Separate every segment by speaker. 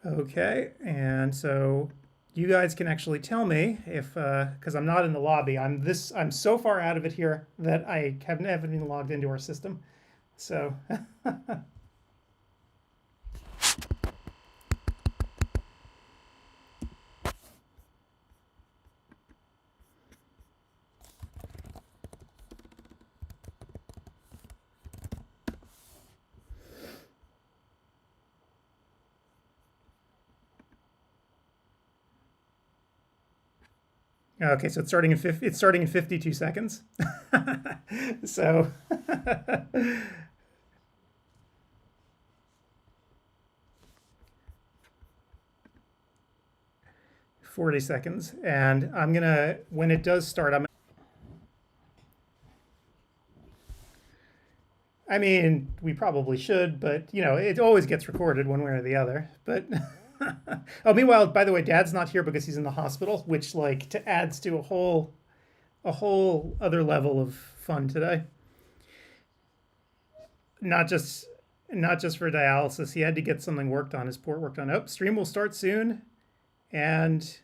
Speaker 1: Okay, and so you guys can actually tell me if, because I'm not in the lobby, I'm so far out of it here that I haven't even logged into our system. So, okay, so it's starting in 52 seconds. So, 40 seconds, and I'm gonna when it does start, I mean, we probably should, but it always gets recorded one way or the other. But oh, meanwhile, by the way, Dad's not here because he's in the hospital, which adds to a whole other level of fun today. Not just not just for dialysis. He had to get something worked on. His port worked on. Oh, stream will start soon, and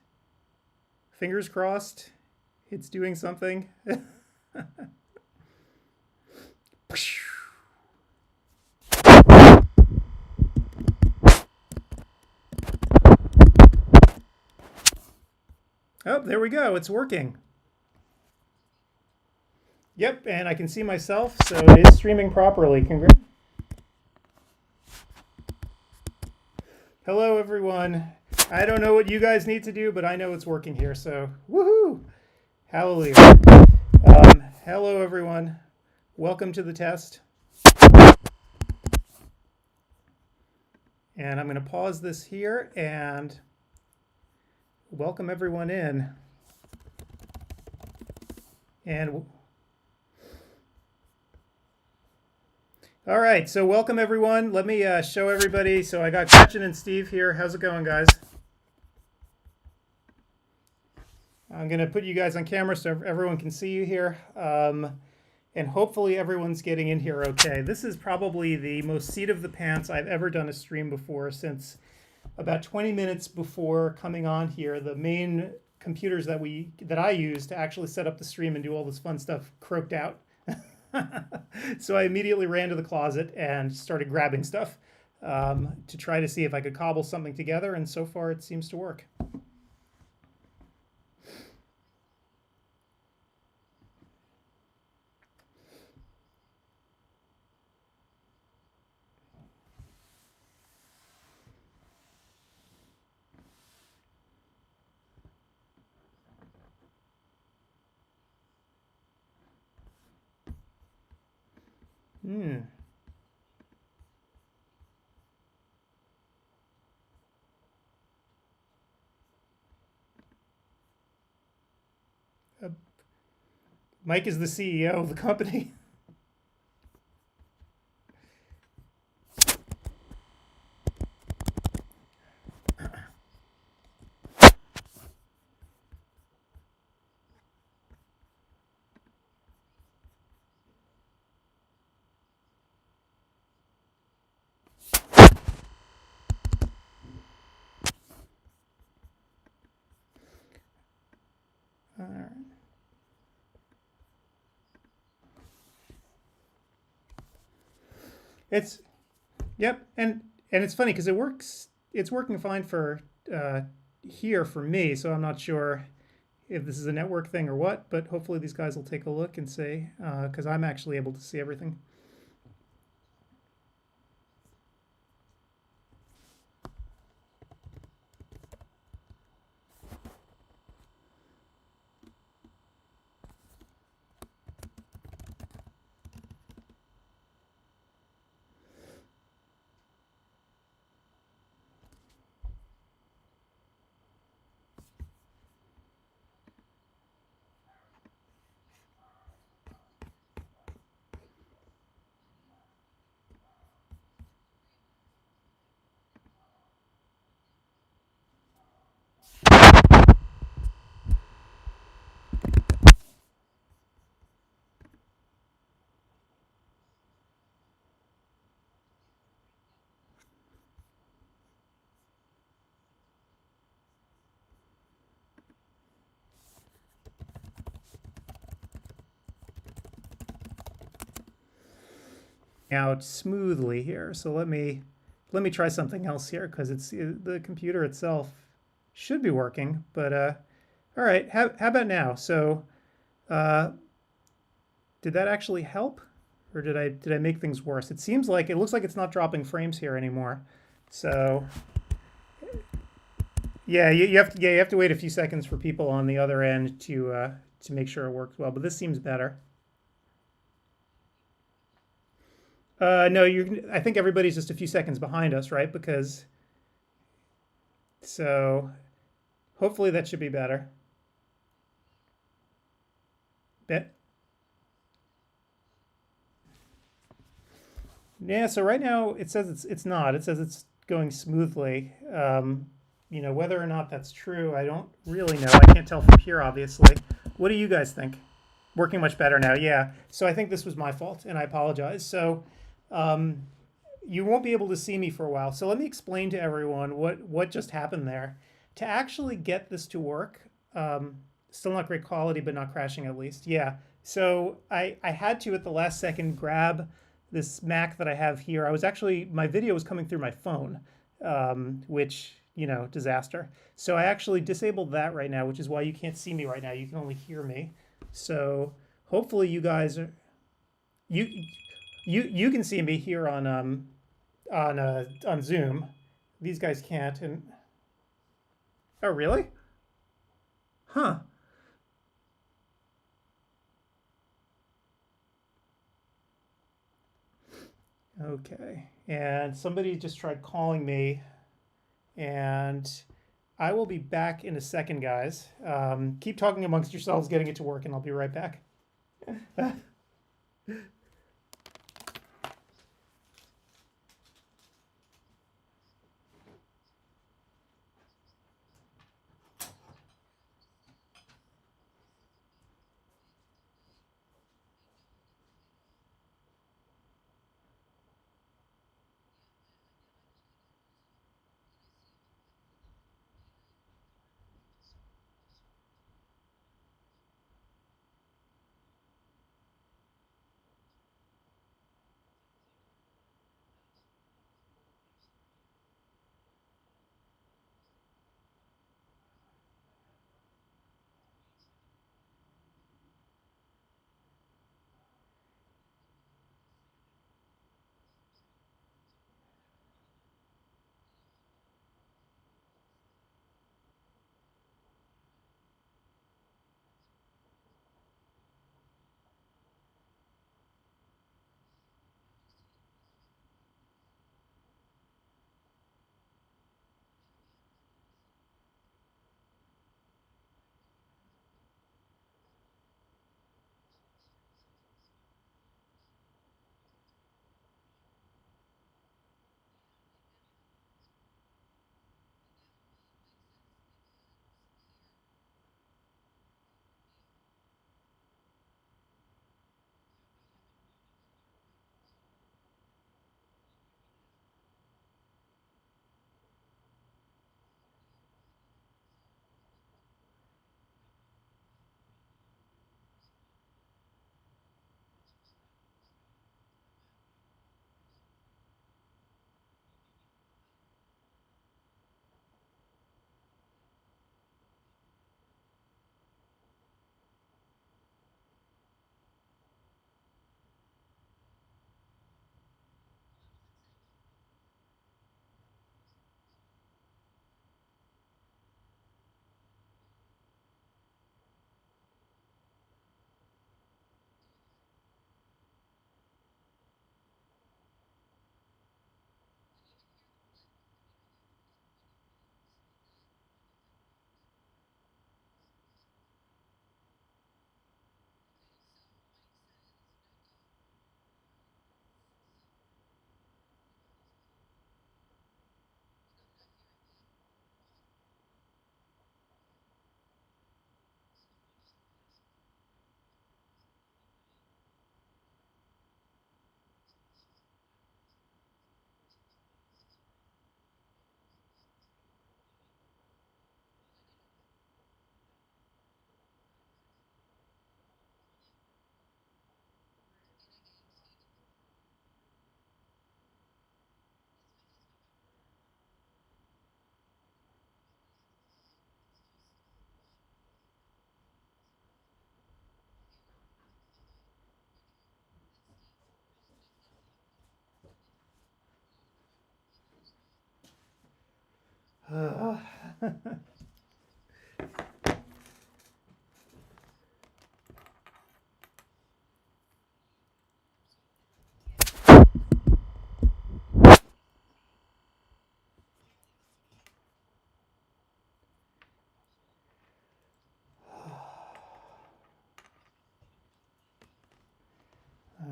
Speaker 1: fingers crossed, it's doing something. Oh, there we go. It's working. Yep, and I can see myself, so it is streaming properly. Congrats. Hello, everyone. I don't know what you guys need to do, but I know it's working here, so woohoo! Hallelujah. Hello, everyone. Welcome to the test. And I'm going to pause this here and welcome everyone in. And all right, so welcome everyone. Let me show everybody. So I got Gretchen and Steve here. How's it going, guys? I'm going to put you guys on camera so everyone can see you here. And hopefully everyone's getting in here okay. This is probably the most seat of the pants I've ever done a stream before, since about 20 minutes before coming on here, the main computers that I use to actually set up the stream and do all this fun stuff croaked out. So I immediately ran to the closet and started grabbing stuff to try to see if I could cobble something together, and so far it seems to work. Hmm. Uh, Mike is the CEO of the company. All right. It's Yep, and it's funny because it works. It's working fine for here for me, so I'm not sure if this is a network thing or what. But hopefully these guys will take a look and say, because I'm actually able to see everything. out smoothly here. So let me try something else here because it's the computer itself should be working. But all right, how about now? So uh, did that actually help, or did I make things worse? It seems like it looks like it's not dropping frames here anymore. So yeah, you have to wait a few seconds for people on the other end to make sure it works well. But this seems better. No, I think everybody's just a few seconds behind us, right? Because so hopefully that should be better. Bet. Yeah. So right now it says it's not. It says it's going smoothly. Whether or not that's true, I don't really know. I can't tell from here, obviously. What do you guys think? Working much better now. Yeah. So I think this was my fault, and I apologize. So um, you won't be able to see me for a while. So let me explain to everyone what just happened there. To actually get this to work, still not great quality, but not crashing at least. Yeah. So I had to at the last second grab this Mac that I have here. My video was coming through my phone, which disaster. So I actually disabled that right now, which is why you can't see me right now. You can only hear me. So hopefully you guys are you you can see me here on Zoom. These guys can't. And oh, really? Huh. Okay. And somebody just tried calling me, and I will be back in a second, guys. Keep talking amongst yourselves, getting it to work, and I'll be right back.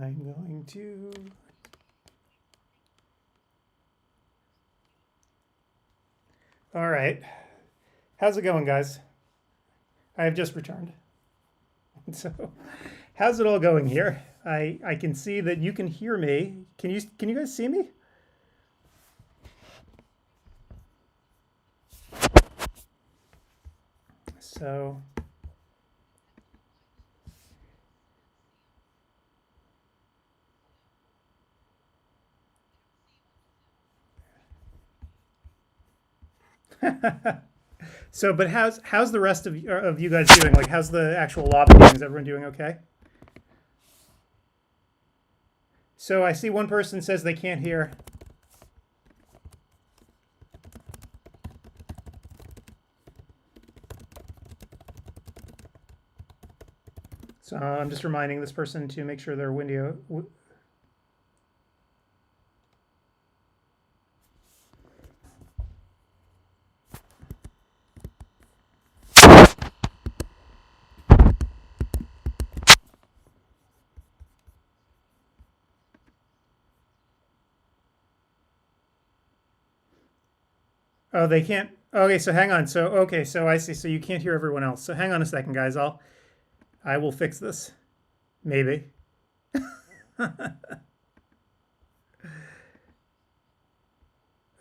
Speaker 1: I'm going to. All right. How's it going, guys? I have just returned. So, how's it all going here? I can see that you can hear me. Can you guys see me? So, but how's the rest of you guys doing? Like, how's the actual lobby doing? Is everyone doing okay? So I see one person says they can't hear. So I'm just reminding this person to make sure their window. Oh, they can't. Okay, so hang on. So okay, so I see. So you can't hear everyone else. So hang on a second, guys. I will fix this. Maybe.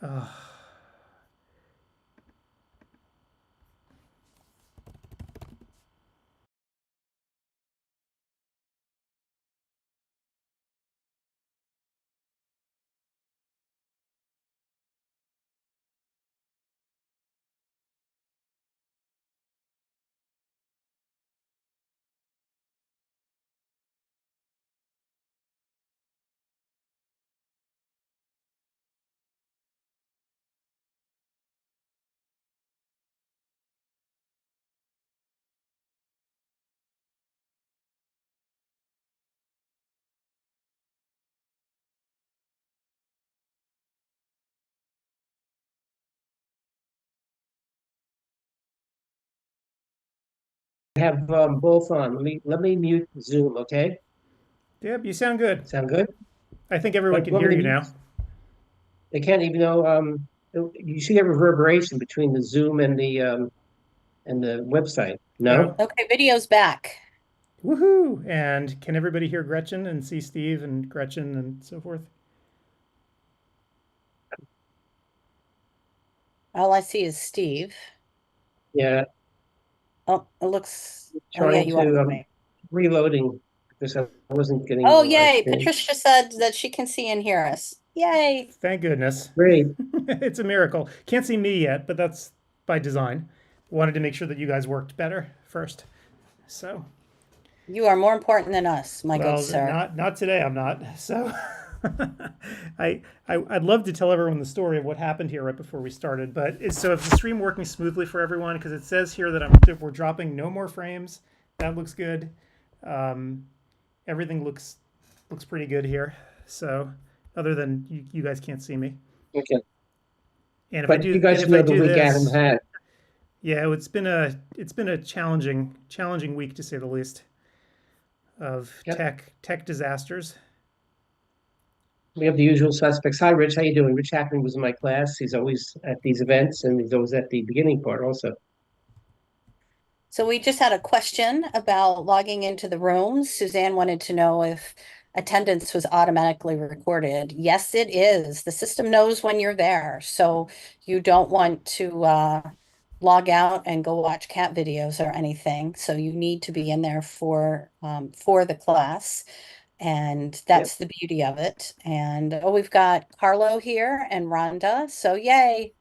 Speaker 1: Oh.
Speaker 2: Have both on. Let me mute Zoom, okay?
Speaker 1: Yep, you sound good.
Speaker 2: Sound good?
Speaker 1: I think everyone
Speaker 2: But
Speaker 1: can
Speaker 2: want
Speaker 1: hear
Speaker 2: me to
Speaker 1: you
Speaker 2: mute?
Speaker 1: now.
Speaker 2: They can't even know. You see a reverberation between the Zoom and the website.
Speaker 1: Oh,
Speaker 2: No?
Speaker 3: Okay, video's back.
Speaker 1: woohoo! And can everybody hear Gretchen and see Steve and Gretchen and so forth?
Speaker 3: All I see is Steve.
Speaker 2: Yeah.
Speaker 3: Oh, it looks. Oh yeah,
Speaker 2: Trying
Speaker 3: you are
Speaker 2: to
Speaker 3: moving.
Speaker 2: reloading because I wasn't getting
Speaker 3: Oh
Speaker 2: the live
Speaker 3: yay!
Speaker 2: stream.
Speaker 3: Patricia said that she can see and hear us. Yay!
Speaker 1: Thank goodness.
Speaker 2: Great.
Speaker 1: It's a miracle. Can't see me yet, but that's by design. Wanted to make sure that you guys worked better first. So,
Speaker 3: You are more important than us, my good
Speaker 1: well,
Speaker 3: sir.
Speaker 1: not today. I'm not. So, I'd love to tell everyone the story of what happened here right before we started. But so is the stream working smoothly for everyone? Because it says here that we're dropping no more frames. That looks good. Um, Everything looks pretty good here. So, other than you guys can't see me.
Speaker 2: Okay.
Speaker 1: And
Speaker 2: But you guys
Speaker 1: if I
Speaker 2: know the
Speaker 1: do
Speaker 2: week Adam
Speaker 1: this,
Speaker 2: had.
Speaker 1: yeah, it's been a challenging week to say the least of
Speaker 2: Yep.
Speaker 1: tech disasters.
Speaker 2: We have the usual suspects. Hi, Rich. How you doing? Rich Hackman was in my class. He's always at these events, and he's always at the beginning part also.
Speaker 3: So we just had a question about logging into the rooms. Suzanne wanted to know if attendance was automatically recorded. Yes, it is. The system knows when you're there. So you don't want to log out and go watch cat videos or anything. So you need to be in there for the class. And
Speaker 2: Yep.
Speaker 3: that's the beauty of it. And oh, we've got Carlo here and Rhonda. So yay.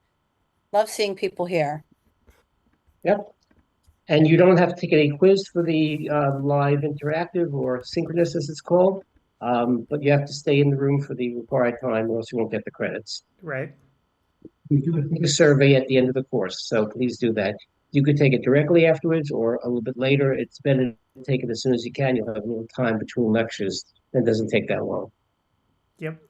Speaker 3: Love seeing people here.
Speaker 2: Yep. And you don't have to take any quiz for the live interactive or synchronous, as it's called. But you have to stay in the room for the required time, or else you won't get the credits.
Speaker 1: Right.
Speaker 2: We do take a survey at the end of the course, so please do that. You could take it directly afterwards or a little bit later. It's better to take it as soon as you can. You'll have a little time between lectures. It doesn't take that long.
Speaker 1: Yep.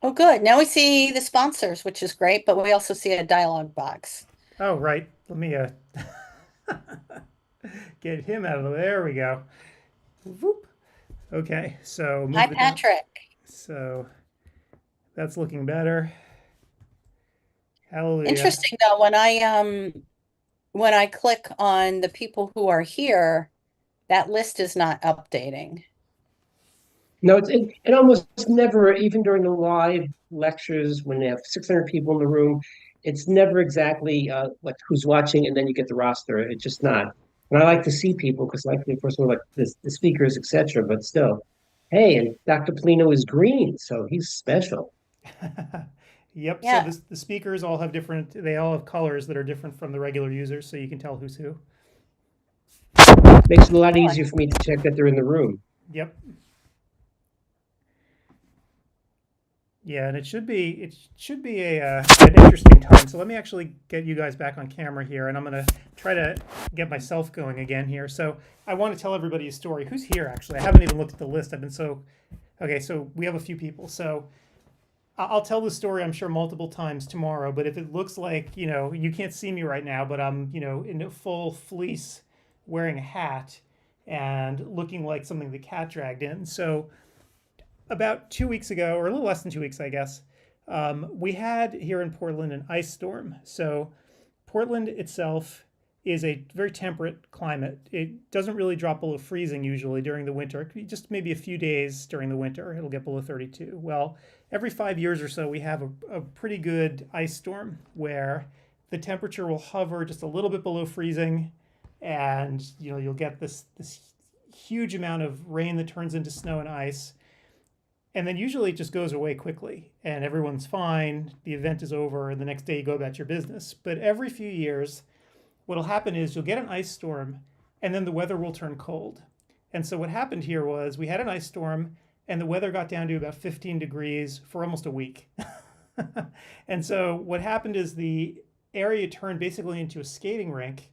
Speaker 3: Oh, good. Now we see the sponsors, which is great, but we also see a dialogue box.
Speaker 1: Oh, right. Let me get him out of the way. There we go. Whoop. Okay, so
Speaker 3: Hi,
Speaker 1: move it down.
Speaker 3: Patrick.
Speaker 1: So that's looking better. Hallelujah.
Speaker 3: Interesting though, when I click on the people who are here, that list is not updating.
Speaker 2: No, it almost never, even during the live lectures when they have 600 people in the room, it's never exactly like who's watching, and then you get the roster. It's just not. And I like to see people because, like, of course, we're like the speakers, etc. But still, hey, and Dr. Polino is green, so he's special.
Speaker 1: Yep. So
Speaker 3: Yeah.
Speaker 1: the speakers all have different. They all have colors that are different from the regular users, so you can tell who's who.
Speaker 2: Makes it a lot easier for me to check that they're in the room.
Speaker 1: Yep. Yeah, and it should be an interesting time. So let me actually get you guys back on camera here, and I'm gonna try to get myself going again here. So I want to tell everybody a story. Who's here? Actually, I haven't even looked at the list. I've been so okay. So we have a few people. So I'll tell the story, I'm sure, multiple times tomorrow. But if it looks like you can't see me right now, but I'm in a full fleece, wearing a hat, and looking like something the cat dragged in. So about 2 weeks ago, or a little less than 2 weeks, I guess, we had here in Portland an ice storm. So Portland itself is a very temperate climate. It doesn't really drop below freezing usually during the winter. Just maybe a few days during the winter, it'll get below 32. Well, every 5 years or so, we have a pretty good ice storm where the temperature will hover just a little bit below freezing, and you'll get this huge amount of rain that turns into snow and ice. And then usually it just goes away quickly and everyone's fine. The event is over, and the next day you go about your business. But every few years, what'll happen is you'll get an ice storm and then the weather will turn cold. And so what happened here was we had an ice storm and the weather got down to about 15 degrees for almost a week. And so what happened is the area turned basically into a skating rink,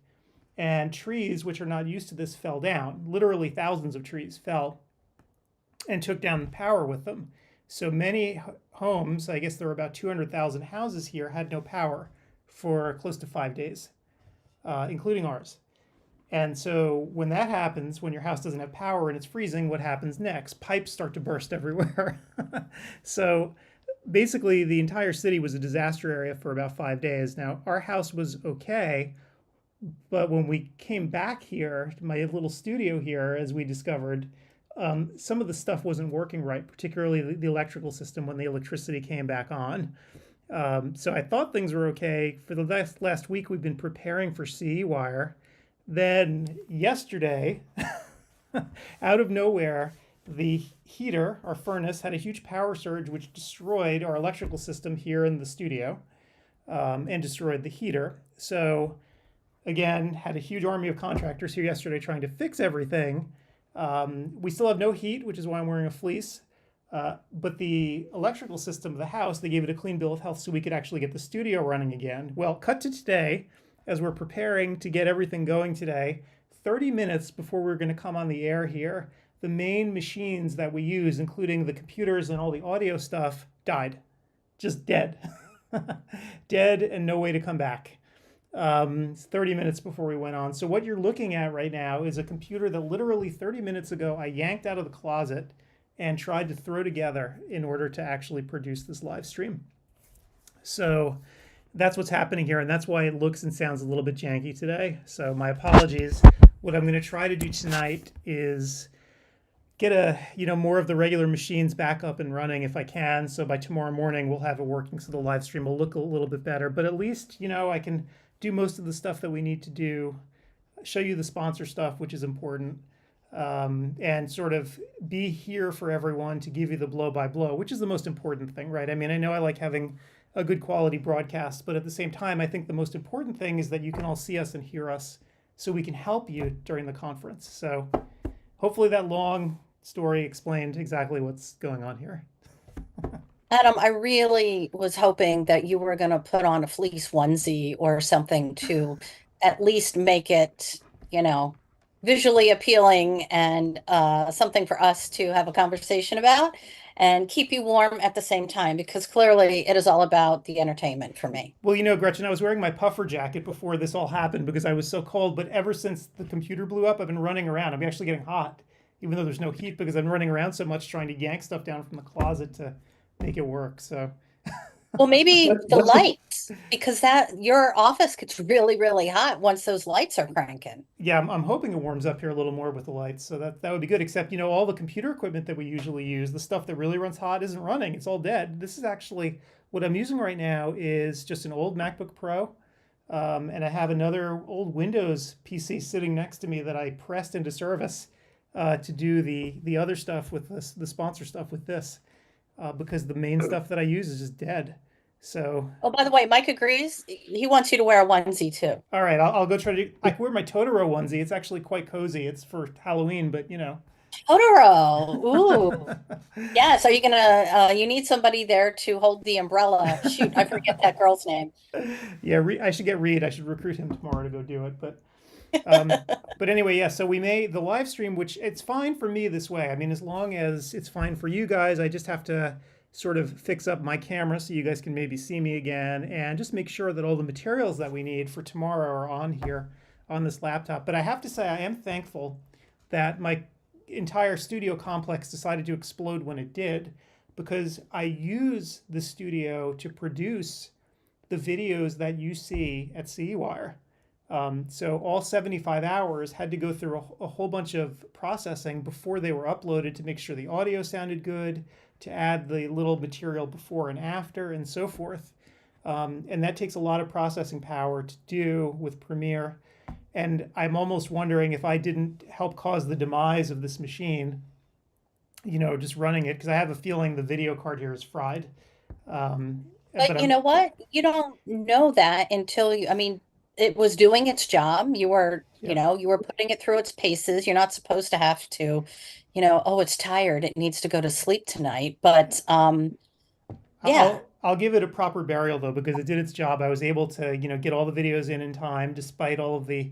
Speaker 1: and trees, which are not used to this, fell down. Literally thousands of trees fell and took down the power with them. So many homes, I guess there were about 200,000 houses here, had no power for close to 5 days, including ours. And so when that happens, when your house doesn't have power and it's freezing, what happens next? Pipes start to burst everywhere. So basically the entire city was a disaster area for about 5 days. Now, our house was okay, but when we came back here, to my little studio here, as we discovered, some of the stuff wasn't working right, particularly the electrical system when the electricity came back on. So I thought things were okay. For the last week, we've been preparing for CEwire. Then yesterday, out of nowhere, the heater, our furnace, had a huge power surge, which destroyed our electrical system here in the studio, and destroyed the heater. So again, had a huge army of contractors here yesterday trying to fix everything. We still have no heat, which is why I'm wearing a fleece. But the electrical system of the house, they gave it a clean bill of health so we could actually get the studio running again. Well, cut to today, as we're preparing to get everything going today, 30 minutes before we're going to come on the air here, the main machines that we use, including the computers and all the audio stuff, died. Just dead. Dead and no way to come back. 30 minutes before we went on. So what you're looking at right now is a computer that literally 30 minutes ago I yanked out of the closet and tried to throw together in order to actually produce this live stream. So that's what's happening here, and that's why it looks and sounds a little bit janky today. So my apologies. What I'm going to try to do tonight is get more of the regular machines back up and running if I can. So by tomorrow morning we'll have it working, so the live stream will look a little bit better. But at least I can do most of the stuff that we need to do, show you the sponsor stuff, which is important, and sort of be here for everyone to give you the blow-by-blow, which is the most important thing, right? I mean, I know I like having a good quality broadcast, but at the same time, I think the most important thing is that you can all see us and hear us so we can help you during the conference. So hopefully that long story explained exactly what's going on here.
Speaker 3: Adam, I really was hoping that you were going to put on a fleece onesie or something to at least make it, you know, visually appealing and something for us to have a conversation about and keep you warm at the same time, because clearly it is all about the entertainment for me.
Speaker 1: Well, Gretchen, I was wearing my puffer jacket before this all happened because I was so cold. But ever since the computer blew up, I've been running around. I'm actually getting hot, even though there's no heat, because I'm running around so much trying to yank stuff down from the closet to make it work. So,
Speaker 3: Well, maybe the
Speaker 2: What's the
Speaker 3: lights, because that your office gets really, really hot once those lights are cranking.
Speaker 1: yeah, I'm hoping it warms up here a little more with the lights. So that would be good. Except, all the computer equipment that we usually use, the stuff that really runs hot, isn't running. It's all dead. This is actually what I'm using right now is just an old MacBook Pro. And I have another old Windows PC sitting next to me that I pressed into service to do the other stuff with this, the sponsor stuff with this, because the main stuff that I use is just dead. So,
Speaker 3: Oh, by the way, Mike agrees. He wants you to wear a onesie too.
Speaker 1: all right, I'll go try to. I can wear my Totoro onesie. It's actually quite cozy. It's for Halloween, but
Speaker 3: Totoro. Ooh. Yes. Are you gonna, you need somebody there to hold the umbrella. Shoot, I forget that girl's name.
Speaker 1: yeah, I should get Reed. I should recruit him tomorrow to go do it. Um, but anyway, yeah. So we made the live stream, which it's fine for me this way. I mean, as long as it's fine for you guys, I just have to sort of fix up my camera so you guys can maybe see me again, and just make sure that all the materials that we need for tomorrow are on here on this laptop. But I have to say, I am thankful that my entire studio complex decided to explode when it did, because I use the studio to produce the videos that you see at CEwire. So all 75 hours had to go through a whole bunch of processing before they were uploaded to make sure the audio sounded good, to add the little material before and after, and so forth. And that takes a lot of processing power to do with Premiere. And I'm almost wondering if I didn't help cause the demise of this machine, just running it, because I have a feeling the video card here is fried. But
Speaker 3: But you know what? You don't know that until I mean, it was doing its job. You were,
Speaker 1: yeah,
Speaker 3: you were putting it through its paces. You're not supposed to have to, oh, it's tired. It needs to go to sleep tonight. But yeah.
Speaker 1: I'll give it a proper burial though, because it did its job. I was able to get all the videos in time despite all of the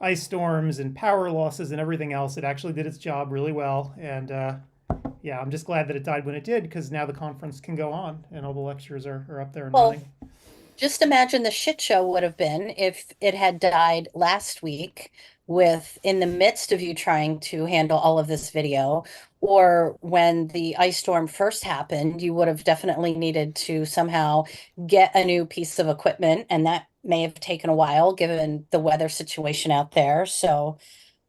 Speaker 1: ice storms and power losses and everything else. It actually did its job really well, and yeah, I'm just glad that it died when it did, because now the conference can go on and all the lectures are up there and
Speaker 3: Well,
Speaker 1: running.
Speaker 3: just imagine the shit show would have been if it had died last week with in the midst of you trying to handle all of this video, or when the ice storm first happened, you would have definitely needed to somehow get a new piece of equipment, and that may have taken a while given the weather situation out there. So,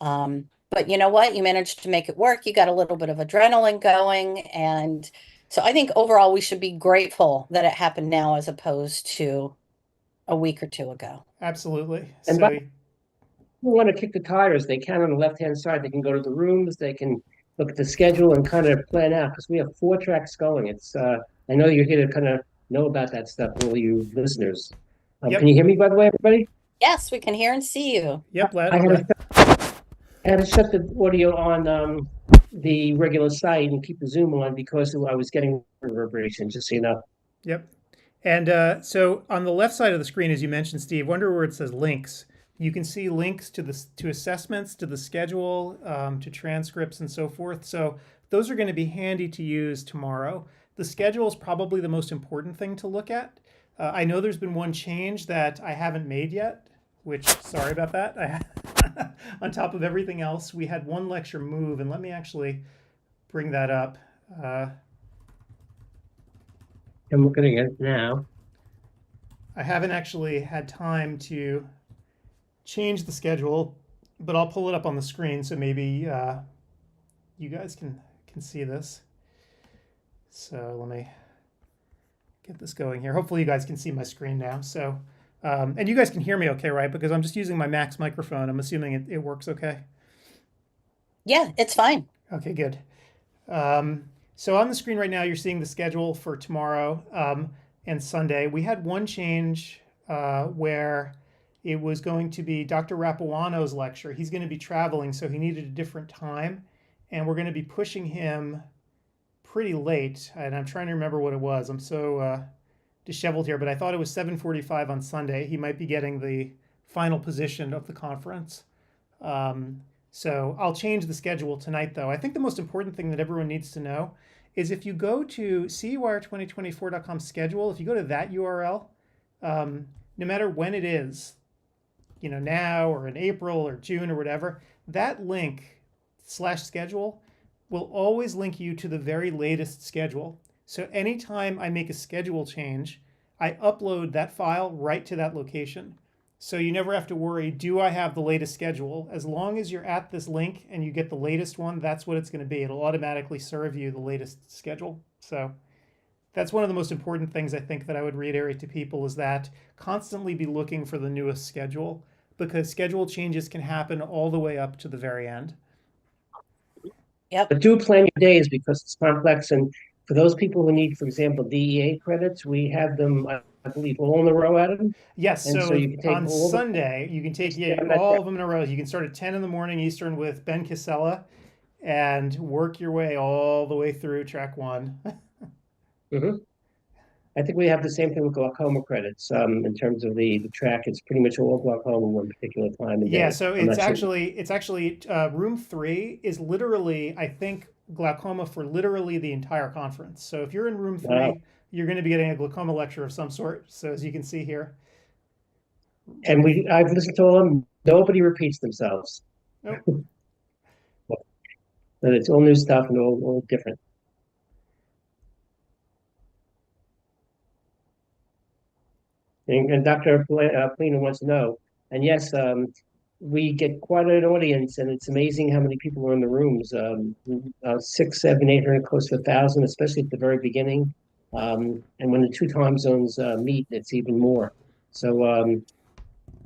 Speaker 3: but you know what? You managed to make it work. You got a little bit of adrenaline going, and so I think overall we should be grateful that it happened now as opposed to a week or two ago.
Speaker 1: Absolutely.
Speaker 2: and
Speaker 1: So
Speaker 2: people want to kick the tires, they can on the left-hand side. They can go to the rooms, they can look at the schedule and kind of plan out, because we have 4 tracks going. I know you're here to kind of know about that stuff, all you listeners. Can
Speaker 1: yep,
Speaker 2: you hear me, by the way, everybody?
Speaker 3: Yes, we can hear and see you.
Speaker 1: yep,
Speaker 2: I had
Speaker 1: let,
Speaker 2: to, I had to shut the audio on the regular site and keep the Zoom on because I was getting reverberation, just so you know.
Speaker 1: yep. And so on the left side of the screen, as you mentioned, Steve, under where it says links, you can see links to assessments, to the schedule, to transcripts, and so forth. So those are going to be handy to use tomorrow. The schedule is probably the most important thing to look at. I know there's been one change that I haven't made yet, which, sorry about that. On top of everything else, we had one lecture move, and let me actually bring that up.
Speaker 2: I'm looking at it now.
Speaker 1: I haven't actually had time to change the schedule, but I'll pull it up on the screen so maybe you guys can see this. So let me get this going here. Hopefully you guys can see my screen now. So, and you guys can hear me okay, right? Because I'm just using my Mac's microphone. I'm assuming it works okay.
Speaker 3: Yeah, it's fine.
Speaker 1: Okay, good. So on the screen right now, you're seeing the schedule for tomorrow and Sunday. We had one change where it was going to be Dr. Rapuano's lecture. He's going to be traveling, so he needed a different time. And we're going to be pushing him pretty late, and I'm trying to remember what it was. I'm so disheveled here, but I thought it was 7:45 on Sunday. He might be getting the final position of the conference. So I'll change the schedule tonight, though. I think the most important thing that everyone needs to know is if you go to CEwire2024.com schedule, if you go to that URL, no matter when it is, now or in April or June or whatever, that link /schedule will always link you to the very latest schedule. So anytime I make a schedule change, I upload that file right to that location. So you never have to worry, do I have the latest schedule? As long as you're at this link and you get the latest one, that's what it's going to be. It'll automatically serve you the latest schedule. So that's one of the most important things I think that I would reiterate to people, is that constantly be looking for the newest schedule, because schedule changes can happen all the way up to the very end.
Speaker 3: Yep.
Speaker 2: But do plan your days because it's complex. And for those people who need, for example, DEA credits, we have them, I believe, all in a row, Adam.
Speaker 1: Yes,
Speaker 2: And
Speaker 1: so
Speaker 2: so you can take
Speaker 1: on
Speaker 2: all the
Speaker 1: Sunday, you can take
Speaker 2: Yeah, I'm not
Speaker 1: all
Speaker 2: sure.
Speaker 1: of them in a row. You can start at 10 in the morning Eastern with Ben Casella and work your way all the way through track 1.
Speaker 2: Mhm. I think we have the same thing with glaucoma credits. In terms of the track, it's pretty much all glaucoma one particular time and
Speaker 1: Yeah,
Speaker 2: day.
Speaker 1: so
Speaker 2: I'm
Speaker 1: it's
Speaker 2: not sure.
Speaker 1: actually room 3 is literally, I think, glaucoma for literally the entire conference. So if you're in room 3, you're going to be getting a glaucoma lecture of some sort. So as you can see here.
Speaker 2: And I've listened to all of them. Nobody repeats themselves.
Speaker 1: Nope.
Speaker 2: But it's all new stuff and all different. And Dr. Polina wants to know. And yes, we get quite an audience, and it's amazing how many people are in the rooms. 6, 7, 800, close to 1,000, especially at the very beginning. And when the two time zones meet, it's even more. So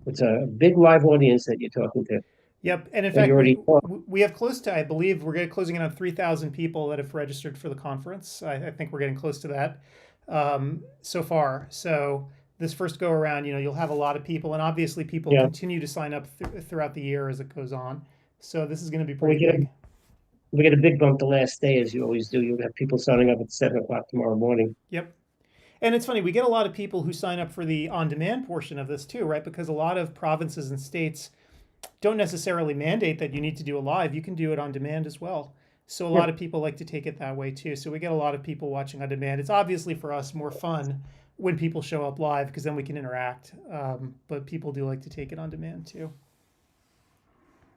Speaker 2: it's a big live audience that you're talking to.
Speaker 1: Yep, and in
Speaker 2: That you
Speaker 1: fact,
Speaker 2: already talked.
Speaker 1: we have close to, I believe, we're closing in on 3,000 people that have registered for the conference. I think we're getting close to that so far. So this first go around, you'll have a lot of people, and obviously people
Speaker 2: Yeah.
Speaker 1: continue to sign up throughout the year as it goes on. So this is going to be
Speaker 2: We
Speaker 1: pretty big.
Speaker 2: we get a big bump the last day, as you always do. You'll have people signing up at 7 o'clock tomorrow morning.
Speaker 1: Yep. And it's funny, we get a lot of people who sign up for the on-demand portion of this too, right? Because a lot of provinces and states don't necessarily mandate that you need to do a live. You can do it on demand as well. So a lot of people like to take it that way too. So we get a lot of people watching on demand. It's obviously for us more fun when people show up live, because then we can interact. But people do like to take it on demand too.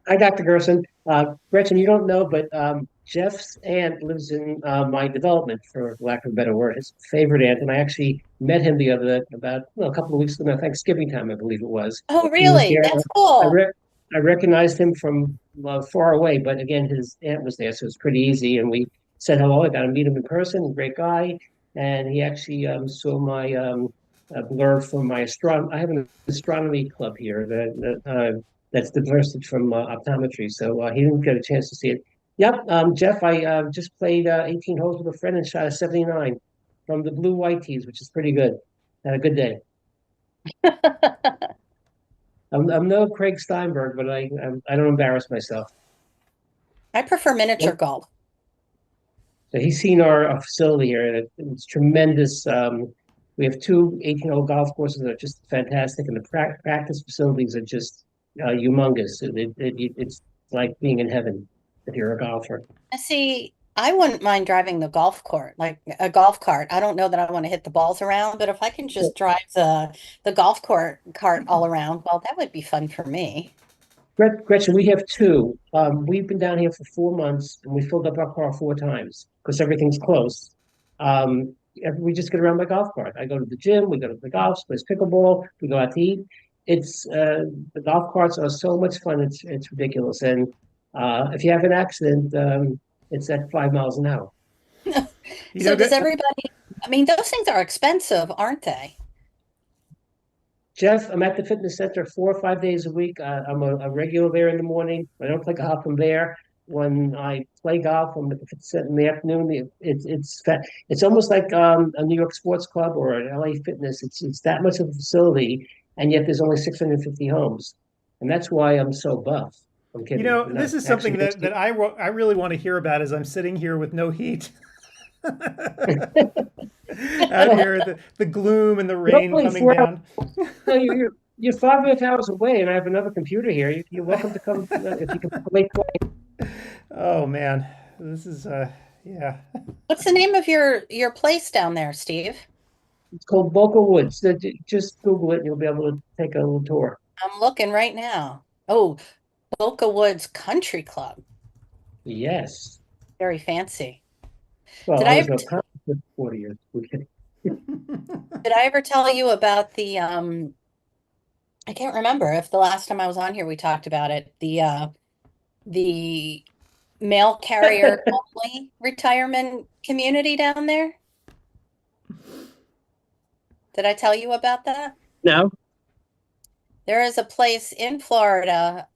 Speaker 2: Hi, Dr. Gerson. Gretchen, you don't know, but Jeff's aunt lives in my development, for lack of a better word, his favorite aunt. And I actually met him the other about a couple of weeks ago, Thanksgiving time, I believe it was.
Speaker 3: Oh,
Speaker 2: He was
Speaker 3: really?
Speaker 2: there.
Speaker 3: That's
Speaker 2: I,
Speaker 3: cool.
Speaker 2: I recognized him from far away, but again, his aunt was there, so it was pretty easy. And we said hello. I got to meet him in person. Great guy. And he actually saw my blurb from my astronomy. I have an astronomy club here that's diversified from optometry, so he didn't get a chance to see it. Yep, Jeff, I just played 18 holes with a friend and shot a 79 from the blue white tees, which is pretty good. Had a good day. I'm no Craig Steinberg, but I don't embarrass myself.
Speaker 3: I prefer miniature golf.
Speaker 2: So he's seen our facility here. It's tremendous. We have two 18-hole golf courses that are just fantastic, and the practice facilities are just humongous. It's like being in heaven if you're a golfer.
Speaker 3: See, I wouldn't mind driving the golf court, like a golf cart. I don't know that I want to hit the balls around, but if I can just drive the golf cart all around, well, that would be fun for me.
Speaker 2: Gretchen, we have two. We've been down here for 4 months, and we filled up our car 4 times because everything's close. We just get around by golf cart. I go to the gym, we go to the golf, play pickleball, we go out to eat. It's the golf carts are so much fun. It's ridiculous. And if you have an accident, it's at 5 miles an hour.
Speaker 3: So does everybody? I mean, those things are expensive, aren't they?
Speaker 2: Jeff, I'm at the fitness center 4 or 5 days a week. I'm a regular there in the morning. I don't play golf from there. When I play golf, I'm at the fitness center in the afternoon. It's almost like a New York Sports Club or an LA Fitness. It's that much of a facility, and yet there's only 650 homes, and that's why I'm so buff. I'm kidding.
Speaker 1: This is something that I really want to hear about as I'm sitting here with no heat. Out here, the gloom and the
Speaker 2: You're
Speaker 1: rain
Speaker 2: only
Speaker 1: coming
Speaker 2: 4 hours.
Speaker 1: down.
Speaker 2: No, you're 5 and a half hours away, and I have another computer here. You're welcome to come if you can make play.
Speaker 1: Oh man, this is yeah.
Speaker 3: What's the name of your place down there, Steve?
Speaker 2: It's called Boca Woods. Just Google it, and you'll be able to take a little tour.
Speaker 3: I'm looking right now. Oh, Boca Woods Country Club.
Speaker 2: Yes.
Speaker 3: Very fancy.
Speaker 2: Well,
Speaker 3: Did
Speaker 2: I
Speaker 3: I
Speaker 2: was
Speaker 3: ever
Speaker 2: no comment for 40 years. Okay.
Speaker 3: did I ever tell you about the I can't remember if the last time I was on here we talked about it. The mail carrier only retirement community down there? Did I tell you about that?
Speaker 2: No.
Speaker 3: There is a place in Florida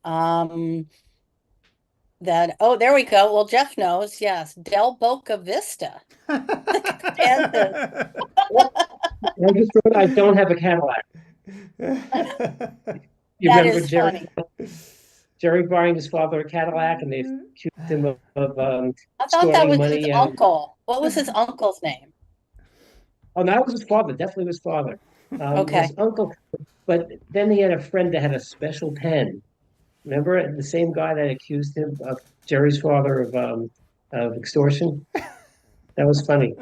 Speaker 3: that, oh, there we go. Well, Jeff knows. Yes, Del Boca Vista. Kansas.
Speaker 2: I just wrote, I don't have a Cadillac. You
Speaker 3: That
Speaker 2: remember
Speaker 3: is funny.
Speaker 2: Jerry buying his father a Cadillac, and they accused him of
Speaker 3: I thought that
Speaker 2: extorting
Speaker 3: was his
Speaker 2: money.
Speaker 3: uncle. What was his uncle's name?
Speaker 2: Oh, no, that was his father. Definitely his father.
Speaker 3: Okay.
Speaker 2: His uncle, but then he had a friend that had a special pen. Remember the same guy that accused him of Jerry's father of extortion? That was funny.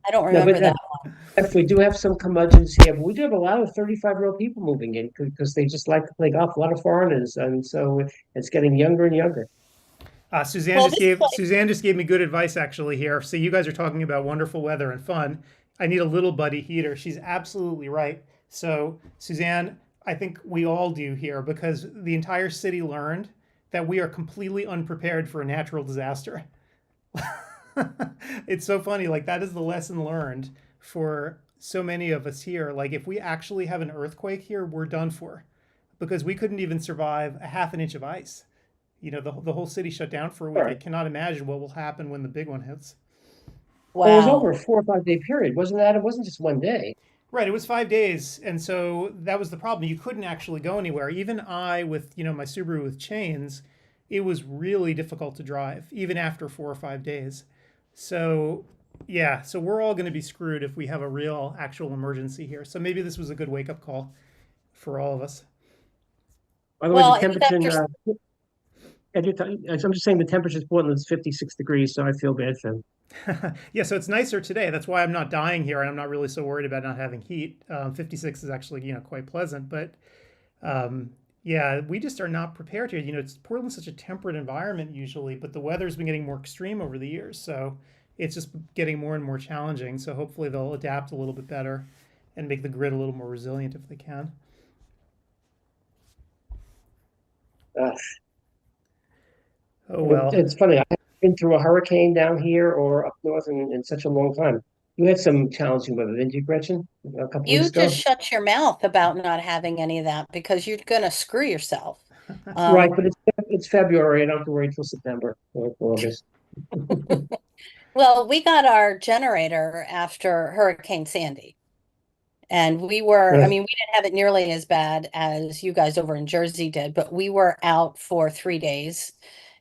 Speaker 3: I don't
Speaker 2: No,
Speaker 3: remember
Speaker 2: but
Speaker 3: that.
Speaker 2: if we do have some curmudgeons here, but we do have a lot of 35-year-old people moving in because they just like to play golf. A lot of foreigners, and so it's getting younger and younger.
Speaker 3: Well, this place,
Speaker 1: Suzanne just gave me good advice actually here. So you guys are talking about wonderful weather and fun. I need a little buddy heater. She's absolutely right. So Suzanne, I think we all do here because the entire city learned that we are completely unprepared for a natural disaster. It's so funny. Like that is the lesson learned for so many of us here. Like if we actually have an earthquake here, we're done for because we couldn't even survive a half an inch of ice. You know, the whole city shut down for a week. I
Speaker 2: Right.
Speaker 1: cannot imagine what will happen when the big one hits.
Speaker 2: Well, it was over
Speaker 3: wow.
Speaker 2: a 4 or 5 day period, wasn't that? It wasn't just one day.
Speaker 1: Right, it was 5 days, and so that was the problem. You couldn't actually go anywhere. Even I, with my Subaru with chains, it was really difficult to drive, even after 4 or 5 days. So yeah, so we're all going to be screwed if we have a real, actual emergency here. So maybe this was a good wake up call for all of us.
Speaker 2: By the way,
Speaker 3: Well,
Speaker 2: the
Speaker 3: except
Speaker 2: temperature in
Speaker 3: for
Speaker 2: I'm just saying the temperature in Portland is 56 degrees, so I feel bad for them.
Speaker 1: Yeah, so it's nicer today. That's why I'm not dying here, and I'm not really so worried about not having heat. 56 is actually quite pleasant, but um, yeah, we just are not prepared here. It's Portland's such a temperate environment usually, but the weather's been getting more extreme over the years, so it's just getting more and more challenging. So hopefully they'll adapt a little bit better and make the grid a little more resilient if they can.
Speaker 2: Uh,
Speaker 1: Oh well.
Speaker 2: it's funny. I haven't been through a hurricane down here or up north in such a long time. You had some challenging weather, didn't you, Gretchen, a couple weeks
Speaker 3: you just
Speaker 2: ago?
Speaker 3: shut your mouth about not having any of that because you're gonna screw yourself.
Speaker 2: Right,
Speaker 3: Um,
Speaker 2: but it's February. I don't have to wait till September or August.
Speaker 3: well, we got our generator after Hurricane Sandy. And I
Speaker 2: Uh,
Speaker 3: mean, we didn't have it nearly as bad as you guys over in Jersey did, but we were out for 3 days.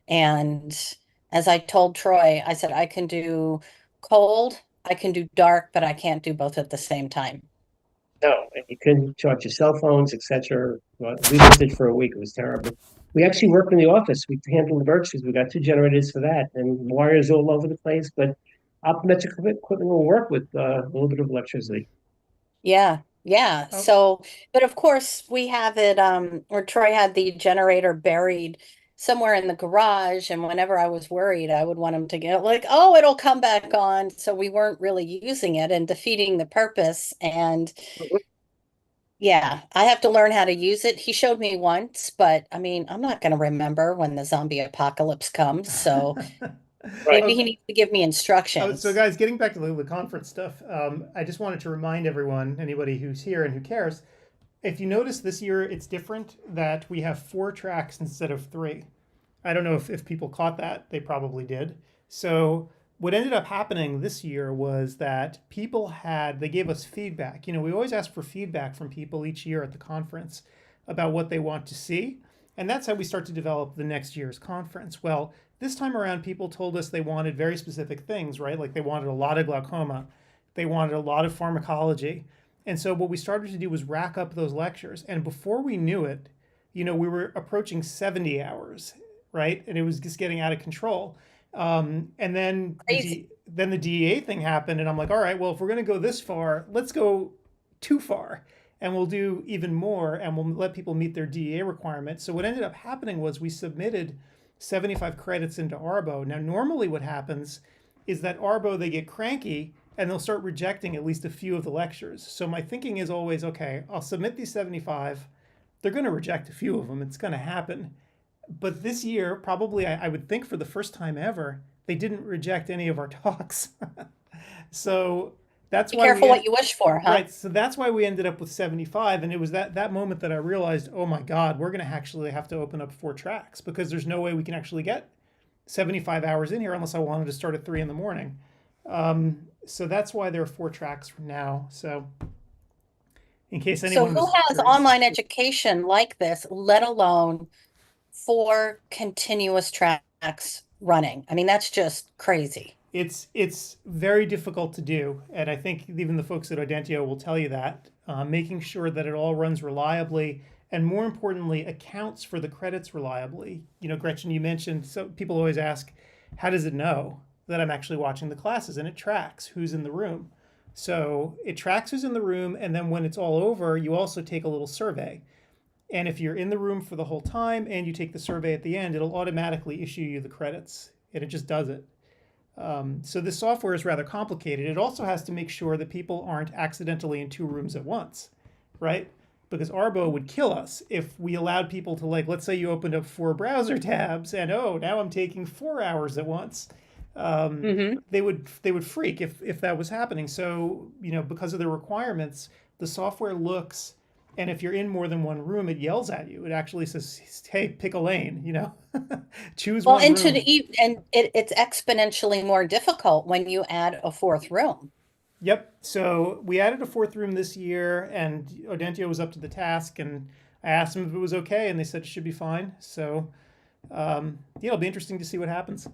Speaker 3: And as I told Troy, I said, I can do cold, I can do dark, but I can't do both at the same time.
Speaker 2: no, and you couldn't charge your cell phones, etc. Well, we lived it for a week. It was terrible. We actually worked in the office. We handled the virtues. We got 2 generators for that, and wires all over the place. But optometric equipment will work with a little bit of electricity.
Speaker 3: Yeah, yeah.
Speaker 1: Oh,
Speaker 3: So, but of course we have it, or Troy had the generator buried somewhere in the garage, and whenever I was worried, I would want him to get like, oh, it'll come back on. So we weren't really using it and defeating the purpose. And yeah, I have to learn how to use it. He showed me once, but I mean, I'm not going to remember when the zombie apocalypse comes. So
Speaker 2: Right.
Speaker 3: maybe
Speaker 1: oh,
Speaker 3: he needs to give me
Speaker 1: so
Speaker 3: instructions.
Speaker 1: guys, getting back to the conference stuff, I just wanted to remind everyone, anybody who's here and who cares, if you notice this year, it's different that we have 4 tracks instead of 3. I don't know if people caught that. They probably did. So what ended up happening this year was that they gave us feedback. We always ask for feedback from people each year at the conference about what they want to see. And that's how we start to develop the next year's conference. Well, this time around, people told us they wanted very specific things, right? Like they wanted a lot of glaucoma, they wanted a lot of pharmacology. And so what we started to do was rack up those lectures. And before we knew it, we were approaching 70 hours, right? And it was just getting out of control. And then the DEA thing happened, and I'm like, all right, well, if we're going to go this far, let's go too far, and we'll do even more, and we'll let people meet their DEA requirements. So what ended up happening was we submitted 75 credits into Arbo. Now, normally what happens is that Arbo, they get cranky, and they'll start rejecting at least a few of the lectures. So my thinking is always, okay, I'll submit these 75. They're going to reject a few of them. It's going to happen. But this year, probably, I would think for the first time ever, they didn't reject any of our talks. So that's
Speaker 3: Be
Speaker 1: why
Speaker 3: careful what you wish for, huh?
Speaker 1: right. So that's why we ended up with 75. And it was that moment that I realized, oh my God, we're going to actually have to open up 4 tracks, because there's no way we can actually get 75 hours in here unless I wanted to start at 3 in the morning. So that's why there are 4 tracks from now. So in case anyone
Speaker 3: So who
Speaker 1: was
Speaker 3: has
Speaker 1: curious.
Speaker 3: online education like this, let alone 4 continuous tracks running? I mean, that's just crazy.
Speaker 1: It's very difficult to do, and I think even the folks at Audentio will tell you that. Making sure that it all runs reliably, and more importantly, accounts for the credits reliably. Gretchen, you mentioned, so people always ask, how does it know that I'm actually watching the classes? And it tracks who's in the room. So it tracks who's in the room, and then when it's all over, you also take a little survey. And if you're in the room for the whole time and you take the survey at the end, it'll automatically issue you the credits, and it just does it. So this software is rather complicated. It also has to make sure that people aren't accidentally in 2 rooms at once, right? Because Arbo would kill us if we allowed people to, like, let's say you opened up 4 browser tabs and, oh, now I'm taking 4 hours at once. They would freak if that was happening. So, because of the requirements, the software looks, and if you're in more than one room, it yells at you. It actually says, hey, pick a lane, choose
Speaker 3: Well,
Speaker 1: one
Speaker 3: and
Speaker 1: room.
Speaker 3: it's exponentially more difficult when you add a 4th room.
Speaker 1: Yep. So we added a 4th room this year, and Audentio was up to the task, and I asked them if it was okay, and they said it should be fine. So, it'll be interesting to see what happens.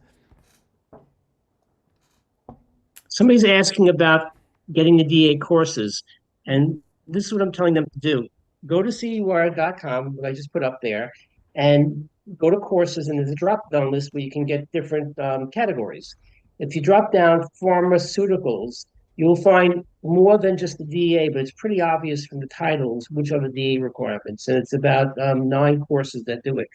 Speaker 2: Somebody's asking about getting the DA courses, and this is what I'm telling them to do. Go to CEwire.com, what I just put up there, and go to courses, and there's a drop-down list where you can get different categories. If you drop down pharmaceuticals, you'll find more than just the DA, but it's pretty obvious from the titles which are the DA requirements, and it's about 9 courses that do it.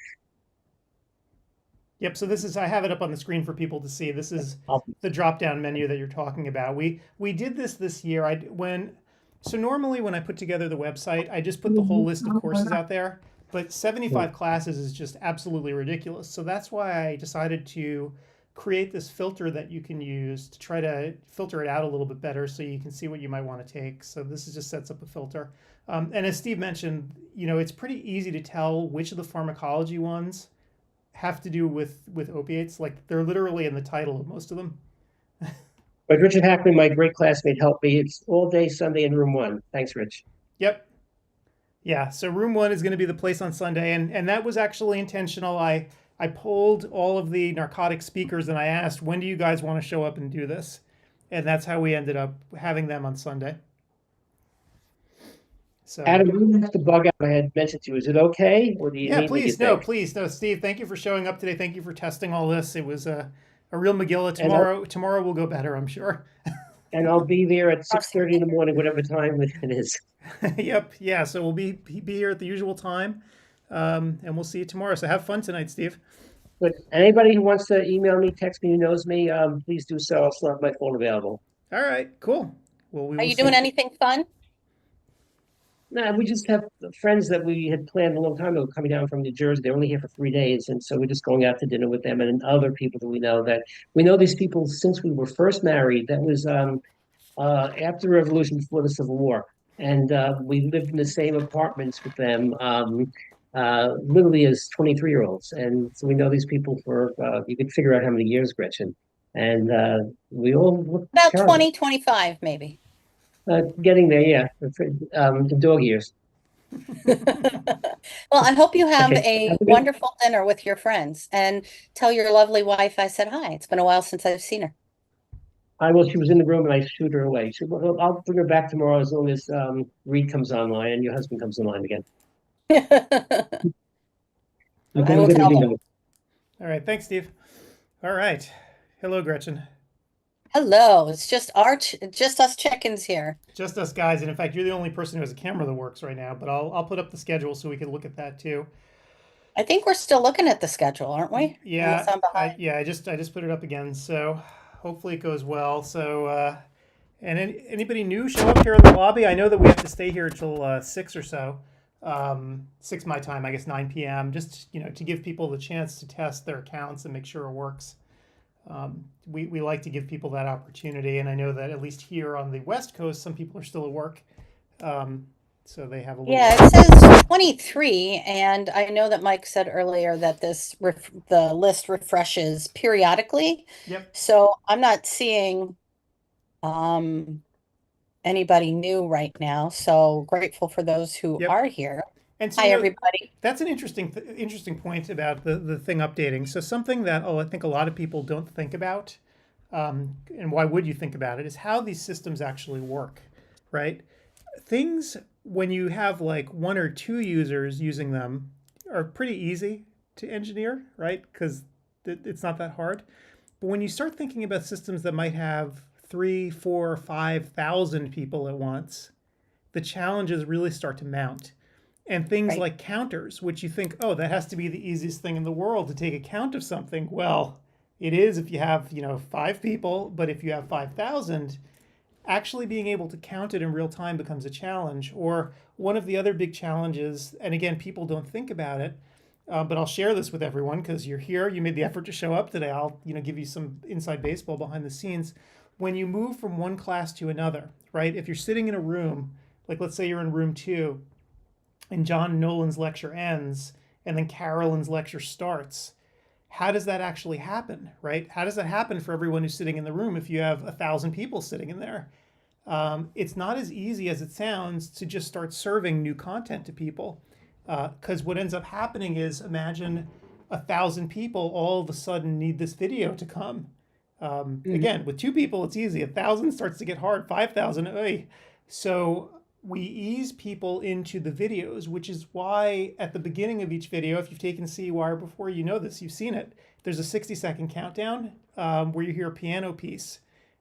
Speaker 1: Yep. So I have it up on the screen for people to see. This is
Speaker 2: I'll-
Speaker 1: the drop-down menu that you're talking about. We did this year. So normally when I put together the website, I just put the whole list of courses out there. But 75 classes is just absolutely ridiculous. So that's why I decided to create this filter that you can use to try to filter it out a little bit better, so you can see what you might want to take. So this just sets up a filter. And as Steve mentioned, it's pretty easy to tell which of the pharmacology ones have to do with opiates. Like, they're literally in the title of most of them.
Speaker 2: But Richard Hackman, my great classmate, helped me. It's all day Sunday in room 1. Thanks, Rich.
Speaker 1: Yep. Yeah, so room 1 is going to be the place on Sunday, and that was actually intentional. I polled all of the narcotic speakers, and I asked, when do you guys want to show up and do this? And that's how we ended up having them on Sunday. So
Speaker 2: Adam, you have to bug out. I had mentioned to you. Is it okay, or do you need me to think?
Speaker 1: please, no, Steve. Thank you for showing up today. Thank you for testing all this. It was a real Megillah. Tomorrow will go better, I'm sure.
Speaker 2: And I'll be there at 6:30 in the morning, whatever time it is.
Speaker 1: Yep. Yeah. So we'll be here at the usual time, and we'll see you tomorrow. So have fun tonight, Steve.
Speaker 2: But anybody who wants to email me, text me, who knows me, please do so. I'll still have my phone available.
Speaker 1: All right. Cool. Well, we
Speaker 3: Are
Speaker 1: will
Speaker 3: you
Speaker 1: see.
Speaker 3: doing anything fun?
Speaker 2: Nah, we just have friends that we had planned a long time ago coming down from New Jersey. They're only here for 3 days, and so we're just going out to dinner with them and other people that we know these people since we were first married. That was after the Revolution, before the Civil War, and we lived in the same apartments with them, literally as 23-year-olds, and so we know these people for you can figure out how many years, Gretchen, and we all look
Speaker 3: About
Speaker 2: terrible.
Speaker 3: 20, 25, maybe.
Speaker 2: Getting there, yeah. The dog years.
Speaker 3: Well, I hope you have
Speaker 2: Okay.
Speaker 3: a
Speaker 2: Have a good.
Speaker 3: wonderful dinner with your friends and tell your lovely wife I said hi. It's been a while since I've seen her.
Speaker 2: I will. She was in the room and I shooed her away. Well, I'll bring her back tomorrow as long as Reed comes online and your husband comes online again. Okay,
Speaker 3: I
Speaker 2: have a
Speaker 3: will
Speaker 2: good
Speaker 3: tell
Speaker 2: evening,
Speaker 3: her.
Speaker 2: guys.
Speaker 1: All right, thanks, Steve. All right. Hello, Gretchen.
Speaker 3: Hello, it's just us chickens here.
Speaker 1: Just us guys, and in fact, you're the only person who has a camera that works right now. But I'll put up the schedule so we can look at that too.
Speaker 3: I think we're still looking at the schedule, aren't we? Unless
Speaker 1: Yeah,
Speaker 3: I'm behind.
Speaker 1: I just put it up again. So hopefully it goes well. So and anybody new show up here in the lobby? I know that we have to stay here till 6 or so. 6 my time, I guess 9 p.m. Just to give people the chance to test their accounts and make sure it works. We like to give people that opportunity, and I know that at least here on the West Coast, some people are still at work, so they have a little.
Speaker 3: Yeah, it says 23, and I know that Mike said earlier that the list refreshes periodically.
Speaker 1: Yep.
Speaker 3: So I'm not seeing um anybody new right now. So grateful for those who
Speaker 1: Yep.
Speaker 3: are here.
Speaker 1: And so
Speaker 3: Hi, everybody.
Speaker 1: that's an interesting point about the thing updating. So something that I think a lot of people don't think about, and why would you think about it, is how these systems actually work, right? Things when you have like one or two users using them are pretty easy to engineer, right? Because it's not that hard. But when you start thinking about systems that might have 3, 4, 5,000 people at once, the challenges really start to mount. And things
Speaker 3: Right.
Speaker 1: like counters, which you think, oh, that has to be the easiest thing in the world to take a count of something. Well, it is if you have, 5 people, but if you have 5,000, actually being able to count it in real time becomes a challenge. Or one of the other big challenges, and again, people don't think about it, but I'll share this with everyone because you're here. You made the effort to show up today. I'll give you some inside baseball behind the scenes. When you move from one class to another, right? If you're sitting in a room, like let's say you're in room 2, and John Nolan's lecture ends, and then Carolyn's lecture starts. How does that actually happen, right? How does that happen for everyone who's sitting in the room if you have 1,000 people sitting in there? It's not as easy as it sounds to just start serving new content to people. Because what ends up happening is, imagine 1,000 people all of a sudden need this video to come. Again, with 2 people, it's easy. 1,000 starts to get hard. 5,000, oy. So we ease people into the videos, which is why at the beginning of each video, if you've taken CEwire before, you know this, you've seen it. There's a 60-second countdown where you hear a piano piece.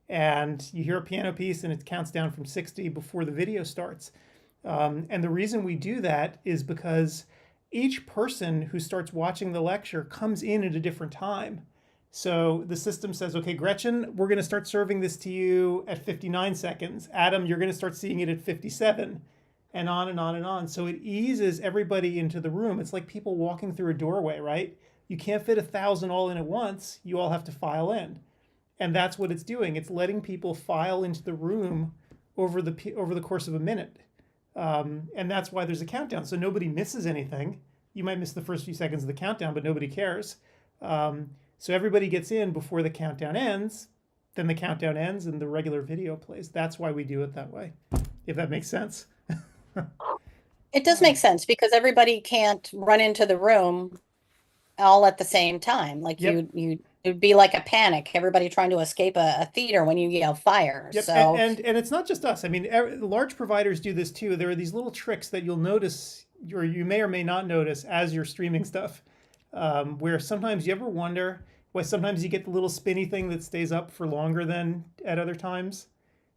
Speaker 1: And you hear a piano piece and it counts down from 60 before the video starts. And the reason we do that is because each person who starts watching the lecture comes in at a different time. So the system says, okay, Gretchen, we're going to start serving this to you at 59 seconds. Adam, you're going to start seeing it at 57, and on and on and on. So it eases everybody into the room. It's like people walking through a doorway, right? You can't fit 1,000 all in at once. You all have to file in. And that's what it's doing. It's letting people file into the room over the course of a minute. And that's why there's a countdown. So nobody misses anything. You might miss the first few seconds of the countdown, but nobody cares. So everybody gets in before the countdown ends, then the countdown ends and the regular video plays. That's why we do it that way, if that makes sense.
Speaker 3: It does make sense because everybody can't run into the room all at the same time. Like
Speaker 1: Yep.
Speaker 3: it'd be like a panic, everybody trying to escape a theater when you yell fire.
Speaker 1: Yep.
Speaker 3: So
Speaker 1: And it's not just us. I mean, large providers do this too. There are these little tricks that you'll notice, or you may or may not notice as you're streaming stuff, where sometimes you ever wonder why sometimes you get the little spinny thing that stays up for longer than at other times,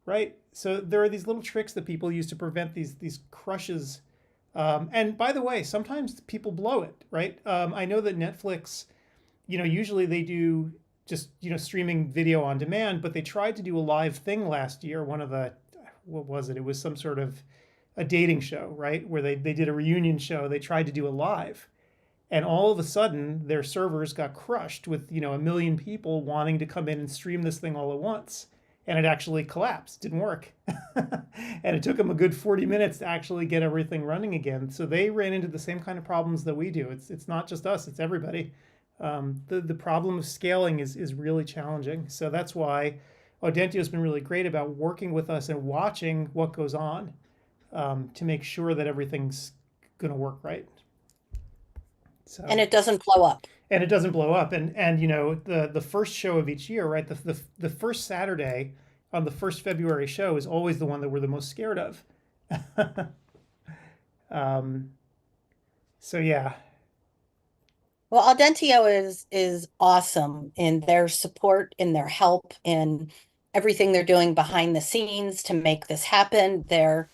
Speaker 1: right? So there are these little tricks that people use to prevent these crushes. And by the way, sometimes people blow it, right? I know that Netflix, usually they do just, streaming video on demand, but they tried to do a live thing last year. One of the, what was it? It was some sort of a dating show, right? Where they did a reunion show. They tried to do a live. And all of a sudden, their servers got crushed with, 1 million people wanting to come in and stream this thing all at once. And it actually collapsed, didn't work. And it took them a good 40 minutes to actually get everything running again. So they ran into the same kind of problems that we do. It's not just us, it's everybody. The problem of scaling is really challenging. So that's why Audentio has been really great about working with us and watching what goes on to make sure that everything's going to work right. So
Speaker 3: And it doesn't blow up.
Speaker 1: and it doesn't blow up. And you know, the first show of each year, right? The first Saturday on the first February show is always the one that we're the most scared of. um, so yeah,
Speaker 3: Well, Audentio is awesome in their support, in their help, in everything they're doing behind the scenes to make this happen. They're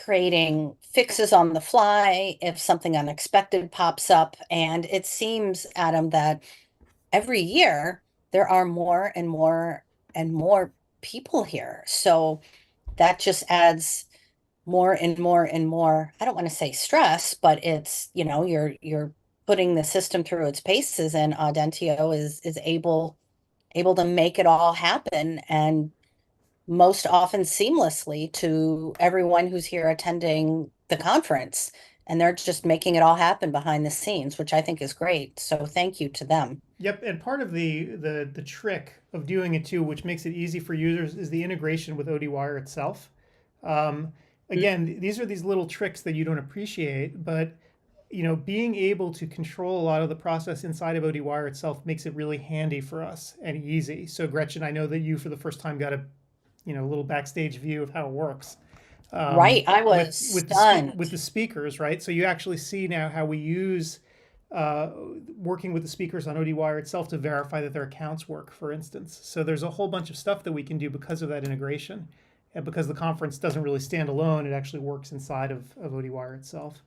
Speaker 3: creating fixes on the fly if something unexpected pops up. And it seems, Adam, that every year there are more and more and more people here. So that just adds more and more and more. I don't want to say stress, but it's, you're putting the system through its paces, and Audentio is able to make it all happen, and most often seamlessly to everyone who's here attending the conference. And they're just making it all happen behind the scenes, which I think is great. So thank you to them.
Speaker 1: yep. And part of the trick of doing it too, which makes it easy for users, is the integration with ODwire itself. Again, these are these little tricks that you don't appreciate, but you know, being able to control a lot of the process inside of ODwire itself makes it really handy for us and easy. So Gretchen, I know that you for the first time got a little backstage view of how it works.
Speaker 3: Right. I was stunned.
Speaker 1: With the speakers, right? So you actually see now how we use working with the speakers on ODwire itself to verify that their accounts work, for instance. So there's a whole bunch of stuff that we can do because of that integration. And because the conference doesn't really stand alone, it actually works inside of ODwire itself.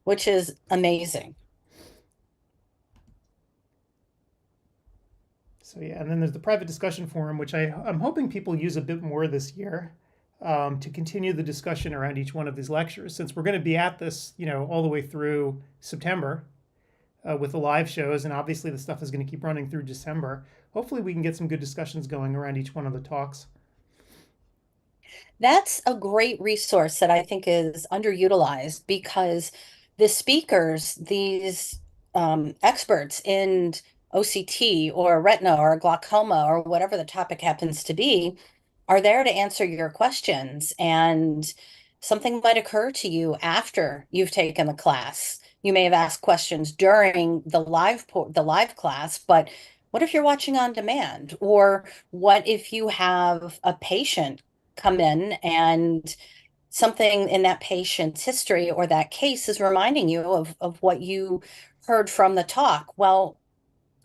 Speaker 3: Which is amazing.
Speaker 1: So yeah, and then there's the private discussion forum, which I'm hoping people use a bit more this year to continue the discussion around each one of these lectures, since we're going to be at this, all the way through September with the live shows, and obviously the stuff is going to keep running through December. Hopefully we can get some good discussions going around each one of the talks.
Speaker 3: That's a great resource that I think is underutilized, because the speakers, these experts in OCT or retina or glaucoma or whatever the topic happens to be, are there to answer your questions. And something might occur to you after you've taken the class. You may have asked questions during the live class, but what if you're watching on demand? Or what if you have a patient come in and something in that patient's history or that case is reminding you of what you heard from the talk? Well,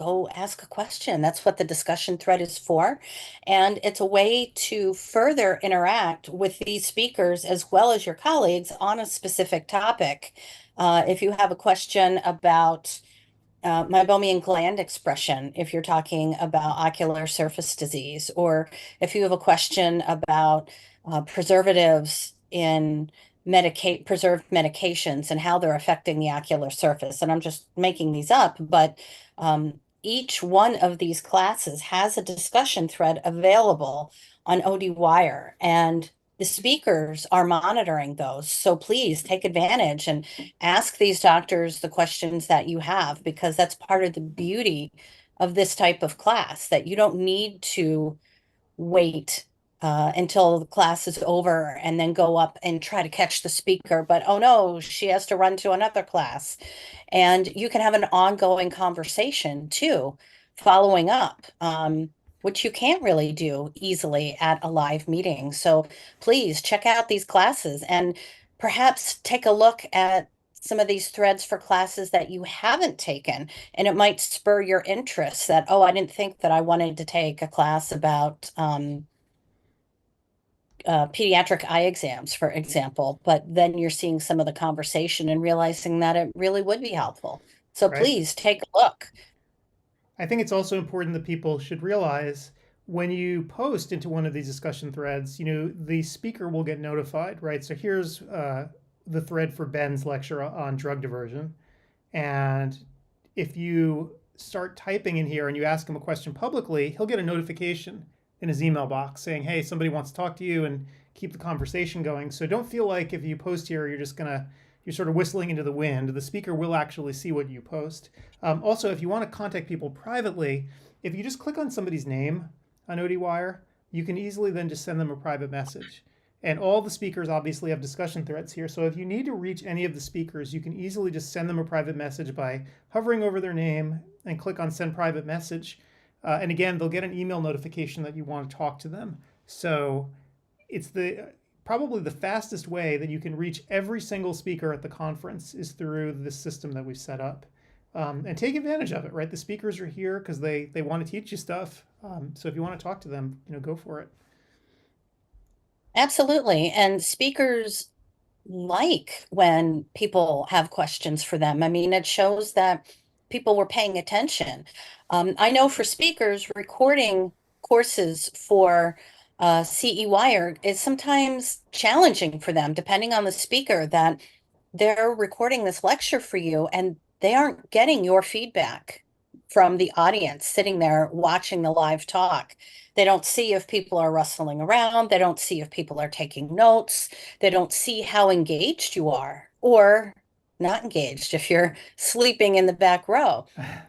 Speaker 3: go ask a question. That's what the discussion thread is for. And it's a way to further interact with these speakers as well as your colleagues on a specific topic. If you have a question about meibomian gland expression, if you're talking about ocular surface disease, or if you have a question about preservatives in preserved medications and how they're affecting the ocular surface. And I'm just making these up, but each one of these classes has a discussion thread available on ODwire, and the speakers are monitoring those. So please take advantage and ask these doctors the questions that you have, because that's part of the beauty of this type of class, that you don't need to wait until the class is over and then go up and try to catch the speaker. But oh no, she has to run to another class. And you can have an ongoing conversation too, following up, which you can't really do easily at a live meeting. So please check out these classes and perhaps take a look at some of these threads for classes that you haven't taken, and it might spur your interest that, oh, I didn't think that I wanted to take a class about pediatric eye exams, for example, but then you're seeing some of the conversation and realizing that it really would be helpful. So
Speaker 1: Right?
Speaker 3: please take a look.
Speaker 1: I think it's also important that people should realize when you post into one of these discussion threads, the speaker will get notified, right? So here's the thread for Ben's lecture on drug diversion. And if you start typing in here and you ask him a question publicly, he'll get a notification in his email box saying, hey, somebody wants to talk to you, and keep the conversation going. So don't feel like if you post here, you're sort of whistling into the wind. The speaker will actually see what you post. Also, if you want to contact people privately, if you just click on somebody's name on ODwire, you can easily then just send them a private message. And all the speakers obviously have discussion threads here. So if you need to reach any of the speakers, you can easily just send them a private message by hovering over their name and click on send private message. And again, they'll get an email notification that you want to talk to them. So it's probably the fastest way that you can reach every single speaker at the conference is through this system that we've set up. And take advantage of it, right? The speakers are here because they want to teach you stuff. So if you want to talk to them, go for it.
Speaker 3: Absolutely. And speakers like when people have questions for them. I mean, it shows that people were paying attention. I know for speakers, recording courses for CEwire is sometimes challenging for them, depending on the speaker, that they're recording this lecture for you and they aren't getting your feedback from the audience sitting there watching the live talk. They don't see if people are rustling around. They don't see if people are taking notes. They don't see how engaged you are or not engaged if you're sleeping in the back row.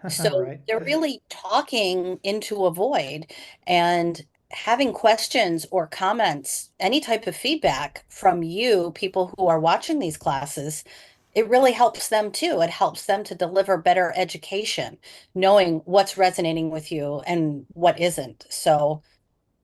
Speaker 3: So
Speaker 1: Right.
Speaker 3: they're really talking into a void, and having questions or comments, any type of feedback from you, people who are watching these classes, it really helps them too. It helps them to deliver better education, knowing what's resonating with you and what isn't. So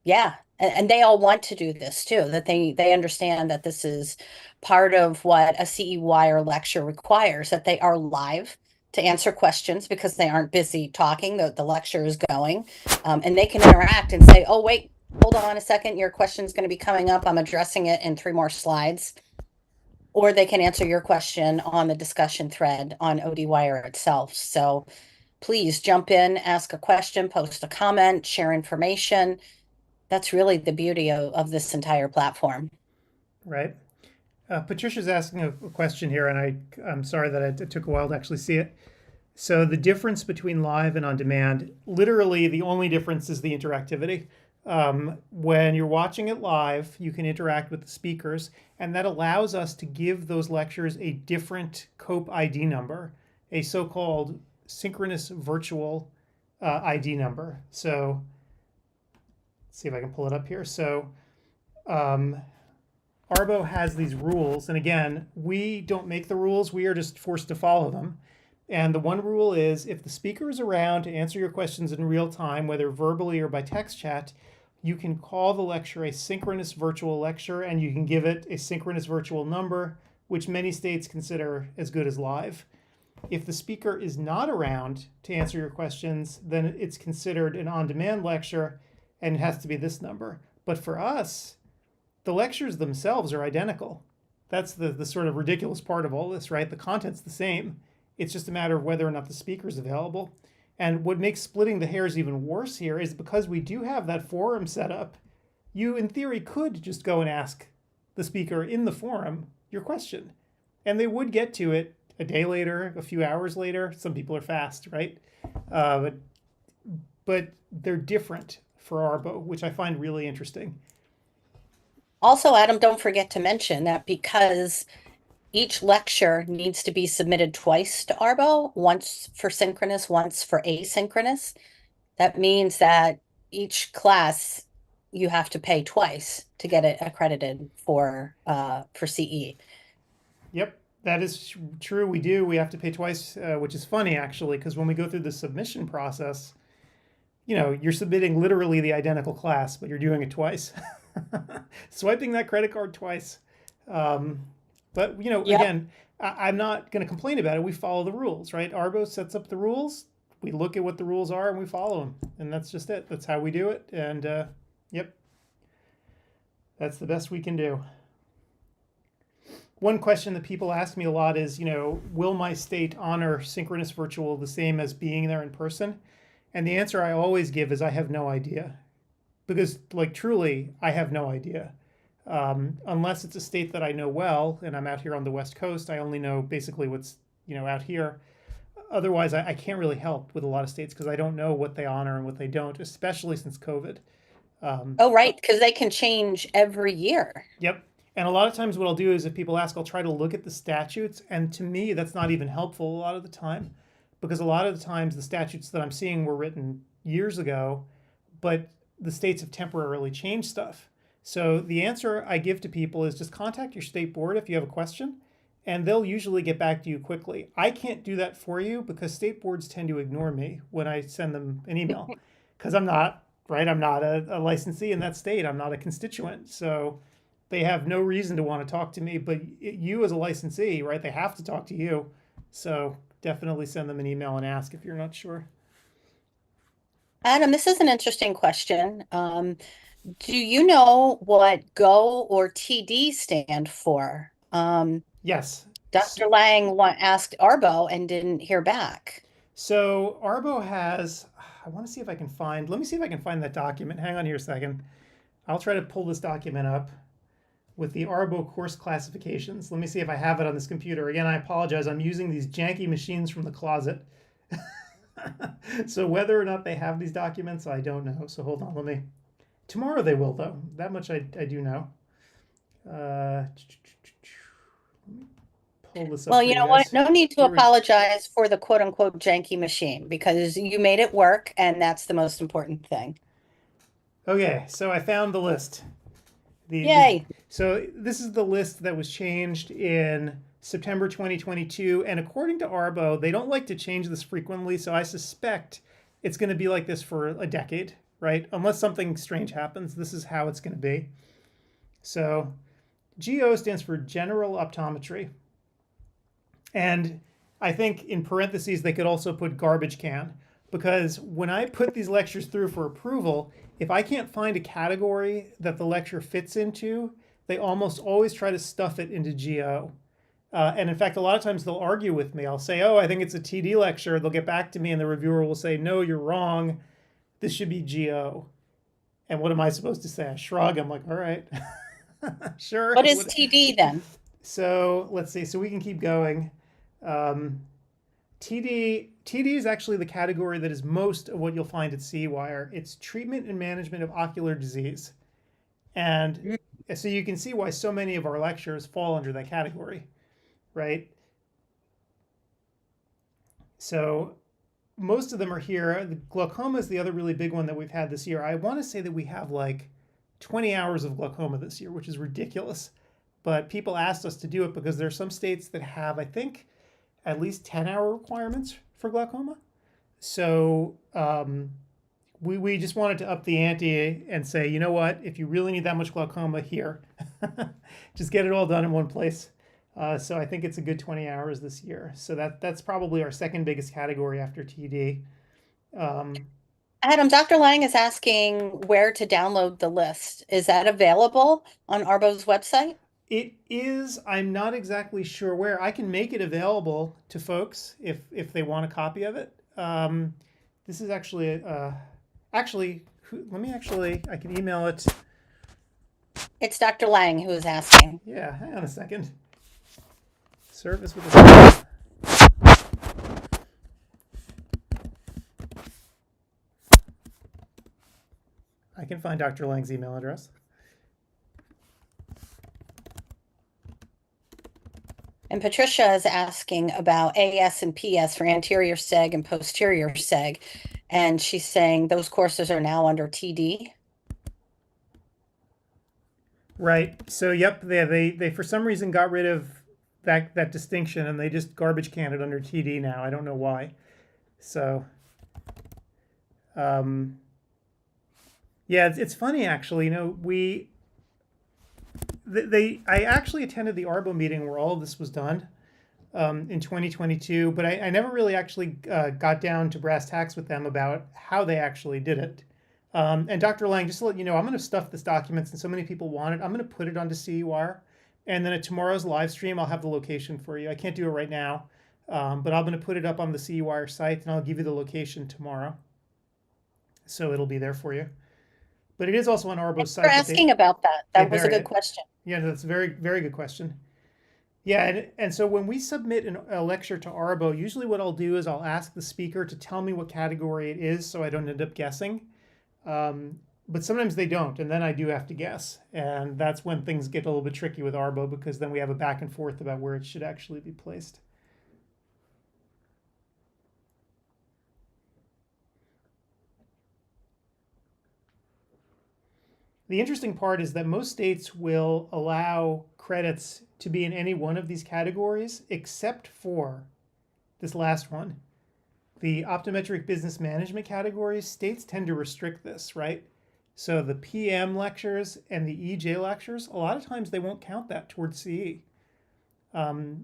Speaker 3: yeah, and they all want to do this too, that they understand that this is part of what a CE Wire lecture requires, that they are live to answer questions because they aren't busy talking, the lecture is going, and they can interact and say, oh, wait, hold on a second, your question is going to be coming up. I'm addressing it in 3 more slides. Or they can answer your question on the discussion thread on ODwire itself. So please jump in, ask a question, post a comment, share information. That's really the beauty of this entire platform.
Speaker 1: Right. Patricia's asking a question here, and I'm sorry that it took a while to actually see it. So the difference between live and on demand, literally the only difference is the interactivity. When you're watching it live, you can interact with the speakers, and that allows us to give those lectures a different COPE ID number, a so-called synchronous virtual ID number. So let's see if I can pull it up here. So Arbo has these rules, and again, we don't make the rules, we are just forced to follow them. And the one rule is if the speaker is around to answer your questions in real time, whether verbally or by text chat, you can call the lecture a synchronous virtual lecture, and you can give it a synchronous virtual number, which many states consider as good as live. If the speaker is not around to answer your questions, then it's considered an on-demand lecture, and it has to be this number. But for us, the lectures themselves are identical. That's the sort of ridiculous part of all this, right? The content's the same. It's just a matter of whether or not the speaker's available. And what makes splitting the hairs even worse here is because we do have that forum set up, you in theory could just go and ask the speaker in the forum your question. And they would get to it a day later, a few hours later. Some people are fast, right? But they're different for Arbo, which I find really interesting.
Speaker 3: Also, Adam, don't forget to mention that because each lecture needs to be submitted twice to Arbo, once for synchronous, once for asynchronous. That means that each class you have to pay twice to get it accredited for CE.
Speaker 1: Yep, that is true. We do. We have to pay twice, which is funny actually, because when we go through the submission process, you're submitting literally the identical class, but you're doing it twice. Swiping that credit card twice. But,
Speaker 3: Yep.
Speaker 1: Again, I'm not going to complain about it. We follow the rules, right? Arbo sets up the rules. We look at what the rules are and we follow them. And that's just it. That's how we do it. And, yep, that's the best we can do. One question that people ask me a lot is, will my state honor synchronous virtual the same as being there in person? And the answer I always give is I have no idea. Because, truly, I have no idea. Unless it's a state that I know well, and I'm out here on the West Coast, I only know basically what's, out here. Otherwise, I can't really help with a lot of states because I don't know what they honor and what they don't, especially since COVID.
Speaker 3: Oh, right, because they can change every year.
Speaker 1: Yep. And a lot of times what I'll do is if people ask, I'll try to look at the statutes. And to me, that's not even helpful a lot of the time. Because a lot of the times the statutes that I'm seeing were written years ago, but the states have temporarily changed stuff. So the answer I give to people is just contact your state board if you have a question, and they'll usually get back to you quickly. I can't do that for you because state boards tend to ignore me when I send them an email because I'm not, right? I'm not a licensee in that state. I'm not a constituent. So they have no reason to want to talk to me, but you as a licensee, right? They have to talk to you. So definitely send them an email and ask if you're not sure.
Speaker 3: Adam, this is an interesting question. Do you know what GO or TD stand for?
Speaker 1: Yes.
Speaker 3: Dr. Lang asked Arbo and didn't hear back.
Speaker 1: So Arbo has, I want to see if I can find, let me see if I can find that document. Hang on here a second. I'll try to pull this document up with the Arbo course classifications. Let me see if I have it on this computer. Again, I apologize. I'm using these janky machines from the closet. So whether or not they have these documents, I don't know. So hold on, tomorrow they will though. That much I do know. Pull this up
Speaker 3: Well,
Speaker 1: for
Speaker 3: you
Speaker 1: you
Speaker 3: know what?
Speaker 1: guys.
Speaker 3: No need to
Speaker 1: Here we-
Speaker 3: apologize for the quote unquote janky machine because you made it work and that's the most important thing.
Speaker 1: Okay, so I found the list.
Speaker 3: Yay.
Speaker 1: So this is the list that was changed in September 2022. And according to Arbo, they don't like to change this frequently. So I suspect it's going to be like this for a decade, right? Unless something strange happens, this is how it's going to be. So GO stands for General Optometry. And I think in parentheses, they could also put garbage can, because when I put these lectures through for approval, if I can't find a category that the lecture fits into, they almost always try to stuff it into GO. And in fact, a lot of times they'll argue with me. I'll say, oh, I think it's a TD lecture. They'll get back to me and the reviewer will say, no, you're wrong. This should be GO. And what am I supposed to say? I shrug. I'm like, all right, sure.
Speaker 3: What is TD then?
Speaker 1: So let's see. So we can keep going. TD is actually the category that is most of what you'll find at CEwire. It's treatment and management of ocular disease. And so you can see why so many of our lectures fall under that category, right? So most of them are here. The glaucoma is the other really big one that we've had this year. I want to say that we have like 20 hours of glaucoma this year, which is ridiculous. But people asked us to do it because there are some states that have, I think, at least 10-hour requirements for glaucoma. So we just wanted to up the ante and say, you know what, if you really need that much glaucoma, here. Just get it all done in one place. So I think it's a good 20 hours this year. So that's probably our second biggest category after TD.
Speaker 3: Adam, Dr. Lang is asking where to download the list. Is that available on Arbo's website?
Speaker 1: It is. I'm not exactly sure where. I can make it available to folks if they want a copy of it. This is actually I can email it.
Speaker 3: It's Dr. Lang who is asking.
Speaker 1: Yeah, hang on a second. Service with a I can find Dr. Lang's email address.
Speaker 3: And Patricia is asking about AS and PS for anterior seg and posterior seg. And she's saying those courses are now under TD.
Speaker 1: Right. So yep, they for some reason got rid of that distinction and they just garbage canned it under TD now. I don't know why. So yeah, it's funny actually. You know, I actually attended the Arbo meeting where all of this was done in 2022, but I never really actually got down to brass tacks with them about how they actually did it. And Dr. Lang, just to let you know, I'm going to stuff this document since so many people want it. I'm going to put it onto CEwire, and then at tomorrow's live stream, I'll have the location for you. I can't do it right now, but I'm going to put it up on the CEwire site, and I'll give you the location tomorrow. So it'll be there for you. But it is also on Arbo's site.
Speaker 3: For asking about that. That was a good question.
Speaker 1: Yeah, that's a very, very good question. Yeah, and so when we submit a lecture to Arbo, usually what I'll do is I'll ask the speaker to tell me what category it is so I don't end up guessing. But sometimes they don't, and then I do have to guess. And that's when things get a little bit tricky with Arbo because then we have a back and forth about where it should actually be placed. The interesting part is that most states will allow credits to be in any one of these categories, except for this last one. The optometric business management categories, states tend to restrict this, right? So the PM lectures and the EJ lectures, a lot of times they won't count that towards CE,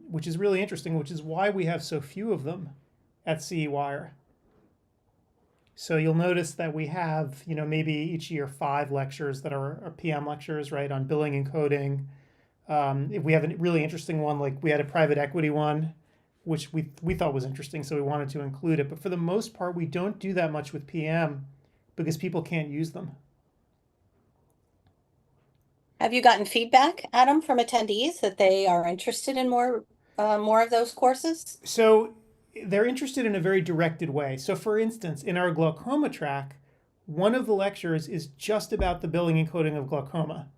Speaker 1: which is really interesting, which is why we have so few of them at CEwire. So you'll notice that we have, maybe each year 5 lectures that are PM lectures, right, on billing and coding. If we have a really interesting one, like we had a private equity one, which we thought was interesting, so we wanted to include it. But for the most part, we don't do that much with PM because people can't use them.
Speaker 3: Have you gotten feedback, Adam, from attendees that they are interested in more of those courses?
Speaker 1: So they're interested in a very directed way. So for instance, in our glaucoma track, one of the lectures is just about the billing and coding of glaucoma.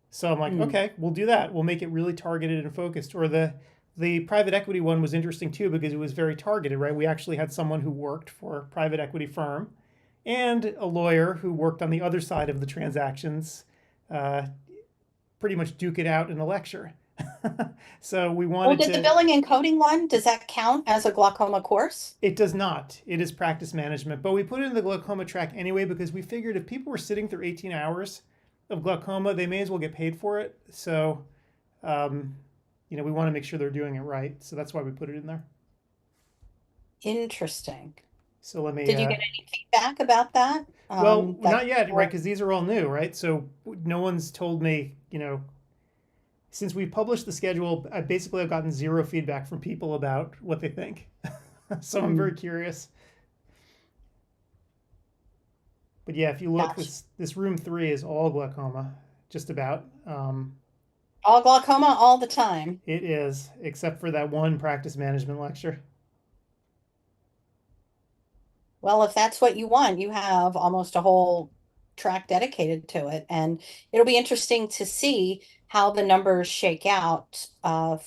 Speaker 1: So I'm like, okay, we'll do that. We'll make it really targeted and focused. Or the private equity one was interesting too because it was very targeted, right? We actually had someone who worked for a private equity firm and a lawyer who worked on the other side of the transactions, pretty much duke it out in a lecture. So we wanted
Speaker 3: Well, did the billing and coding one, does that count as a glaucoma course?
Speaker 1: It does not. It is practice management, but we put it in the glaucoma track anyway because we figured if people were sitting through 18 hours of glaucoma, they may as well get paid for it. So, we want to make sure they're doing it right. So that's why we put it in there.
Speaker 3: Interesting.
Speaker 1: So let me.
Speaker 3: Did you get any feedback about that?
Speaker 1: Well, not yet, right? Because these are all new, right? So no one's told me, since we published the schedule, I've gotten 0 feedback from people about what they think. So I'm very curious. But yeah, if you look, this room 3 is all glaucoma, just about.
Speaker 3: All glaucoma all the time.
Speaker 1: It is, except for that one practice management lecture.
Speaker 3: Well, if that's what you want, you have almost a whole track dedicated to it. And it'll be interesting to see how the numbers shake out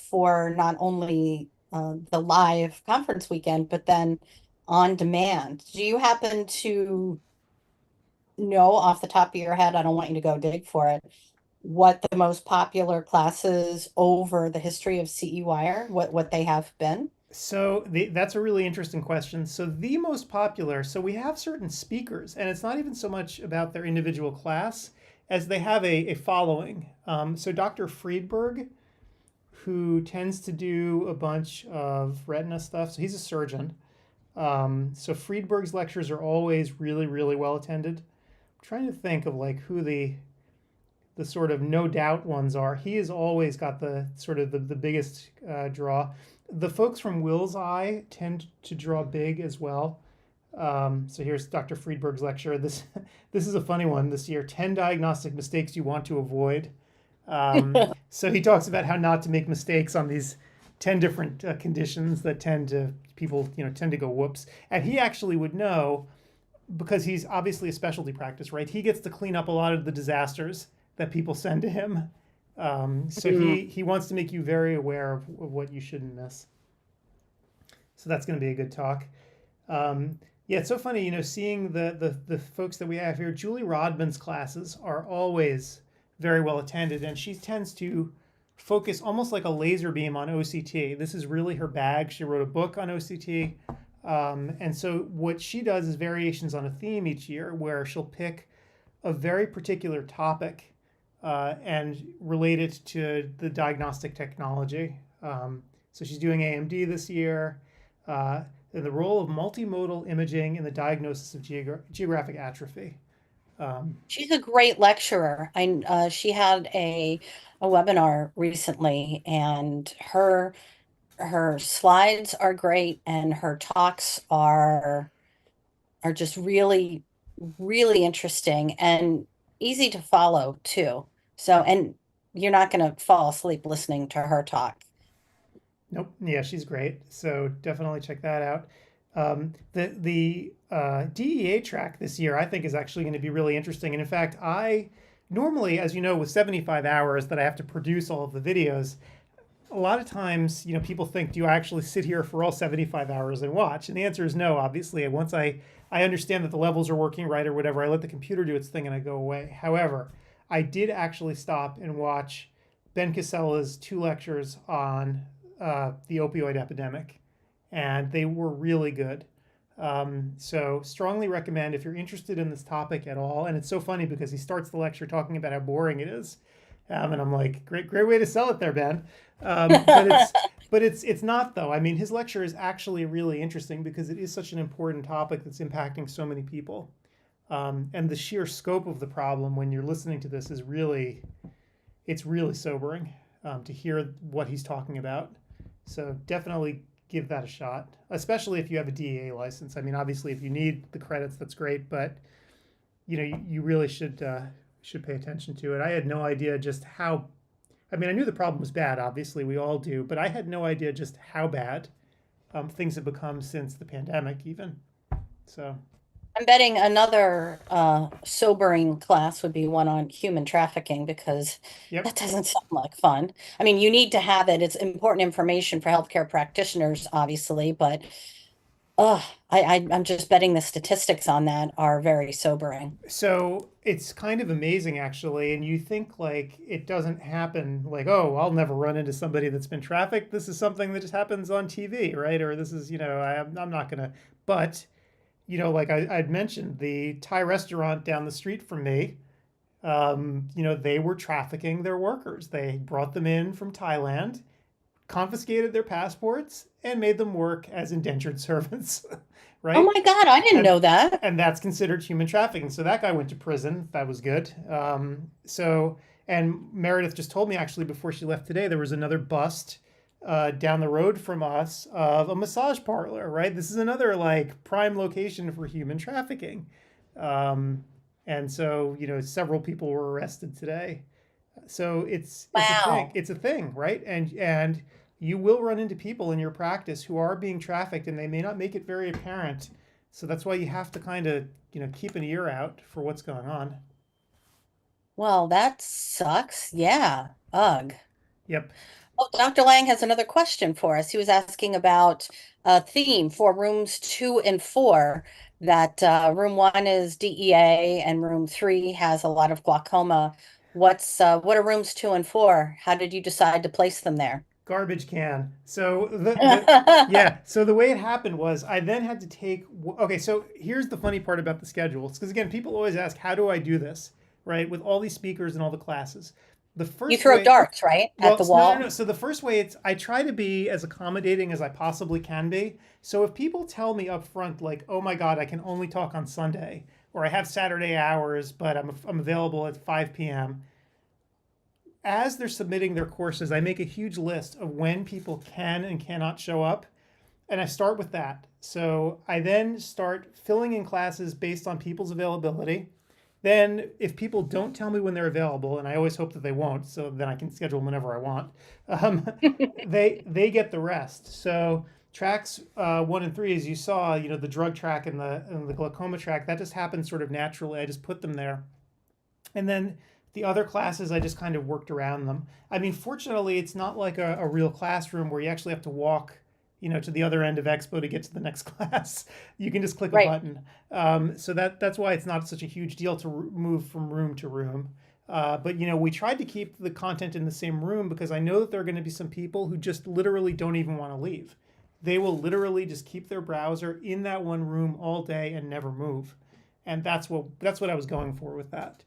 Speaker 3: for not only the live conference weekend, but then on demand. Do you happen to know off the top of your head, I don't want you to go dig for it, what the most popular classes over the history of CEwire, what they have been?
Speaker 1: So that's a really interesting question. So the most popular, so we have certain speakers, and it's not even so much about their individual class as they have a following. So Dr. Friedberg, who tends to do a bunch of retina stuff, so he's a surgeon. So Friedberg's lectures are always really, really well attended. I'm trying to think of like who the sort of no doubt ones are. He has always got the sort of the biggest draw. The folks from Will's Eye tend to draw big as well. So here's Dr. Friedberg's lecture. This is a funny one this year. 10 diagnostic mistakes you want to avoid. So he talks about how not to make mistakes on these 10 different conditions that people tend to go whoops. And he actually would know because he's obviously a specialty practice, right? He gets to clean up a lot of the disasters that people send to him. So he wants to make you very aware of what you shouldn't miss. So that's going to be a good talk. Yeah, it's so funny, seeing the folks that we have here. Julie Rodman's classes are always very well attended, and she tends to focus almost like a laser beam on OCT. This is really her bag. She wrote a book on OCT. And so what she does is variations on a theme each year where she'll pick a very particular topic and relate it to the diagnostic technology. So she's doing AMD this year, and the role of multimodal imaging in the diagnosis of geographic atrophy.
Speaker 3: She's a great lecturer. She had a webinar recently, and her slides are great, and her talks are just really, really interesting and easy to follow too. So, and you're not going to fall asleep listening to her talk.
Speaker 1: Nope. Yeah, she's great. So definitely check that out. The DEA track this year, I think, is actually going to be really interesting. And in fact, I normally, as you know, with 75 hours that I have to produce all of the videos, a lot of times, people think, do I actually sit here for all 75 hours and watch? And the answer is no, obviously. Once I understand that the levels are working right or whatever, I let the computer do its thing and I go away. However, I did actually stop and watch Ben Casella's 2 lectures on the opioid epidemic, and they were really good. So strongly recommend if you're interested in this topic at all. And it's so funny because he starts the lecture talking about how boring it is, and I'm like, great way to sell it there, Ben. But it's not though. I mean, his lecture is actually really interesting because it is such an important topic that's impacting so many people. And the sheer scope of the problem when you're listening to this is it's really sobering to hear what he's talking about. So definitely give that a shot, especially if you have a DEA license. I mean, obviously, if you need the credits, that's great, but you really should pay attention to it. I had no idea just how. I mean, I knew the problem was bad. Obviously, we all do, but I had no idea just how bad things have become since the pandemic, even. So.
Speaker 3: I'm betting another sobering class would be one on human trafficking because
Speaker 1: Yep.
Speaker 3: that doesn't sound like fun. I mean, you need to have it. It's important information for healthcare practitioners, obviously, but I'm just betting the statistics on that are very sobering.
Speaker 1: So it's kind of amazing, actually. And you think like it doesn't happen like, oh, I'll never run into somebody that's been trafficked. This is something that just happens on TV, right? Or this is, I'm not going to. But, like I'd mentioned, the Thai restaurant down the street from me, they were trafficking their workers. They brought them in from Thailand, confiscated their passports, and made them work as indentured servants, right?
Speaker 3: Oh my God, I didn't know that.
Speaker 1: And that's considered human trafficking. So that guy went to prison. That was good. And Meredith just told me actually before she left today, there was another bust down the road from us of a massage parlor, right? This is another like prime location for human trafficking. And so, several people were arrested today. So it's a thing.
Speaker 3: Wow.
Speaker 1: It's a thing, right? And you will run into people in your practice who are being trafficked and they may not make it very apparent. So that's why you have to kind of, keep an ear out for what's going on.
Speaker 3: Well, that sucks. Yeah. Ugh.
Speaker 1: Yep.
Speaker 3: Oh, Dr. Lang has another question for us. He was asking about a theme for rooms 2 and 4, that room 1 is DEA and room 3 has a lot of glaucoma. What are rooms 2 and 4? How did you decide to place them there?
Speaker 1: Garbage can. So yeah. So the way it happened was I then had to take. Okay. So here's the funny part about the schedules, because again, people always ask, how do I do this, right? With all these speakers and all the classes. The first
Speaker 3: You throw
Speaker 1: way,
Speaker 3: darts, right? At the wall?
Speaker 1: No. So the first way I try to be as accommodating as I possibly can be. So if people tell me up front, like, oh my God, I can only talk on Sunday, or I have Saturday hours, but I'm available at 5 p.m. As they're submitting their courses, I make a huge list of when people can and cannot show up, and I start with that. So I then start filling in classes based on people's availability. Then if people don't tell me when they're available, and I always hope that they won't, so then I can schedule them whenever I want, they get the rest. So tracks 1 and 3, as you saw, the drug track and the glaucoma track, that just happened sort of naturally. I just put them there. And then the other classes, I just kind of worked around them. I mean, fortunately, it's not like a real classroom where you actually have to walk, to the other end of Expo to get to the next class. You can just click a
Speaker 3: Right.
Speaker 1: button. So that's why it's not such a huge deal to move from room to room. But, we tried to keep the content in the same room because I know that there are going to be some people who just literally don't even want to leave. They will literally just keep their browser in that one room all day and never move. And that's what I was going for with that.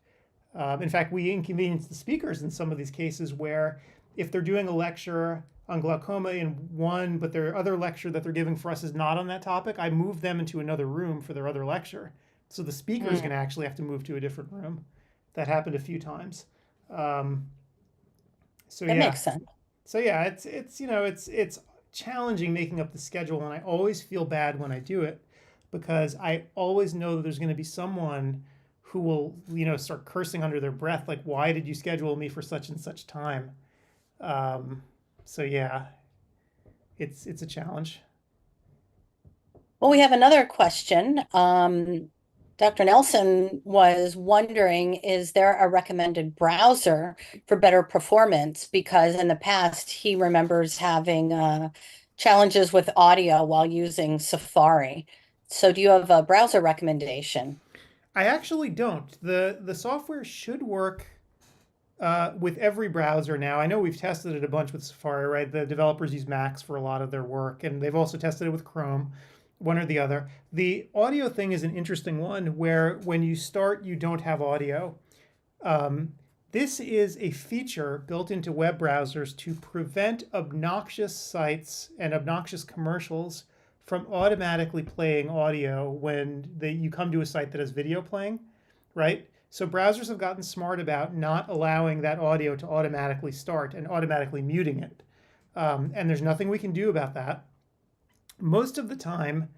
Speaker 1: In fact, we inconvenience the speakers in some of these cases where if they're doing a lecture on glaucoma in one, but their other lecture that they're giving for us is not on that topic, I move them into another room for their other lecture. So the speaker is going to actually have to move to a different room. That happened a few times.
Speaker 3: That makes sense.
Speaker 1: So yeah, it's challenging making up the schedule, and I always feel bad when I do it because I always know that there's going to be someone who will, start cursing under their breath, like, why did you schedule me for such and such time? So yeah, it's a challenge.
Speaker 3: Well, we have another question. Dr. Nelson was wondering, is there a recommended browser for better performance? Because in the past, he remembers having challenges with audio while using Safari. So do you have a browser recommendation?
Speaker 1: I actually don't. The software should work With every browser now. I know we've tested it a bunch with Safari, right? The developers use Macs for a lot of their work, and they've also tested it with Chrome, one or the other. The audio thing is an interesting one where when you start, you don't have audio. Um, this is a feature built into web browsers to prevent obnoxious sites and obnoxious commercials from automatically playing audio when you come to a site that has video playing, right? So browsers have gotten smart about not allowing that audio to automatically start and automatically muting it. And there's nothing we can do about that. Most of the time,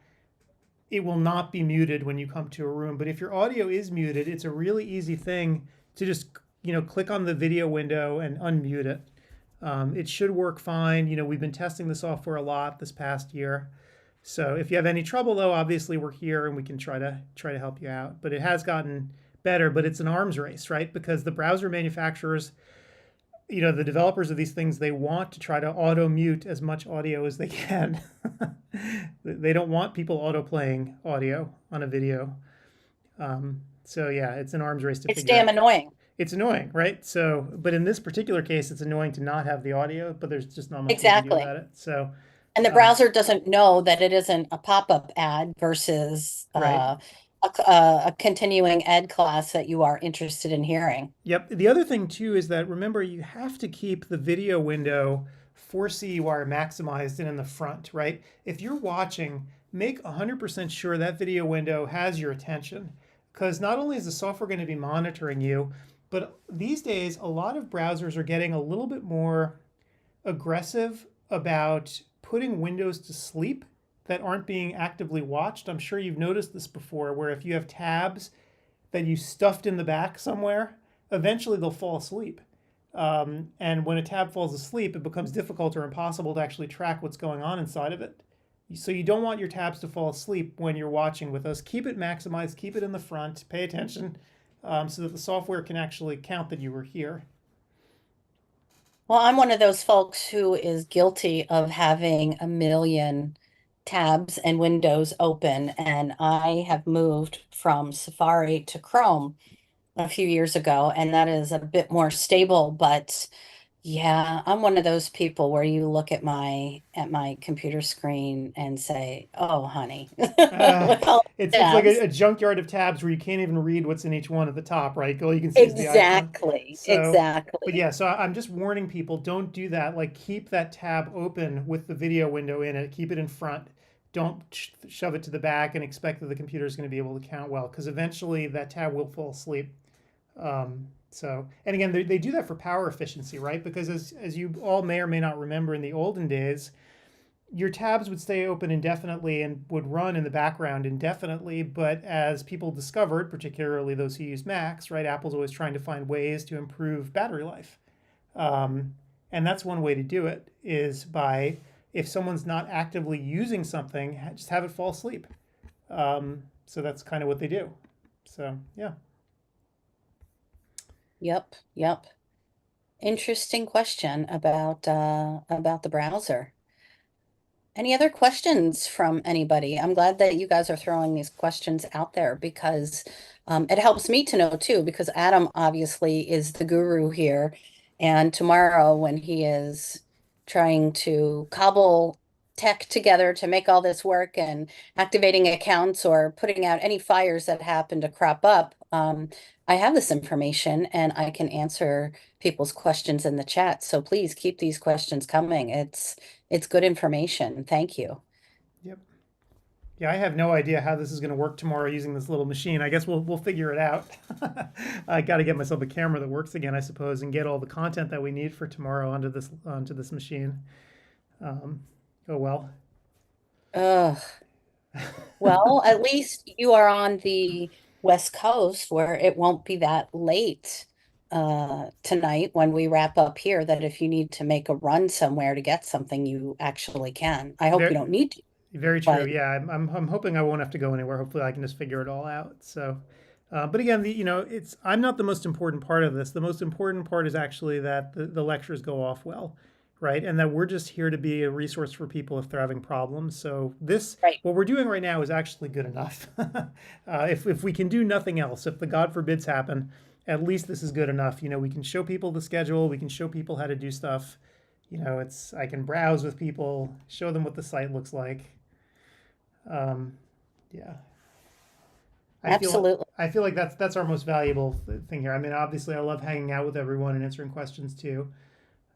Speaker 1: it will not be muted when you come to a room. But if your audio is muted, it's a really easy thing to just click on the video window and unmute it. It should work fine. We've been testing the software a lot this past year. So if you have any trouble, though, obviously we're here and we can try to help you out. But it has gotten better, but it's an arms race, right? Because the browser manufacturers, the developers of these things, they want to try to auto mute as much audio as they can. They don't want people auto playing audio on a video. So yeah, it's an arms race to
Speaker 3: It's
Speaker 1: figure out.
Speaker 3: damn annoying.
Speaker 1: It's annoying, right? So, but in this particular case, it's annoying to not have the audio, but there's just not much you can do
Speaker 3: Exactly.
Speaker 1: about it. So,
Speaker 3: And the browser doesn't know that it isn't a pop-up ad versus
Speaker 1: right.
Speaker 3: a continuing ed class that you are interested in hearing.
Speaker 1: Yep. The other thing too is that remember you have to keep the video window for CEwire maximized and in the front, right? If you're watching, make 100% sure that video window has your attention, because not only is the software going to be monitoring you, but these days a lot of browsers are getting a little bit more aggressive about putting windows to sleep that aren't being actively watched. I'm sure you've noticed this before, where if you have tabs that you stuffed in the back somewhere, eventually they'll fall asleep. And when a tab falls asleep, it becomes difficult or impossible to actually track what's going on inside of it. So you don't want your tabs to fall asleep when you're watching with us. Keep it maximized, keep it in the front, pay attention, so that the software can actually count that you were here.
Speaker 3: Well, I'm one of those folks who is guilty of having a million tabs and windows open, and I have moved from Safari to Chrome a few years ago, and that is a bit more stable, but yeah, I'm one of those people where you look at my computer screen and say, "Oh, honey,"
Speaker 1: Uh,
Speaker 3: with all the
Speaker 1: it's like
Speaker 3: tabs.
Speaker 1: a junkyard of tabs where you can't even read what's in each one at the top, right? All you can see is the icon.
Speaker 3: Exactly,
Speaker 1: So, but
Speaker 3: exactly.
Speaker 1: yeah, so I'm just warning people, don't do that. Like keep that tab open with the video window in it. Keep it in front. Don't shove it to the back and expect that the computer is going to be able to count well, because eventually that tab will fall asleep. So, and again, they do that for power efficiency, right? Because as you all may or may not remember, in the olden days, your tabs would stay open indefinitely and would run in the background indefinitely. But as people discovered, particularly those who use Macs, right, Apple's always trying to find ways to improve battery life. And that's one way to do it, is by, if someone's not actively using something, just have it fall asleep. So that's kind of what they do. So yeah.
Speaker 3: Yep, yep. Interesting question about the browser. Any other questions from anybody? I'm glad that you guys are throwing these questions out there because it helps me to know too, because Adam obviously is the guru here. And tomorrow, when he is trying to cobble tech together to make all this work and activating accounts or putting out any fires that happen to crop up, I have this information and I can answer people's questions in the chat. So please keep these questions coming. It's good information. Thank you.
Speaker 1: Yep. Yeah, I have no idea how this is going to work tomorrow using this little machine. I guess we'll figure it out. I got to get myself a camera that works again, I suppose, and get all the content that we need for tomorrow onto this machine. Oh well.
Speaker 3: Ugh. Well, at least you are on the West Coast where it won't be that late tonight when we wrap up here, that if you need to make a run somewhere to get something, you actually can. I hope you
Speaker 1: Very
Speaker 3: don't need to,
Speaker 1: very true.
Speaker 3: but
Speaker 1: Yeah, I'm hoping I won't have to go anywhere. Hopefully, I can just figure it all out. So. But again, it's I'm not the most important part of this. The most important part is actually that the lectures go off well, right? And that we're just here to be a resource for people if they're having problems. So
Speaker 3: right.
Speaker 1: what we're doing right now is actually good enough. If we can do nothing else, if the God forbids happen, at least this is good enough. You know, we can show people the schedule, we can show people how to do stuff. You know, I can browse with people, show them what the site looks like. Yeah.
Speaker 3: Absolutely.
Speaker 1: I feel like that's our most valuable thing here. I mean, obviously, I love hanging out with everyone and answering questions too.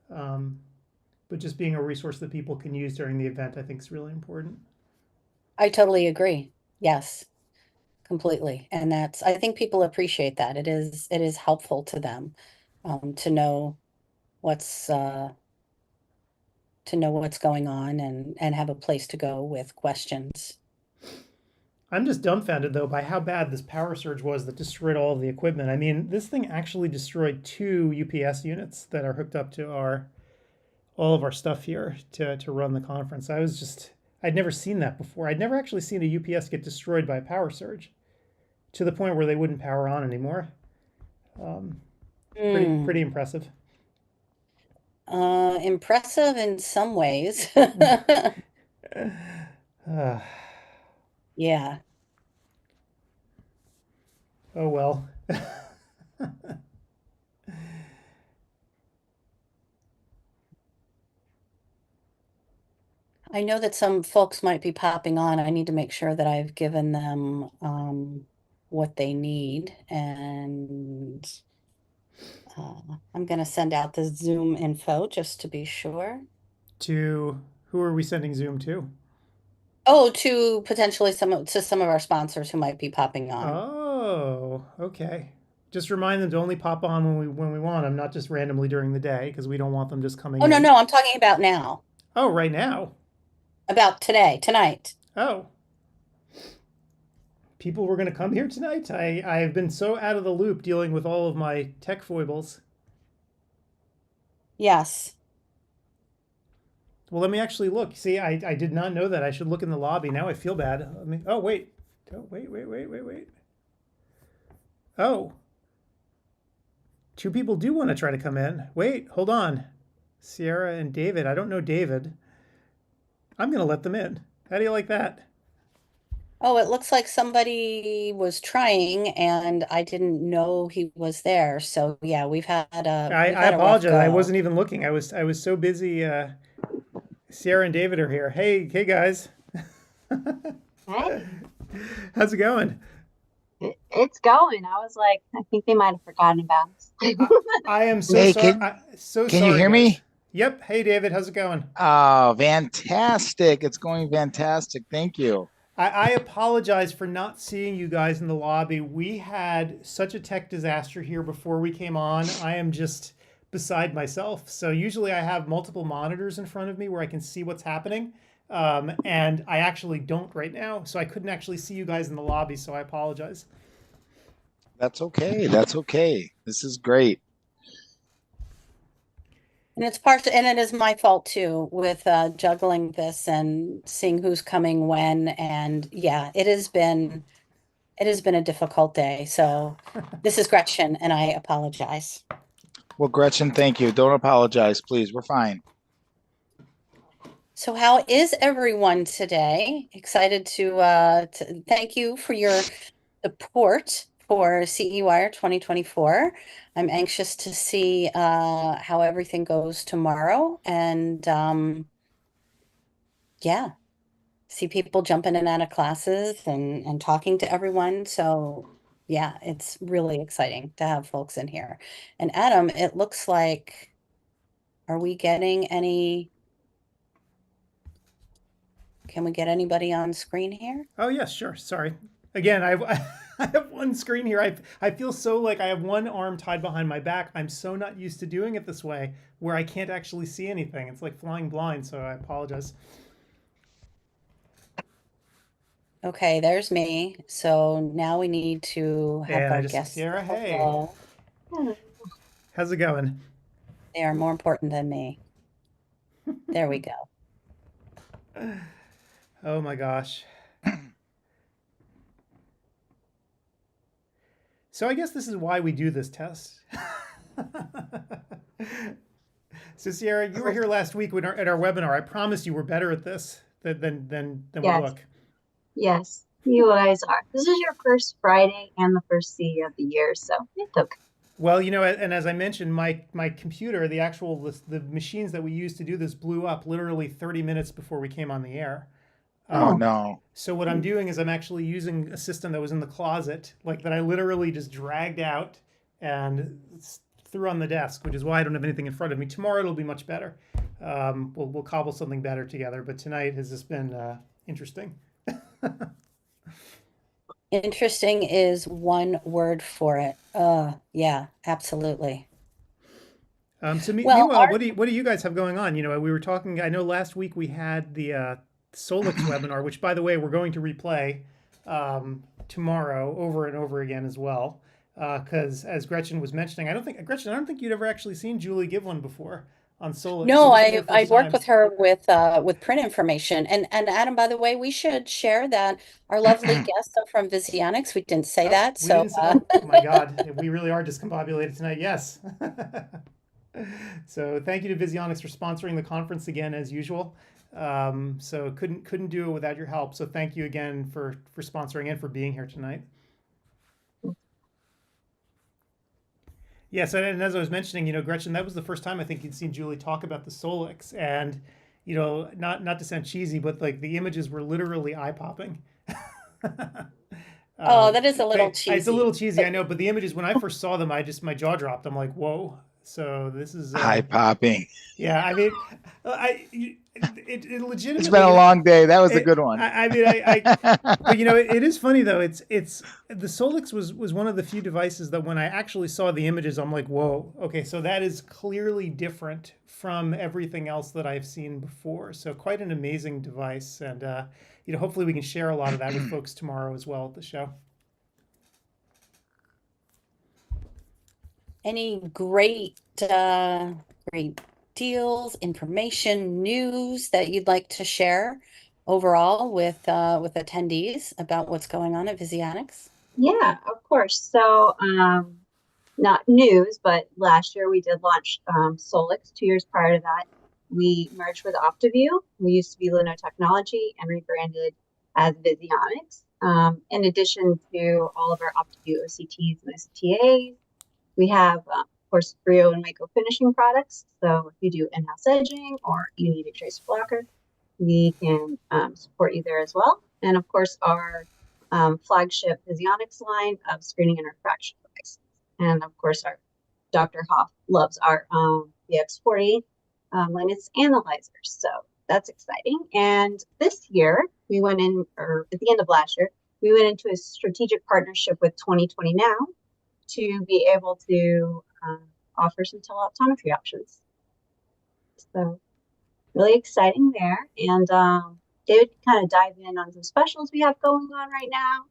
Speaker 1: But just being a resource that people can use during the event, I think, is really important.
Speaker 3: I totally agree. Yes, completely. And I think people appreciate that. It is helpful to them to know what's going on and have a place to go with questions.
Speaker 1: I'm just dumbfounded though by how bad this power surge was that destroyed all of the equipment. I mean, this thing actually destroyed 2 UPS units that are hooked up to all of our stuff here to run the conference. I'd never seen that before. I'd never actually seen a UPS get destroyed by a power surge to the point where they wouldn't power on anymore. Pretty impressive.
Speaker 3: Impressive in some ways. Yeah.
Speaker 1: Oh well.
Speaker 3: I know that some folks might be popping on. I need to make sure that I've given them what they need, and I'm going to send out the Zoom info just to be sure.
Speaker 1: To who are we sending Zoom to?
Speaker 3: Oh, to potentially some of our sponsors who might be popping on.
Speaker 1: Oh, okay. Just remind them to only pop on when we want them, not just randomly during the day, because we don't want them just coming
Speaker 3: Oh,
Speaker 1: in.
Speaker 3: no, I'm talking about now.
Speaker 1: Oh, right now.
Speaker 3: About tonight.
Speaker 1: Oh. People were going to come here tonight. I have been so out of the loop dealing with all of my tech foibles.
Speaker 3: Yes.
Speaker 1: Well, let me actually look. See, I did not know that. I should look in the lobby. Now I feel bad. Oh, wait. Oh, wait. Oh. 2 people do want to try to come in. Wait, hold on. Sierra and David. I don't know David. I'm going to let them in. How do you like that?
Speaker 3: Oh, it looks like somebody was trying and I didn't know he was there. So yeah, we've had a rough
Speaker 1: apologize.
Speaker 3: go.
Speaker 1: I wasn't even looking. I was so busy. Sierra and David are here. Hey guys.
Speaker 4: Hey,
Speaker 1: How's it going?
Speaker 4: it's going. I was like, I think they might have forgotten about us.
Speaker 1: I am so
Speaker 5: Hey,
Speaker 1: sorry.
Speaker 5: can you hear me?
Speaker 1: Guys. Yep. Hey David, how's it going?
Speaker 5: Oh, fantastic. It's going fantastic. Thank you.
Speaker 1: I apologize for not seeing you guys in the lobby. We had such a tech disaster here before we came on. I am just beside myself. So usually I have multiple monitors in front of me where I can see what's happening. And I actually don't right now. So I couldn't actually see you guys in the lobby. So I apologize.
Speaker 5: That's okay. That's okay. This is great.
Speaker 3: And it is my fault too with juggling this and seeing who's coming when. And yeah, it has been a difficult day. So this is Gretchen and I apologize.
Speaker 5: Well, Gretchen, thank you. Don't apologize, please. We're fine.
Speaker 3: So how is everyone today? Excited to thank you for your support for CEwire 2024. I'm anxious to see how everything goes tomorrow and yeah, see people jumping in and out of classes and talking to everyone. So yeah, it's really exciting to have folks in here. And Adam, it looks like, are we getting can we get anybody on screen here?
Speaker 1: Oh, yes, sure. Sorry. Again, I have one screen here. I feel so like I have one arm tied behind my back. I'm so not used to doing it this way where I can't actually see anything. It's like flying blind, so I apologize.
Speaker 3: Okay, there's me. So now we need to have
Speaker 1: And
Speaker 3: our
Speaker 1: I just see
Speaker 3: guests.
Speaker 1: Sierra. Hey.
Speaker 3: Hello.
Speaker 1: How's it going?
Speaker 3: They are more important than me. There we go.
Speaker 1: Oh my gosh. So I guess this is why we do this test. So Sierra, you were here last week at our webinar. I promise you we're better at this than we
Speaker 4: Yes.
Speaker 1: look.
Speaker 4: Yes, you guys are. This is your first Friday and the first CE of the year, so it's okay.
Speaker 1: Well, and as I mentioned, my computer, the machines that we used to do this blew up literally 30 minutes before we came on the air.
Speaker 5: Oh
Speaker 1: Um,
Speaker 5: no.
Speaker 1: so what I'm doing is I'm actually using a system that was in the closet, like that I literally just dragged out and threw on the desk, which is why I don't have anything in front of me. Tomorrow it'll be much better. We'll cobble something better together. But tonight has just been interesting.
Speaker 3: Interesting is one word for it. Yeah, absolutely.
Speaker 1: So
Speaker 3: Well,
Speaker 1: meanwhile, what do you guys have going on? We were talking. I know last week we had the Solix webinar, which by the way we're going to replay tomorrow over and over again as well. Because as Gretchen was mentioning, I don't think you'd ever actually seen Julie give one before on Solix.
Speaker 3: no,
Speaker 1: So this will be your
Speaker 3: I
Speaker 1: first
Speaker 3: worked
Speaker 1: time.
Speaker 3: with her with print information. And Adam, by the way, we should share that our lovely guests are from Visionics. We didn't say
Speaker 1: Oh,
Speaker 3: that.
Speaker 1: we
Speaker 3: So
Speaker 1: didn't say. Oh my God, we really are discombobulated tonight. Yes. So thank you to Visionics for sponsoring the conference again as usual. So couldn't do it without your help. So thank you again for sponsoring and for being here tonight. Yes, and as I was mentioning, Gretchen, that was the first time I think you'd seen Julie talk about the Solix, and not to sound cheesy, but like the images were literally eye popping.
Speaker 3: oh, that is a little
Speaker 1: It's a little
Speaker 3: cheesy.
Speaker 1: cheesy, I know, but the images when I first saw them, my jaw dropped. I'm like, whoa. So this is
Speaker 5: Eye popping.
Speaker 1: yeah. I mean, it
Speaker 5: It's been a
Speaker 1: legitimately.
Speaker 5: long day. That was a good one.
Speaker 1: But it is funny though. It's the Solix was one of the few devices that when I actually saw the images, I'm like, whoa, okay, so that is clearly different from everything else that I've seen before. So quite an amazing device, and hopefully we can share a lot of that with folks tomorrow as well at the show.
Speaker 3: Any great deals, information, news that you'd like to share overall with attendees about what's going on at Visionics?
Speaker 4: Yeah, of course. So, not news, but last year we did launch Solix. 2 years prior to that, we merged with OptiView. We used to be Lino Technology and rebranded as Visionics. In addition to all of our OptiView OCTs and OCTAs, we have, of course, Brio and Mako finishing products. So if you do in-house edging or you need a tracer blocker, we can support you there as well. And of course, our flagship Visionics line of screening and refraction devices. And of course, our Dr. Hoff loves our VX40 Linus analyzers. So that's exciting. And this year, we went in, or at the end of last year, we went into a strategic partnership with 2020 Now to be able to offer some teleoptometry options. So really exciting there. And David can kind of dive in on some specials we have going on right now,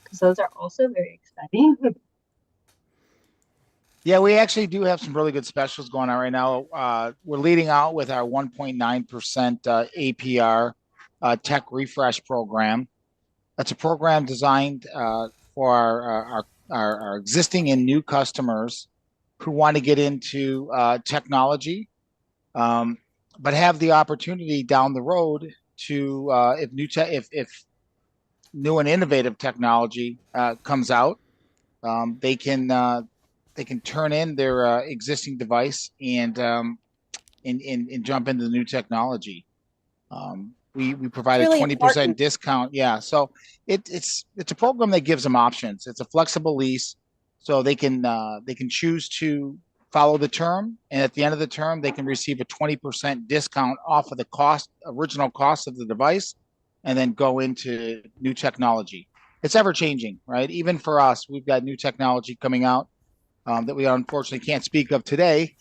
Speaker 4: because those are also very exciting.
Speaker 5: Yeah, we actually do have some really good specials going on right now. We're leading out with our 1.9% APR tech refresh program. That's a program designed for our existing and new customers who want to get into technology, but have the opportunity down the road to if new and innovative technology comes out, they can turn in their existing device and jump into the new technology. We provide
Speaker 3: Really
Speaker 5: a 20%
Speaker 3: important.
Speaker 5: discount. Yeah, so it's a program that gives them options. It's a flexible lease, so they can choose to follow the term, and at the end of the term, they can receive a 20% discount off of the original cost of the device, and then go into new technology. It's ever changing, right? Even for us, we've got new technology coming out that we unfortunately can't speak of today.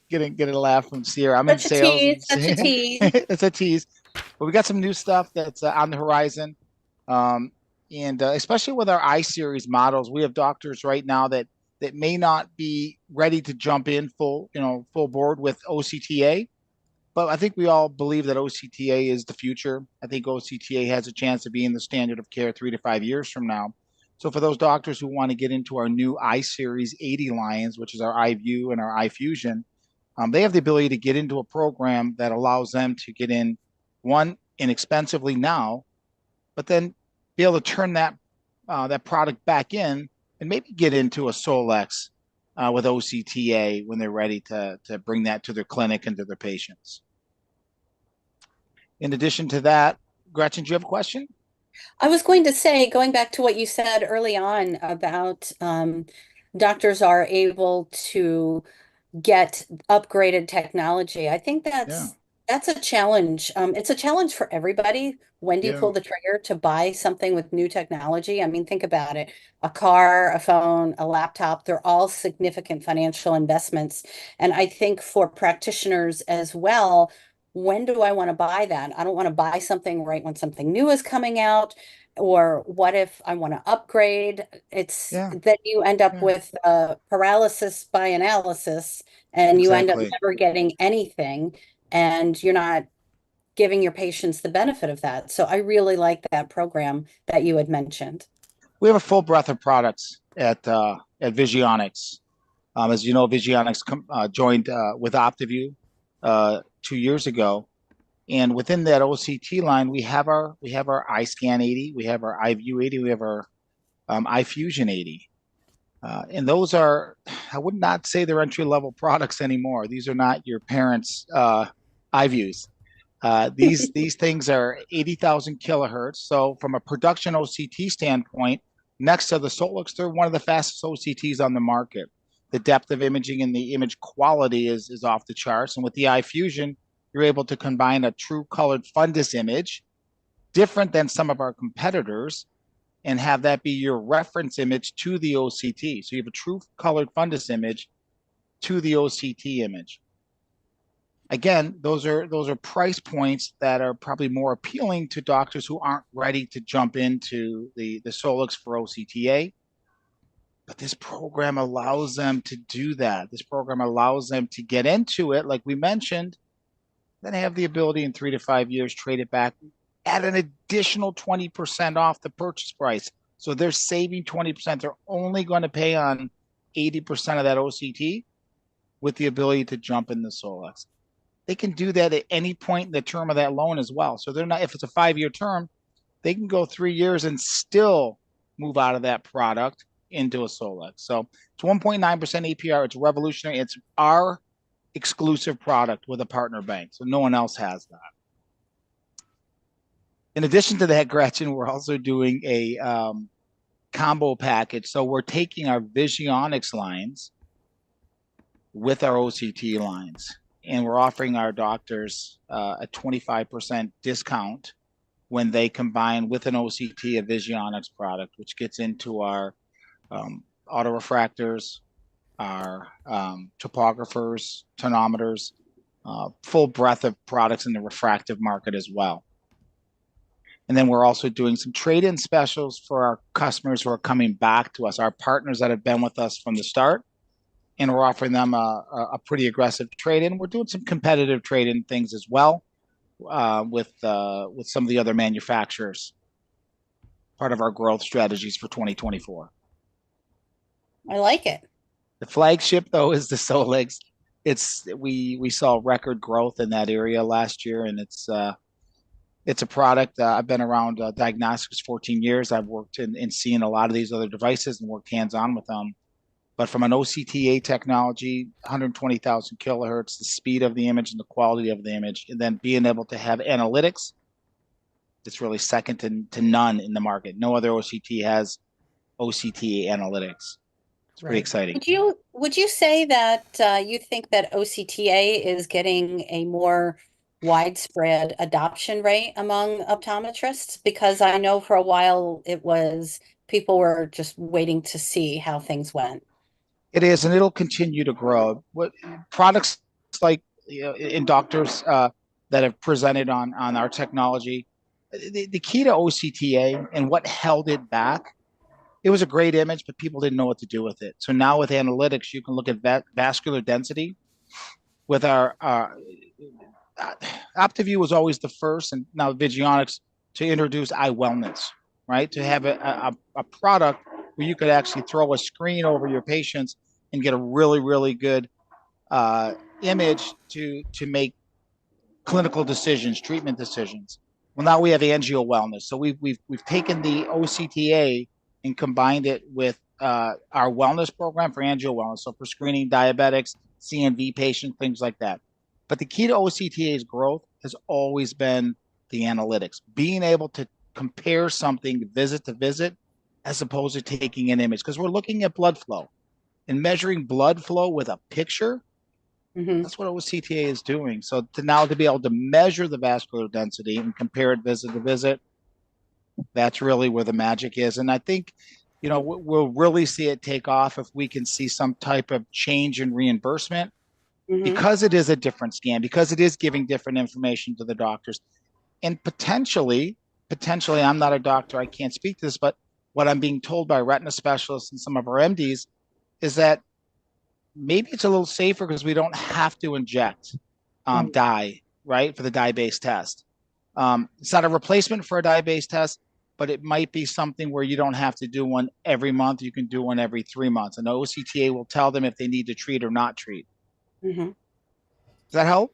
Speaker 5: Get a laugh from Sierra. I'm in
Speaker 3: Such a
Speaker 5: sales.
Speaker 3: tease, such a tease.
Speaker 5: It's a tease, but we got some new stuff that's on the horizon, and especially with our I-series models, we have doctors right now that may not be ready to jump in full board with OCTA, but I think we all believe that OCTA is the future. I think OCTA has a chance of being the standard of care 3 to 5 years from now. So for those doctors who want to get into our new I-series 80 lines, which is our iView and our iFusion, they have the ability to get into a program that allows them to get in, one, inexpensively now, but then be able to turn that product back in and maybe get into a Solex with OCTA when they're ready to bring that to their clinic and to their patients. In addition to that, Gretchen, do you have a question?
Speaker 3: I was going to say, going back to what you said early on about doctors are able to get upgraded technology. I think
Speaker 5: Yeah,
Speaker 3: that's a challenge. It's a challenge for everybody. When do you
Speaker 5: yeah,
Speaker 3: pull the trigger to buy something with new technology? I mean, think about it. A car, a phone, a laptop, they're all significant financial investments. And I think for practitioners as well, when do I want to buy that? I don't want to buy something right when something new is coming out. Or what if I want to upgrade? It's
Speaker 5: yeah,
Speaker 3: that you end up
Speaker 5: yeah,
Speaker 3: with paralysis by analysis, and you end up
Speaker 5: exactly.
Speaker 3: never getting anything, and you're not giving your patients the benefit of that. So I really like that program that you had mentioned.
Speaker 5: We have a full breadth of products at Vigionics. As you know, Vigionics joined with OptiView 2 years ago, and within that OCT line, we have our iScan 80, we have our iView 80, we have our iFusion 80. And those are, I would not say they're entry level products anymore. These are not your parents' iViews. These things are 80,000 kilohertz. So from a production OCT standpoint, next to the Solix, they're one of the fastest OCTs on the market. The depth of imaging and the image quality is off the charts. And with the iFusion, you're able to combine a true colored fundus image, different than some of our competitors, and have that be your reference image to the OCT. So you have a true colored fundus image to the OCT image. Again, those are price points that are probably more appealing to doctors who aren't ready to jump into the Solix for OCTA. But this program allows them to do that. This program allows them to get into it, like we mentioned, then have the ability in 3 to 5 years trade it back at an additional 20% off the purchase price. So they're saving 20%. They're only going to pay on 80% of that OCT with the ability to jump in the Solix. They can do that at any point in the term of that loan as well. So they're not, if it's a 5-year term, they can go 3 years and still move out of that product into a Solix. So it's 1.9% APR. It's revolutionary. It's our exclusive product with a partner bank. So no one else has that. In addition to that, Gretchen, we're also doing a combo package. So we're taking our Vigionics lines with our OCT lines, and we're offering our doctors a 25% discount when they combine with an OCT a Vigionics product, which gets into our autorefractors, our topographers, tonometers, full breadth of products in the refractive market as well. And then we're also doing some trade-in specials for our customers who are coming back to us, our partners that have been with us from the start. And we're offering them a pretty aggressive trade-in. We're doing some competitive trade-in things as well with some of the other manufacturers, part of our growth strategies for 2024.
Speaker 3: I like it.
Speaker 5: The flagship, though, is the Solix. We saw record growth in that area last year, and it's a product. I've been around diagnostics 14 years. I've worked in seeing a lot of these other devices and worked hands-on with them. But from an OCTA technology, 120,000 kilohertz, the speed of the image and the quality of the image, and then being able to have analytics, it's really second to none in the market. No other OCT has OCTA analytics. It's pretty exciting.
Speaker 3: Would you say that you think that OCTA is getting a more widespread adoption rate among optometrists? Because I know for a while people were just waiting to see how things went.
Speaker 5: It is, and it'll continue to grow. What products like in doctors that have presented on our technology, the key to OCTA and what held it back, it was a great image, but people didn't know what to do with it. So now with analytics, you can look at vascular density. With our OptiView was always the first, and now Vigionics to introduce eye wellness, right? To have a product where you could actually throw a screen over your patients and get a really, really good image to make clinical decisions, treatment decisions. Well, now we have angio wellness. So we've taken the OCTA and combined it with our wellness program for angio wellness, so for screening diabetics, CNV patients, things like that. But the key to OCTA's growth has always been the analytics, being able to compare something visit to visit as opposed to taking an image, because we're looking at blood flow and measuring blood flow with a picture. That's what OCTA is doing. So to be able to measure the vascular density and compare it visit to visit, that's really where the magic is. And I think, we'll really see it take off if we can see some type of change in reimbursement, because it is a different scan, because it is giving different information to the doctors. And potentially, I'm not a doctor, I can't speak to this, but what I'm being told by retina specialists and some of our MDs is that maybe it's a little safer because we don't have to inject dye, right, for the dye-based test. It's not a replacement for a dye-based test, but it might be something where you don't have to do one every month. You can do one every 3 months. And the OCTA will tell them if they need to treat or not treat. Does that help?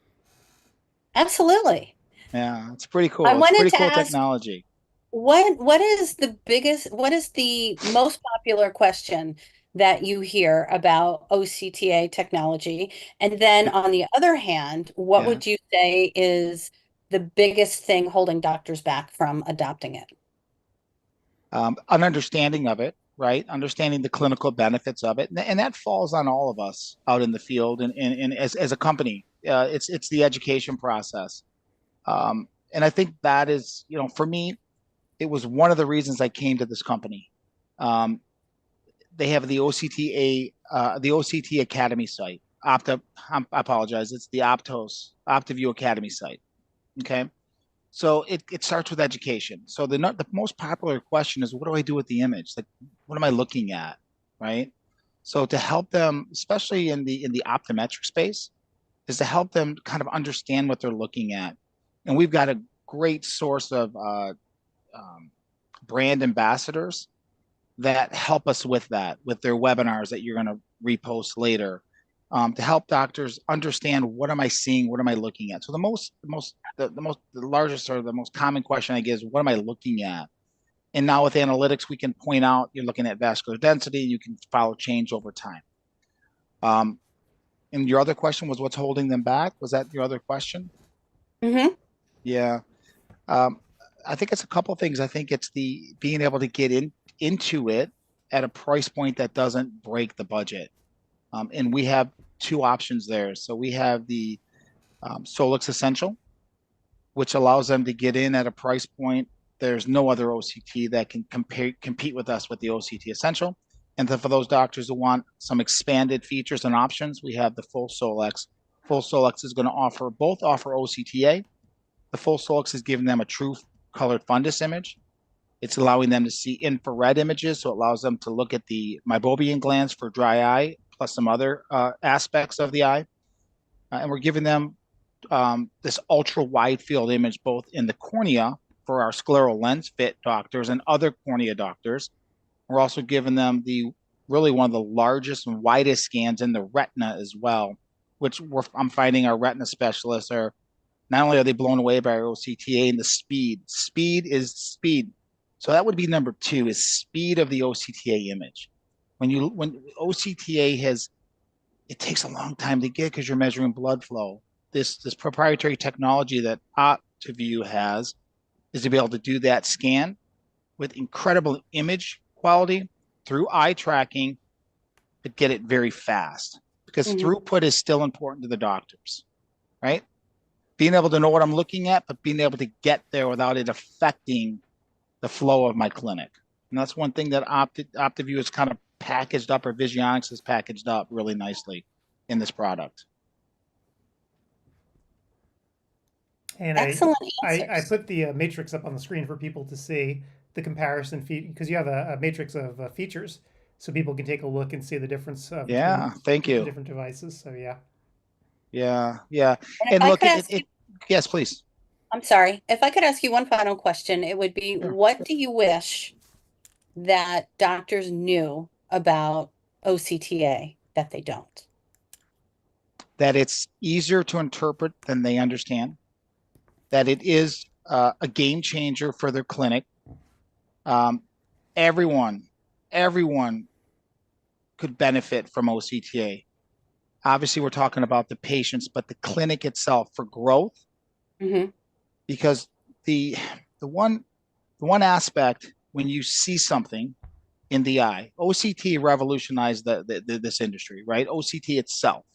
Speaker 3: Absolutely.
Speaker 5: Yeah, it's pretty cool.
Speaker 3: I
Speaker 5: It's
Speaker 3: wanted
Speaker 5: pretty
Speaker 3: to
Speaker 5: cool
Speaker 3: ask,
Speaker 5: technology.
Speaker 3: what is the most popular question that you hear about OCTA technology? And then on the other hand, what
Speaker 5: Yeah.
Speaker 3: would you say is the biggest thing holding doctors back from adopting it?
Speaker 5: An understanding of it, right? Understanding the clinical benefits of it. And that falls on all of us out in the field and as a company. It's the education process. And I think that is, for me, it was one of the reasons I came to this company. They have the OCT Academy site. I apologize. It's the OptiView Academy site. Okay. So it starts with education. So the most popular question is, what do I do with the image? Like, what am I looking at? Right. So to help them, especially in the optometric space, is to help them kind of understand what they're looking at. And we've got a great source of brand ambassadors that help us with that, with their webinars that you're going to repost later, to help doctors understand, what am I seeing? What am I looking at? So the largest or the most common question I get is, what am I looking at? And now with analytics, we can point out, you're looking at vascular density, you can follow change over time. And your other question was, what's holding them back? Was that your other question? Yeah. I think it's a couple of things. I think it's the being able to get into it at a price point that doesn't break the budget. And we have two options there. So we have the Solix Essential, which allows them to get in at a price point. There's no other OCT that can compete with us with the OCT Essential. And then for those doctors who want some expanded features and options, we have the Full Solix. Full Solix is going to offer OCTA. The Full Solix is giving them a true colored fundus image. It's allowing them to see infrared images, so it allows them to look at the meibomian glands for dry eye, plus some other aspects of the eye. And we're giving them this ultra wide field image, both in the cornea for our scleral lens fit doctors and other cornea doctors. We're also giving them really one of the largest and widest scans in the retina as well, which I'm finding our retina specialists are, not only are they blown away by our OCTA and the speed. Speed is speed. So that would be number 2, is speed of the OCTA image. When OCTA it takes a long time to get because you're measuring blood flow. This proprietary technology that OptiView has is to be able to do that scan with incredible image quality through eye tracking, but get it very fast, because throughput is still important to the doctors, right? Being able to know what I'm looking at, but being able to get there without it affecting the flow of my clinic. And that's one thing that OptiView is kind of packaged up, or Visionix has packaged up really nicely in this product.
Speaker 1: And
Speaker 3: Excellent
Speaker 1: I
Speaker 3: answers.
Speaker 1: put the matrix up on the screen for people to see the comparison because you have a matrix of features, so people can take a look and see the difference between
Speaker 5: Thank
Speaker 1: the
Speaker 5: you.
Speaker 1: different devices. So yeah.
Speaker 5: And look, yes, please.
Speaker 3: I'm sorry. If I could ask you one final question, it would be,
Speaker 5: Sure.
Speaker 3: what do you wish that doctors knew about OCTA that they don't?
Speaker 5: That it's easier to interpret than they understand, that it is a game changer for their clinic. Everyone could benefit from OCTA. Obviously, we're talking about the patients, but the clinic itself for growth, because the one aspect when you see something in the eye, OCT revolutionized this industry, right? OCT itself.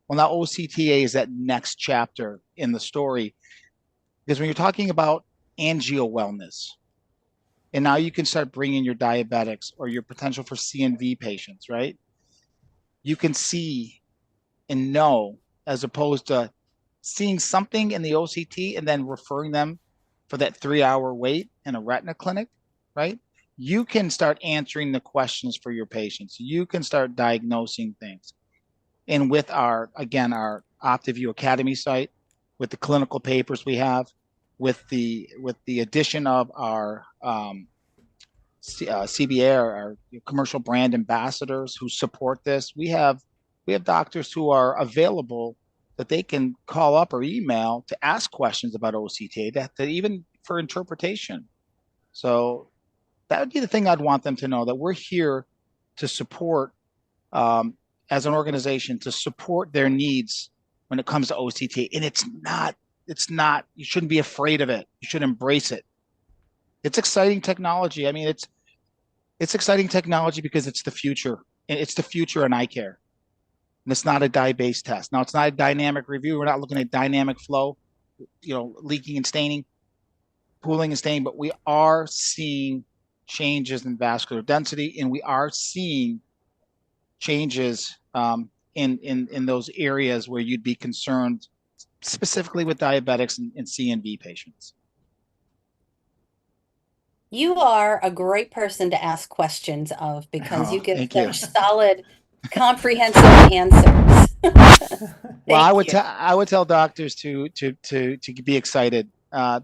Speaker 5: Well, now OCTA is that next chapter in the story, because when you're talking about angio wellness, and now you can start bringing your diabetics or your potential for CNV patients, right? You can see and know, as opposed to seeing something in the OCT and then referring them for that 3-hour wait in a retina clinic, right? You can start answering the questions for your patients. You can start diagnosing things. And with our OptiView Academy site, with the clinical papers we have, with the addition of our CBA, our commercial brand ambassadors who support this, we have doctors who are available that they can call up or email to ask questions about OCTA, that even for interpretation. So that would be the thing I'd want them to know, that we're here to support, as an organization, to support their needs when it comes to OCTA. And it's not, you shouldn't be afraid of it. You should embrace it. It's exciting technology. I mean, it's exciting technology because it's the future. And it's the future in eye care. And it's not a dye-based test. Now, it's not a dynamic review. We're not looking at dynamic flow, leaking and staining, pooling and staining, but we are seeing changes in vascular density, and we are seeing changes in those areas where you'd be concerned, specifically with diabetics and CNV patients.
Speaker 3: You are a great person to ask questions of, because you give such
Speaker 5: you.
Speaker 3: solid, comprehensive answers.
Speaker 5: Well, I would tell doctors to be excited.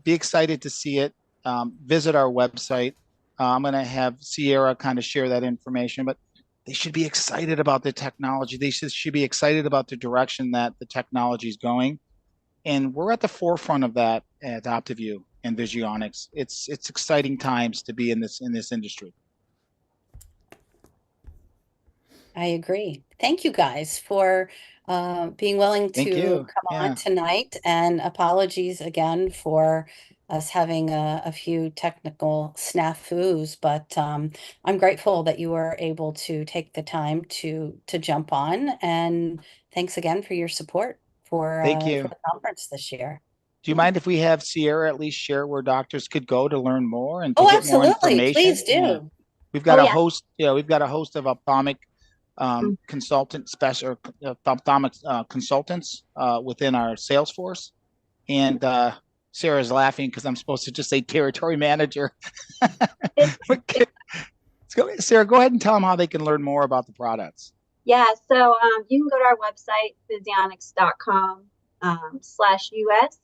Speaker 5: Be excited to see it. Visit our website. I'm going to have Sierra kind of share that information, but they should be excited about the technology. They should be excited about the direction that the technology is going. And we're at the forefront of that at OptiView and Visionics. It's exciting times to be in this industry.
Speaker 3: I agree. Thank you guys for being willing to come on tonight, and apologies again for us having a few technical snafus, but I'm grateful that you were able to take the time to jump on, and thanks again for your support for the conference this year.
Speaker 5: Do you mind if we have Sierra at least share where doctors could go to learn more and
Speaker 3: to
Speaker 5: get
Speaker 3: absolutely.
Speaker 5: more information?
Speaker 3: Please do.
Speaker 5: Yeah. We've got host. Yeah, we've got a host of ophthalmic consultants within our sales force, and Sarah's laughing because I'm supposed to just say territory manager. Sarah, go ahead and tell them how they can learn more about the products.
Speaker 4: Yeah, so you can go to our website, visionics.com/US,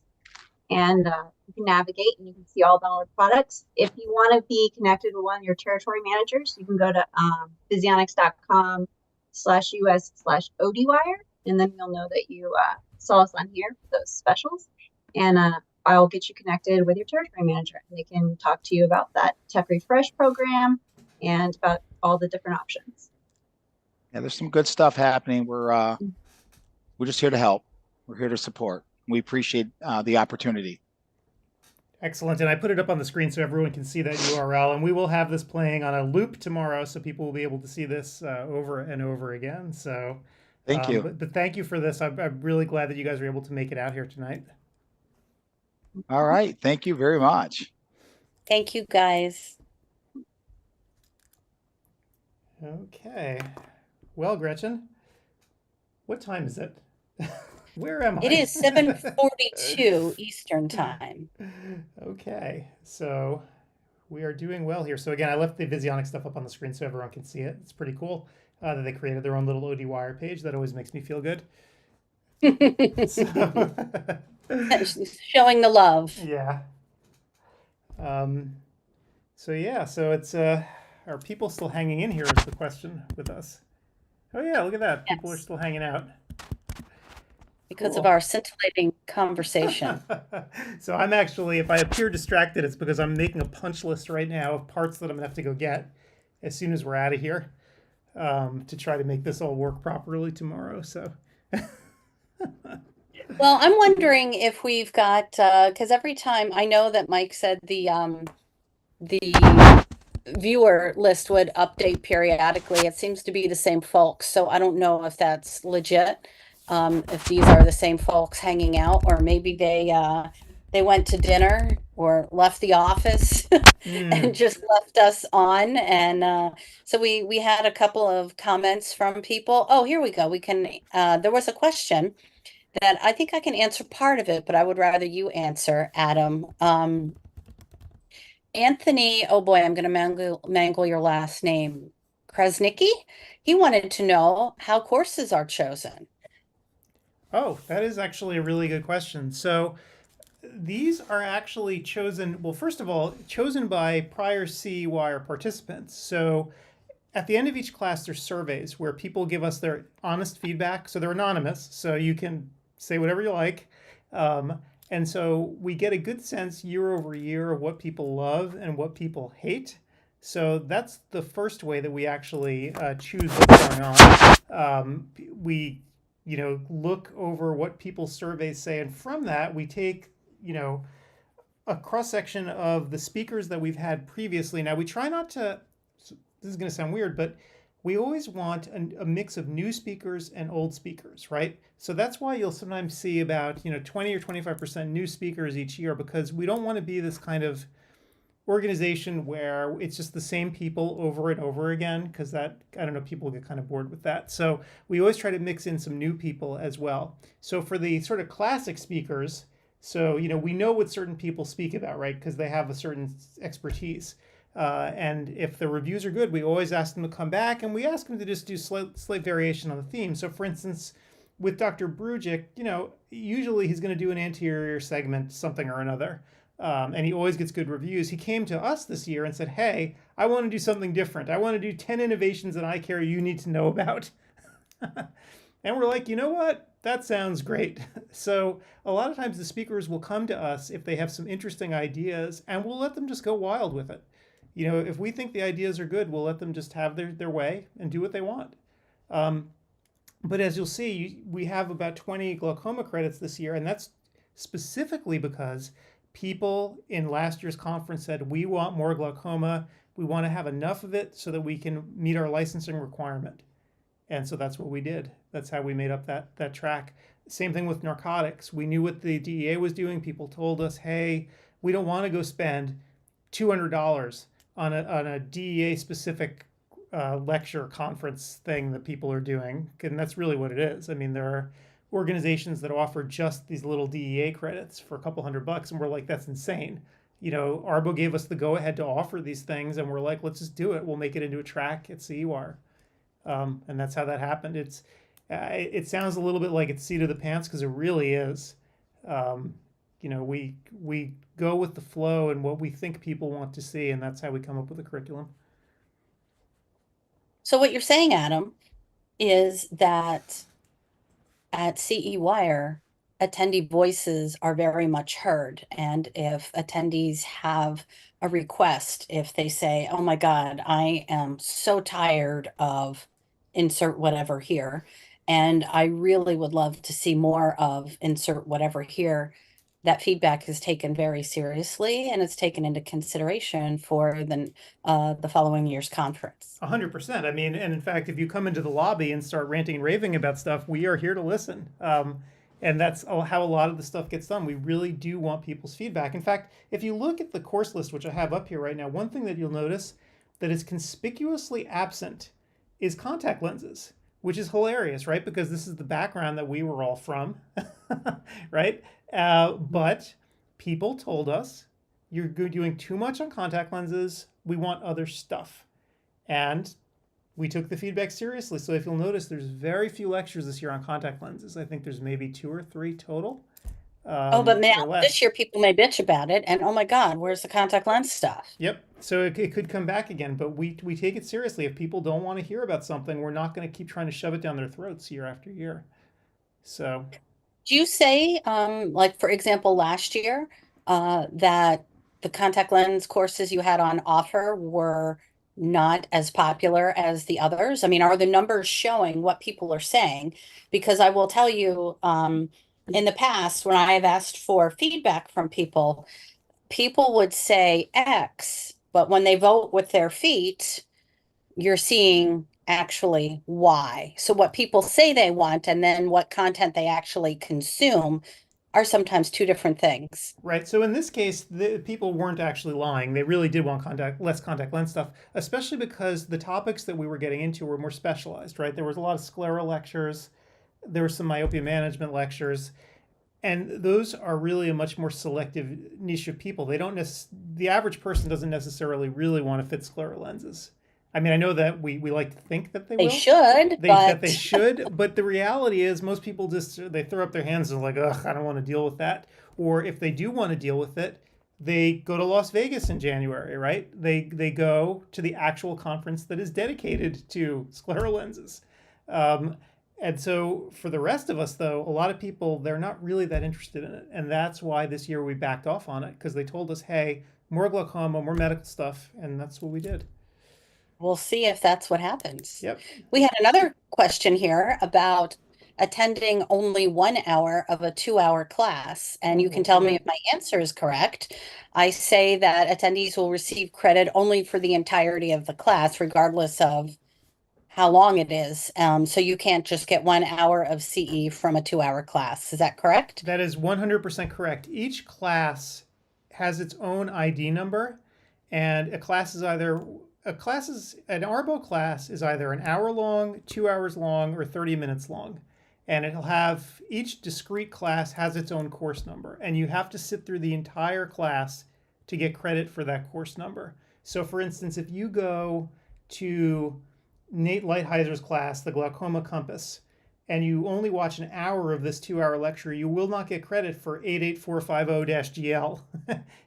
Speaker 4: and you can navigate and you can see all the products. If you want to be connected with one of your territory managers, you can go to visionics.com/US/ODwire, and then you'll know that you saw us on here for those specials. And I'll get you connected with your territory manager, and they can talk to you about that tech refresh program and about all the different options.
Speaker 5: Yeah, there's some good stuff happening. We're just here to help. We're here to support. We appreciate the opportunity.
Speaker 1: Excellent. And I put it up on the screen so everyone can see that URL. And we will have this playing on a loop tomorrow, so people will be able to see this over and over again. So
Speaker 5: thank you.
Speaker 1: But thank you for this. I'm really glad that you guys were able to make it out here tonight.
Speaker 5: All right. Thank you very much.
Speaker 3: Thank you, guys.
Speaker 1: Okay. Well, Gretchen, what time is it? Where am I?
Speaker 3: It is 7:42 Eastern time.
Speaker 1: Okay, so we are doing well here. So again, I left the Visionics stuff up on the screen so everyone can see it. It's pretty cool that they created their own little ODwire page. That always makes me feel good.
Speaker 3: Showing the love.
Speaker 1: Yeah. So it's are people still hanging in here is the question with us. Oh yeah, look at that.
Speaker 3: Yes.
Speaker 1: People are still hanging out.
Speaker 3: Because of our scintillating conversation.
Speaker 1: So I'm actually, if I appear distracted, it's because I'm making a punch list right now of parts that I'm gonna have to go get as soon as we're out of here. to try to make this all work properly tomorrow. So.
Speaker 3: Well, I'm wondering if we've got, because every time I know that Mike said the viewer list would update periodically. It seems to be the same folks, so I don't know if that's legit. If these are the same folks hanging out, or maybe they went to dinner or left the office and just left us on. And so we had a couple of comments from people. Oh, here we go. We can. There was a question that I think I can answer part of it, but I would rather you answer, Adam. Anthony, oh boy, I'm going to mangle your last name. Krasnicki? He wanted to know how courses are chosen.
Speaker 1: Oh, that is actually a really good question. So these are actually chosen, well, first of all, chosen by prior CEwire participants. So at the end of each class, there's surveys where people give us their honest feedback. So they're anonymous, so you can say whatever you like. And so we get a good sense year over year of what people love and what people hate. So that's the first way that we actually choose what's going on. We, look over what people's surveys say, and from that we take, a cross section of the speakers that we've had previously. Now we try not to. This is going to sound weird, but we always want a mix of new speakers and old speakers, right? So that's why you'll sometimes see about 20 or 25% new speakers each year, because we don't want to be this kind of organization where it's just the same people over and over again, because that, I don't know, people get kind of bored with that. So we always try to mix in some new people as well. So for the sort of classic speakers, so we know what certain people speak about, right? Because they have a certain expertise. And if the reviews are good, we always ask them to come back, and we ask them to just do slight variation on the theme. So for instance, with Dr. Brujic, usually he's going to do an anterior segment, something or another. And he always gets good reviews. He came to us this year and said, hey, I want to do something different. I want to do 10 innovations in eye care you need to know about. And we're like, you know what? That sounds great. So a lot of times the speakers will come to us if they have some interesting ideas, and we'll let them just go wild with it. If we think the ideas are good, we'll let them just have their way and do what they want. But as you'll see, we have about 20 glaucoma credits this year, and that's specifically because people in last year's conference said, we want more glaucoma. We want to have enough of it so that we can meet our licensing requirement. And so that's what we did. That's how we made up that track. Same thing with narcotics. We knew what the DEA was doing. People told us, hey, we don't want to go spend $200 on a DEA specific lecture conference thing that people are doing. And that's really what it is. I mean, there are organizations that offer just these little DEA credits for a couple $100, and we're like, that's insane. Arbo gave us the go ahead to offer these things, and we're like, let's just do it. We'll make it into a track at CEwire. And that's how that happened. It sounds a little bit like it's seat of the pants, because it really is. We go with the flow and what we think people want to see, and that's how we come up with a curriculum.
Speaker 3: So what you're saying, Adam, is that at CEwire, attendee voices are very much heard. And if attendees have a request, if they say, oh my God, I am so tired of insert whatever here, and I really would love to see more of insert whatever here, that feedback is taken very seriously, and it's taken into consideration for the following year's conference.
Speaker 1: 100%. I mean, and in fact, if you come into the lobby and start ranting and raving about stuff, we are here to listen. And that's how a lot of the stuff gets done. We really do want people's feedback. In fact, if you look at the course list, which I have up here right now, one thing that you'll notice that is conspicuously absent is contact lenses, which is hilarious, right? Because this is the background that we were all from, right? But people told us, you're doing too much on contact lenses. We want other stuff. And we took the feedback seriously. So if you'll notice, there's very few lectures this year on contact lenses. I think there's maybe 2 or 3 total.
Speaker 3: But now this year people may bitch about it, and oh my God, where's the contact lens stuff?
Speaker 1: Yep. So it could come back again, but we take it seriously. If people don't want to hear about something, we're not going to keep trying to shove it down their throats year after year. So.
Speaker 3: Do you say, like for example, last year, that the contact lens courses you had on offer were not as popular as the others? I mean, are the numbers showing what people are saying? Because I will tell you, in the past, when I have asked for feedback from people, people would say X, but when they vote with their feet, you're seeing actually Y. So what people say they want and then what content they actually consume are sometimes two different things.
Speaker 1: Right. So in this case, the people weren't actually lying. They really did want less contact lens stuff, especially because the topics that we were getting into were more specialized, right? There was a lot of sclera lectures. There were some myopia management lectures. And those are really a much more selective niche of people. They don't the average person doesn't necessarily really want to fit sclera lenses. I mean, I know that we like to think that they
Speaker 3: They
Speaker 1: will.
Speaker 3: should,
Speaker 1: That
Speaker 3: but
Speaker 1: they should, but the reality is most people just they throw up their hands and are like, ugh, I don't want to deal with that. Or if they do want to deal with it, they go to Las Vegas in January, right? They go to the actual conference that is dedicated to sclera lenses. And so for the rest of us, though, a lot of people, they're not really that interested in it. And that's why this year we backed off on it, because they told us, hey, more glaucoma, more medical stuff. And that's what we did.
Speaker 3: we'll see if that's what happens.
Speaker 1: Yep.
Speaker 3: We had another question here about attending only 1 hour of a 2 hour class. And you can tell me if my answer is correct. I say that attendees will receive credit only for the entirety of the class, regardless of how long it is. So you can't just get 1 hour of CE from a 2 hour class. Is that correct?
Speaker 1: That is 100% correct. Each class has its own ID number, and an Arbo class is either an hour long, 2 hours long, or 30 minutes long. And it'll have, each discrete class has its own course number, and you have to sit through the entire class to get credit for that course number. So for instance, if you go to Nate Lighthizer class, the glaucoma compass, and you only watch an hour of this 2 hour lecture, you will not get credit for 88450-GL.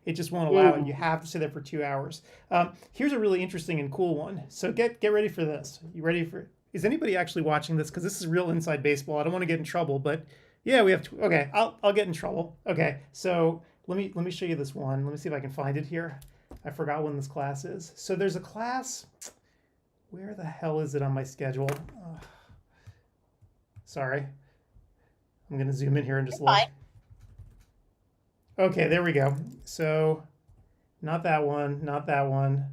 Speaker 1: It just won't allow it. You have to sit there for 2 hours. Here's a really interesting and cool one. So get ready for this. You ready for? Is anybody actually watching this? Because this is real inside baseball. I don't want to get in trouble, but yeah, we have to. Okay, I'll get in trouble. Okay, so let me show you this one. Let me see if I can find it here. I forgot when this class is. So there's a class. Where the hell is it on my schedule? Sorry. I'm going to zoom in here and just look.
Speaker 3: Fine.
Speaker 1: Okay, there we go. So not that one, not that one,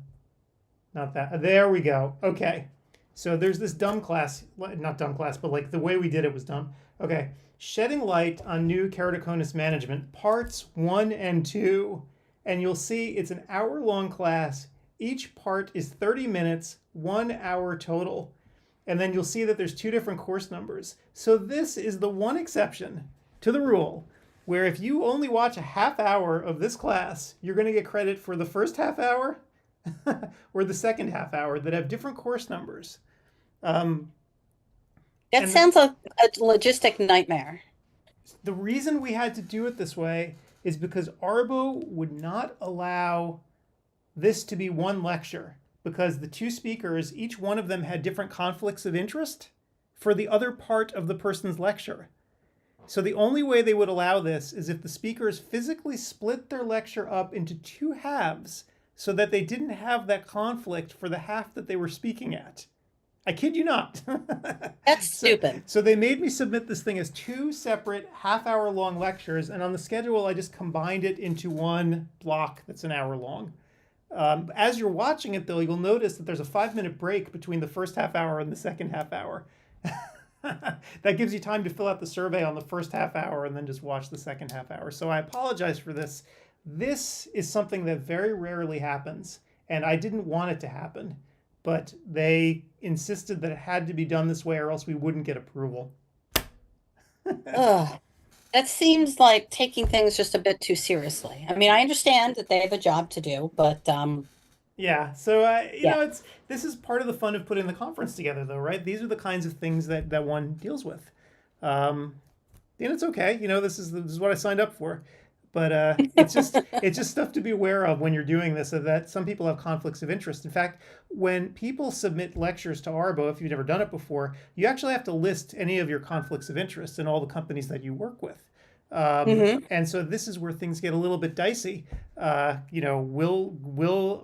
Speaker 1: not that. There we go. Okay. So there's this dumb class, not dumb class, but like the way we did it was dumb. Okay. Shedding Light on New Keratoconus Management, parts 1 and 2. And you'll see it's an hour-long class. Each part is 30 minutes, 1 hour total. And then you'll see that there's two different course numbers. So this is the one exception to the rule where if you only watch a half hour of this class, you're going to get credit for the first half hour or the second half hour that have different course numbers.
Speaker 3: That sounds like a logistic nightmare.
Speaker 1: The reason we had to do it this way is because Arbo would not allow this to be one lecture, because the two speakers, each one of them had different conflicts of interest for the other part of the person's lecture. So the only way they would allow this is if the speakers physically split their lecture up into two halves so that they didn't have that conflict for the half that they were speaking at. I kid you not.
Speaker 3: That's stupid.
Speaker 1: So they made me submit this thing as two separate half-hour-long lectures, and on the schedule I just combined it into one block that's an hour long. As you're watching it, though, you'll notice that there's a 5-minute break between the first half hour and the second half hour. That gives you time to fill out the survey on the first half hour and then just watch the second half hour. So I apologize for this. This is something that very rarely happens, and I didn't want it to happen, but they insisted that it had to be done this way or else we wouldn't get approval.
Speaker 3: Ugh. That seems like taking things just a bit too seriously. I mean, I understand that they have a job to do, but
Speaker 1: yeah. So
Speaker 3: Yeah.
Speaker 1: know, this is part of the fun of putting the conference together, though, right? These are the kinds of things that one deals with, and it's okay. This is what I signed up for, but it's just stuff to be aware of when you're doing this. So that some people have conflicts of interest. In fact, when people submit lectures to Arbo, if you've never done it before, you actually have to list any of your conflicts of interest in all the companies that you work with.
Speaker 3: Mhm.
Speaker 1: And so this is where things get a little bit dicey. Will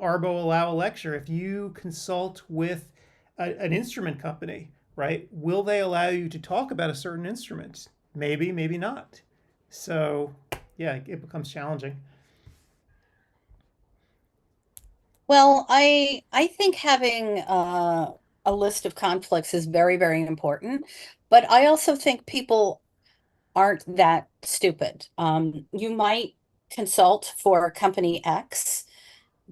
Speaker 1: Arbo allow a lecture if you consult with an instrument company, right? Will they allow you to talk about a certain instrument? Maybe, maybe not. So, yeah, it becomes challenging.
Speaker 3: Well, I think having a list of conflicts is very, very important, but I also think people aren't that stupid. You might consult for company X,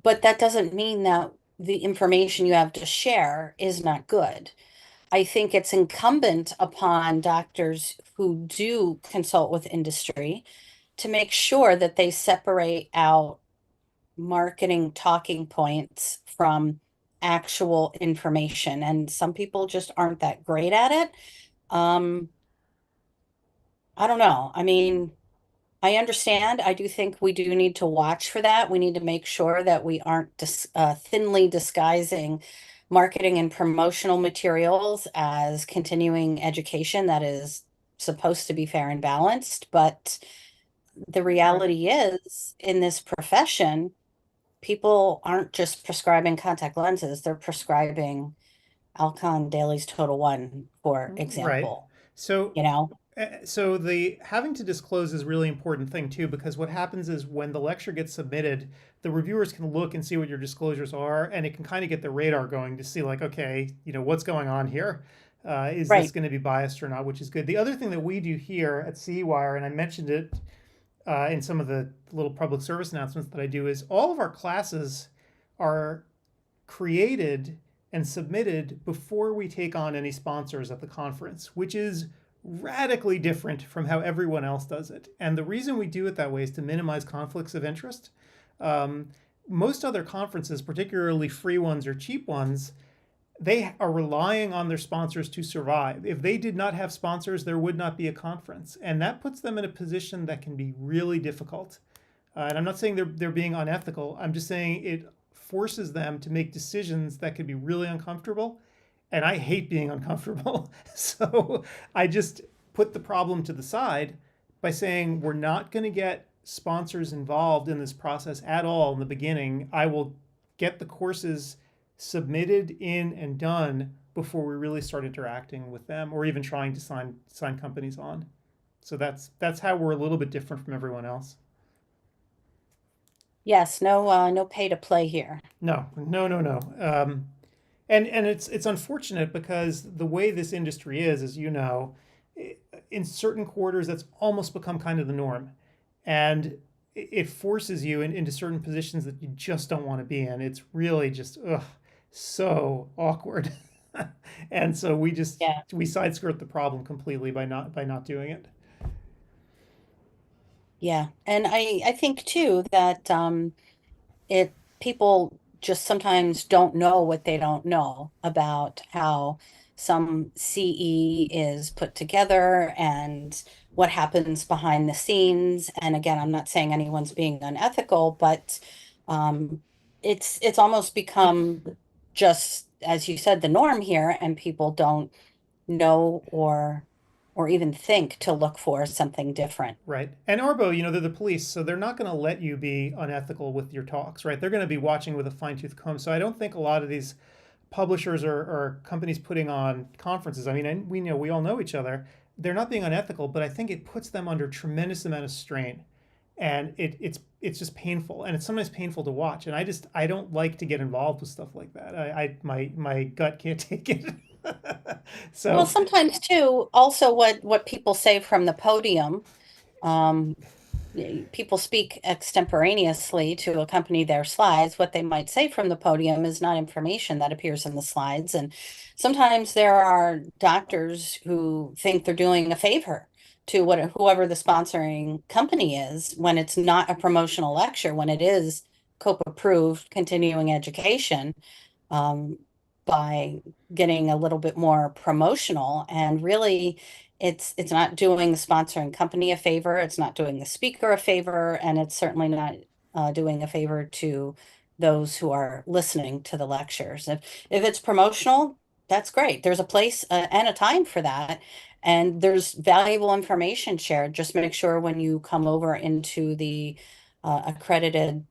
Speaker 3: but that doesn't mean that the information you have to share is not good. I think it's incumbent upon doctors who do consult with industry to make sure that they separate out marketing talking points from actual information. And some people just aren't that great at it. Um, I don't know. I mean, I understand. I do think we do need to watch for that. We need to make sure that we aren't thinly disguising marketing and promotional materials as continuing education that is supposed to be fair and balanced. But the
Speaker 1: Right.
Speaker 3: reality is, in this profession, people aren't just prescribing contact lenses, they're prescribing Alcon Dailies Total One, for
Speaker 1: Right.
Speaker 3: example,
Speaker 1: So
Speaker 3: you know?
Speaker 1: So the having to disclose is a really important thing too, because what happens is when the lecture gets submitted, the reviewers can look and see what your disclosures are, and it can kind of get the radar going to see like, okay, what's going on here. Is this
Speaker 3: Right.
Speaker 1: going to be biased or not? Which is good. The other thing that we do here at CEwire, and I mentioned it in some of the little public service announcements that I do, is all of our classes are created and submitted before we take on any sponsors at the conference, which is radically different from how everyone else does it. And the reason we do it that way is to minimize conflicts of interest. Um, Most other conferences, particularly free ones or cheap ones, they are relying on their sponsors to survive. If they did not have sponsors, there would not be a conference. And that puts them in a position that can be really difficult. And I'm not saying they're being unethical. I'm just saying it forces them to make decisions that could be really uncomfortable. And I hate being uncomfortable. So I just put the problem to the side by saying we're not going to get sponsors involved in this process at all in the beginning. I will get the courses submitted in and done before we really start interacting with them or even trying to sign companies on. So that's how we're a little bit different from everyone else.
Speaker 3: Yes, no pay to play here.
Speaker 1: No, no, no, no. And it's unfortunate because the way this industry is, as you know, in certain quarters that's almost become kind of the norm, and it forces you into certain positions that you just don't want to be in. It's really just so awkward, and so
Speaker 3: Yeah.
Speaker 1: we side skirt the problem completely by not doing it.
Speaker 3: Yeah. And I think too that it people just sometimes don't know what they don't know about how some CE is put together and what happens behind the scenes. And again, I'm not saying anyone's being unethical, but um, it's almost become just, as you said, the norm here, and people don't know or even think to look for something different.
Speaker 1: Right. And Arbo, they're the police, so they're not going to let you be unethical with your talks, right? They're going to be watching with a fine tooth comb. So I don't think a lot of these publishers or companies putting on conferences, I mean, and we all know each other, they're not being unethical, but I think it puts them under tremendous amount of strain. And it's just painful, and it's sometimes painful to watch. And I don't like to get involved with stuff like that. My gut can't take it.
Speaker 3: Well,
Speaker 1: So
Speaker 3: sometimes too, also what people say from the podium, um, people speak extemporaneously to accompany their slides. What they might say from the podium is not information that appears in the slides. And sometimes there are doctors who think they're doing a favor to whoever the sponsoring company is when it's not a promotional lecture, when it is COPE approved continuing education, um, by getting a little bit more promotional. And really, it's not doing the sponsoring company a favor, it's not doing the speaker a favor, and it's certainly not doing a favor to those who are listening to the lectures. If it's promotional, That's great. There's a place and a time for that. And there's valuable information shared. Just make sure when you come over into the accredited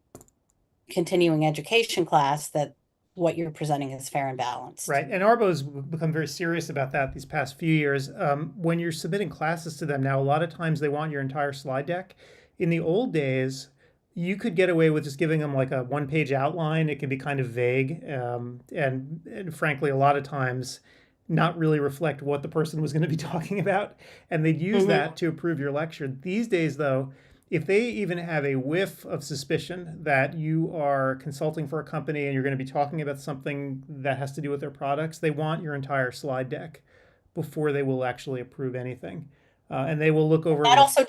Speaker 3: continuing education class that what you're presenting is fair and balanced.
Speaker 1: Right, and Arbo's become very serious about that these past few years. When you're submitting classes to them now, a lot of times they want your entire slide deck. In the old days, you could get away with just giving them like a one-page outline. It can be kind of vague, and frankly, a lot of times not really reflect what the person was going to be talking about, and they'd use that to approve your lecture. These days, though, if they even have a whiff of suspicion that you are consulting for a company and you're going to be talking about something that has to do with their products, they want your entire slide deck before they will actually approve anything. And they will look over.
Speaker 3: That also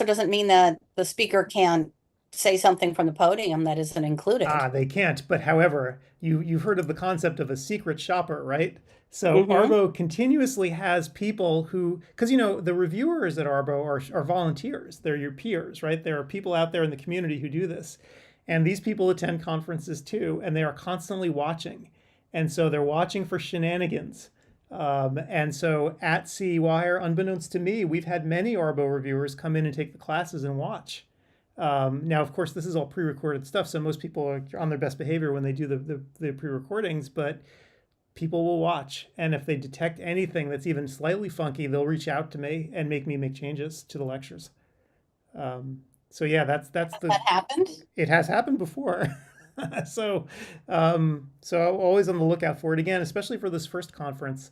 Speaker 3: doesn't mean that the speaker can't say something from the podium that isn't included.
Speaker 1: They can't. But however, you've heard of the concept of a secret shopper, right? So Arbo continuously has people who, because the reviewers at Arbo are volunteers. They're your peers, right? There are people out there in the community who do this. And these people attend conferences too, and they are constantly watching. And so they're watching for shenanigans. And so at CEwire, unbeknownst to me, we've had many Arbo reviewers come in and take the classes and watch. Now, of course, this is all pre-recorded stuff, so most people are on their best behavior when they do the pre-recordings, but people will watch. And if they detect anything that's even slightly funky, they'll reach out to me and make me make changes to the lectures. So yeah, that's
Speaker 3: That happened?
Speaker 1: it has happened before. So always on the lookout for it again, especially for this first conference.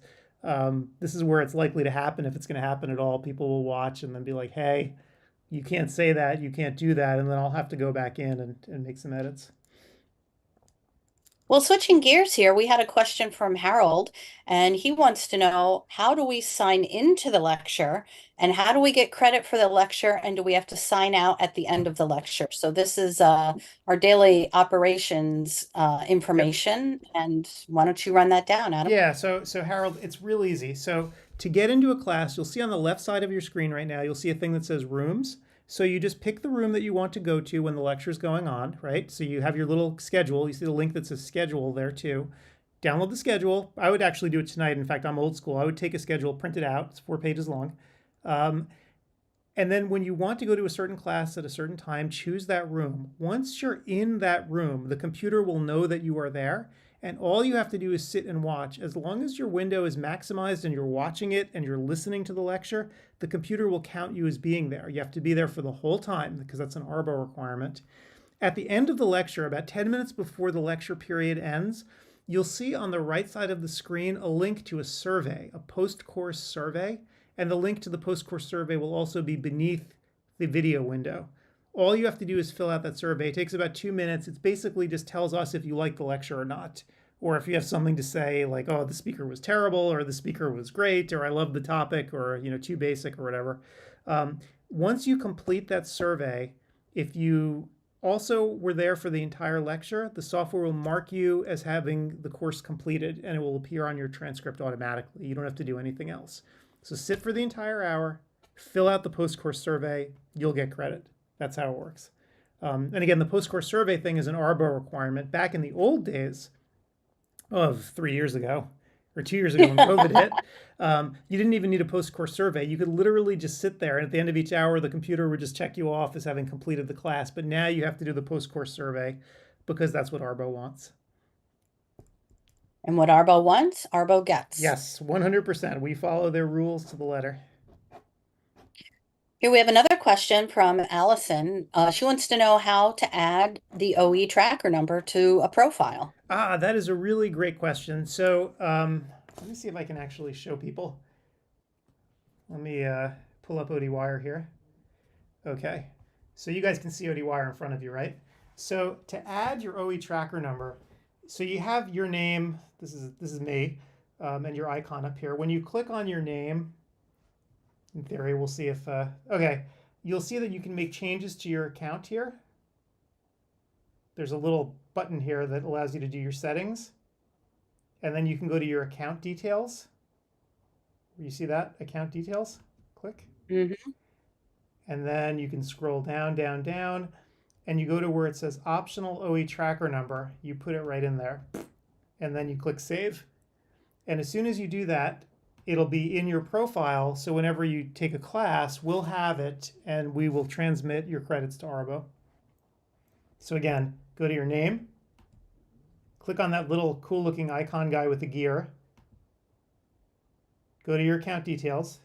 Speaker 1: This is where it's likely to happen. If it's going to happen at all, people will watch and then be like, hey, you can't say that, you can't do that. And then I'll have to go back in and make some edits.
Speaker 3: Well, switching gears here, we had a question from Harold, and he wants to know, how do we sign into the lecture, and how do we get credit for the lecture, and do we have to sign out at the end of the lecture? So this is our daily operations information, and why don't you run that down, Adam?
Speaker 1: Yeah, so Harold, it's real easy. So to get into a class, you'll see on the left side of your screen right now, you'll see a thing that says rooms. So you just pick the room that you want to go to when the lecture is going on, right? So you have your little schedule. You see the link that says schedule there too. Download the schedule. I would actually do it tonight. In fact, I'm old school. I would take a schedule, print it out. It's 4 pages long. And then when you want to go to a certain class at a certain time, choose that room. Once you're in that room, the computer will know that you are there. And all you have to do is sit and watch. As long as your window is maximized and you're watching it and you're listening to the lecture, the computer will count you as being there. You have to be there for the whole time because that's an Arbo requirement. At the end of the lecture, about 10 minutes before the lecture period ends, you'll see on the right side of the screen a link to a survey, a post-course survey. And the link to the post-course survey will also be beneath the video window. All you have to do is fill out that survey. It takes about 2 minutes. It basically just tells us if you like the lecture or not. Or if you have something to say like, oh, the speaker was terrible, or the speaker was great, or I love the topic, or too basic or whatever. Once you complete that survey, if you also were there for the entire lecture, the software will mark you as having the course completed, and it will appear on your transcript automatically. You don't have to do anything else. So sit for the entire hour, fill out the post-course survey, you'll get credit. That's how it works. And again, the post-course survey thing is an Arbo requirement. Back in the old days of 3 years ago, or 2 years ago when COVID hit, you didn't even need a post-course survey. You could literally just sit there, and at the end of each hour, the computer would just check you off as having completed the class. But now you have to do the post-course survey because that's what Arbo wants.
Speaker 3: And what Arbo wants, Arbo gets.
Speaker 1: Yes, 100%. We follow their rules to the letter.
Speaker 3: Here we have another question from Allison. She wants to know how to add the OE tracker number to a profile.
Speaker 1: That is a really great question. So let me see if I can actually show people. Let me pull up ODwire here. Okay, so you guys can see ODwire in front of you, right? So to add your OE tracker number, so you have your name, this is me, and your icon up here. When you click on your name, in theory, we'll see if, okay, you'll see that you can make changes to your account here. There's a little button here that allows you to do your settings. And then you can go to your account details. You see that? Account details? Click.
Speaker 3: Mm-hmm.
Speaker 1: And then you can scroll down, down, down, and you go to where it says optional OE tracker number. You put it right in there. And then you click save. And as soon as you do that, it'll be in your profile. So whenever you take a class, we'll have it and we will transmit your credits to Arbo. So again, go to your name, click on that little cool looking icon guy with the gear, go to your account details,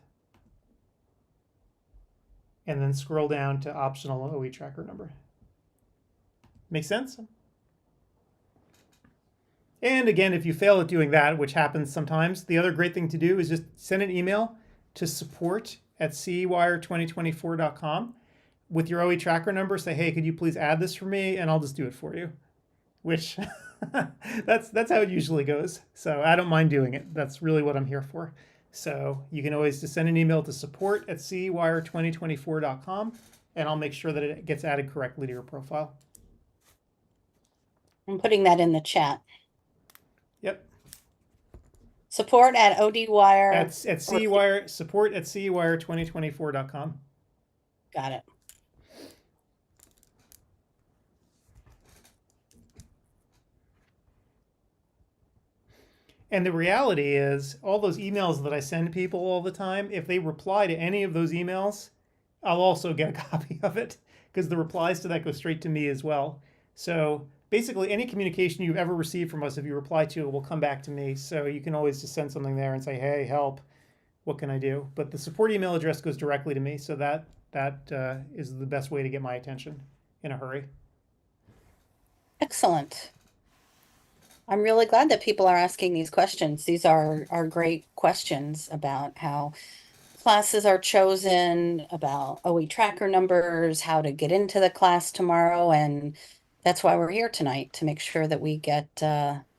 Speaker 1: and then scroll down to optional OE tracker number. Make sense? And again, if you fail at doing that, which happens sometimes, the other great thing to do is just send an email to support@CEwire2024.com with your OE tracker number. Say, hey, could you please add this for me? And I'll just do it for you, which that's how it usually goes. So I don't mind doing it. That's really what I'm here for. So you can always just send an email to support@CEwire2024.com, and I'll make sure that it gets added correctly to your profile.
Speaker 3: I'm putting that in the chat.
Speaker 1: Yep.
Speaker 3: Support at ODwire.
Speaker 1: At CEwire, support@CEwire2024.com.
Speaker 3: Got it.
Speaker 1: And the reality is, all those emails that I send people all the time, if they reply to any of those emails, I'll also get a copy of it, because the replies to that go straight to me as well. So basically, any communication you've ever received from us, if you reply to it, will come back to me. So you can always just send something there and say, hey, help, what can I do? But the support email address goes directly to me, so that is the best way to get my attention in a hurry.
Speaker 3: Excellent. I'm really glad that people are asking these questions. These are great questions about how classes are chosen, about OE tracker numbers, how to get into the class tomorrow. And that's why we're here tonight, to make sure that we get,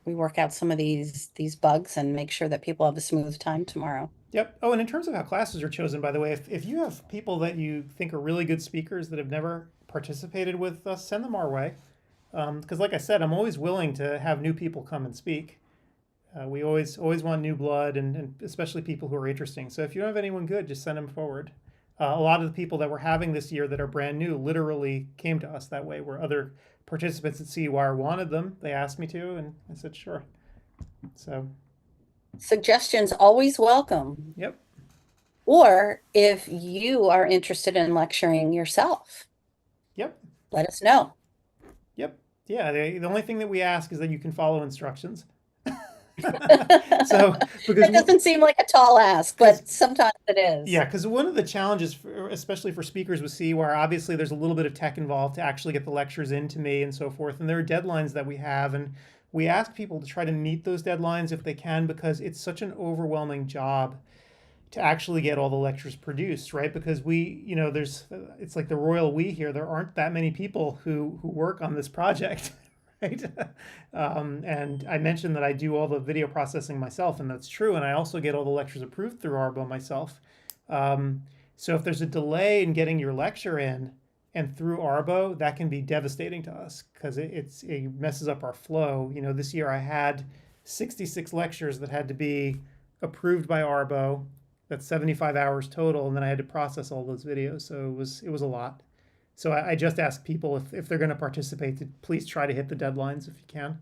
Speaker 3: we work out some of these bugs and make sure that people have a smooth time tomorrow.
Speaker 1: Yep. Oh, and in terms of how classes are chosen, by the way, if you have people that you think are really good speakers that have never participated with us, send them our way. Because like I said, I'm always willing to have new people come and speak. We always want new blood, and especially people who are interesting. So if you don't have anyone good, just send them forward. A lot of the people that we're having this year that are brand new literally came to us that way, where other participants at CEwire wanted them. They asked me to, and I said, sure. So
Speaker 3: Suggestions always welcome.
Speaker 1: yep.
Speaker 3: Or if you are interested in lecturing yourself,
Speaker 1: Yep.
Speaker 3: let us know.
Speaker 1: Yep. Yeah. The only thing that we ask is that you can follow instructions. So because
Speaker 3: That doesn't seem like a tall ask, but sometimes it is.
Speaker 1: yeah, because one of the challenges, especially for speakers with CEwire, obviously there's a little bit of tech involved to actually get the lectures into me and so forth. And there are deadlines that we have, and we ask people to try to meet those deadlines if they can, because it's such an overwhelming job to actually get all the lectures produced, right? Because we, it's like the royal we here. There aren't that many people who work on this project. Right? And I mentioned that I do all the video processing myself, and that's true. And I also get all the lectures approved through Arbo myself. So if there's a delay in getting your lecture in and through Arbo, that can be devastating to us, because it messes up our flow. This year I had 66 lectures that had to be approved by Arbo. That's 75 hours total, and then I had to process all those videos. So it was a lot. So I just ask people if they're going to participate to please try to hit the deadlines if you can.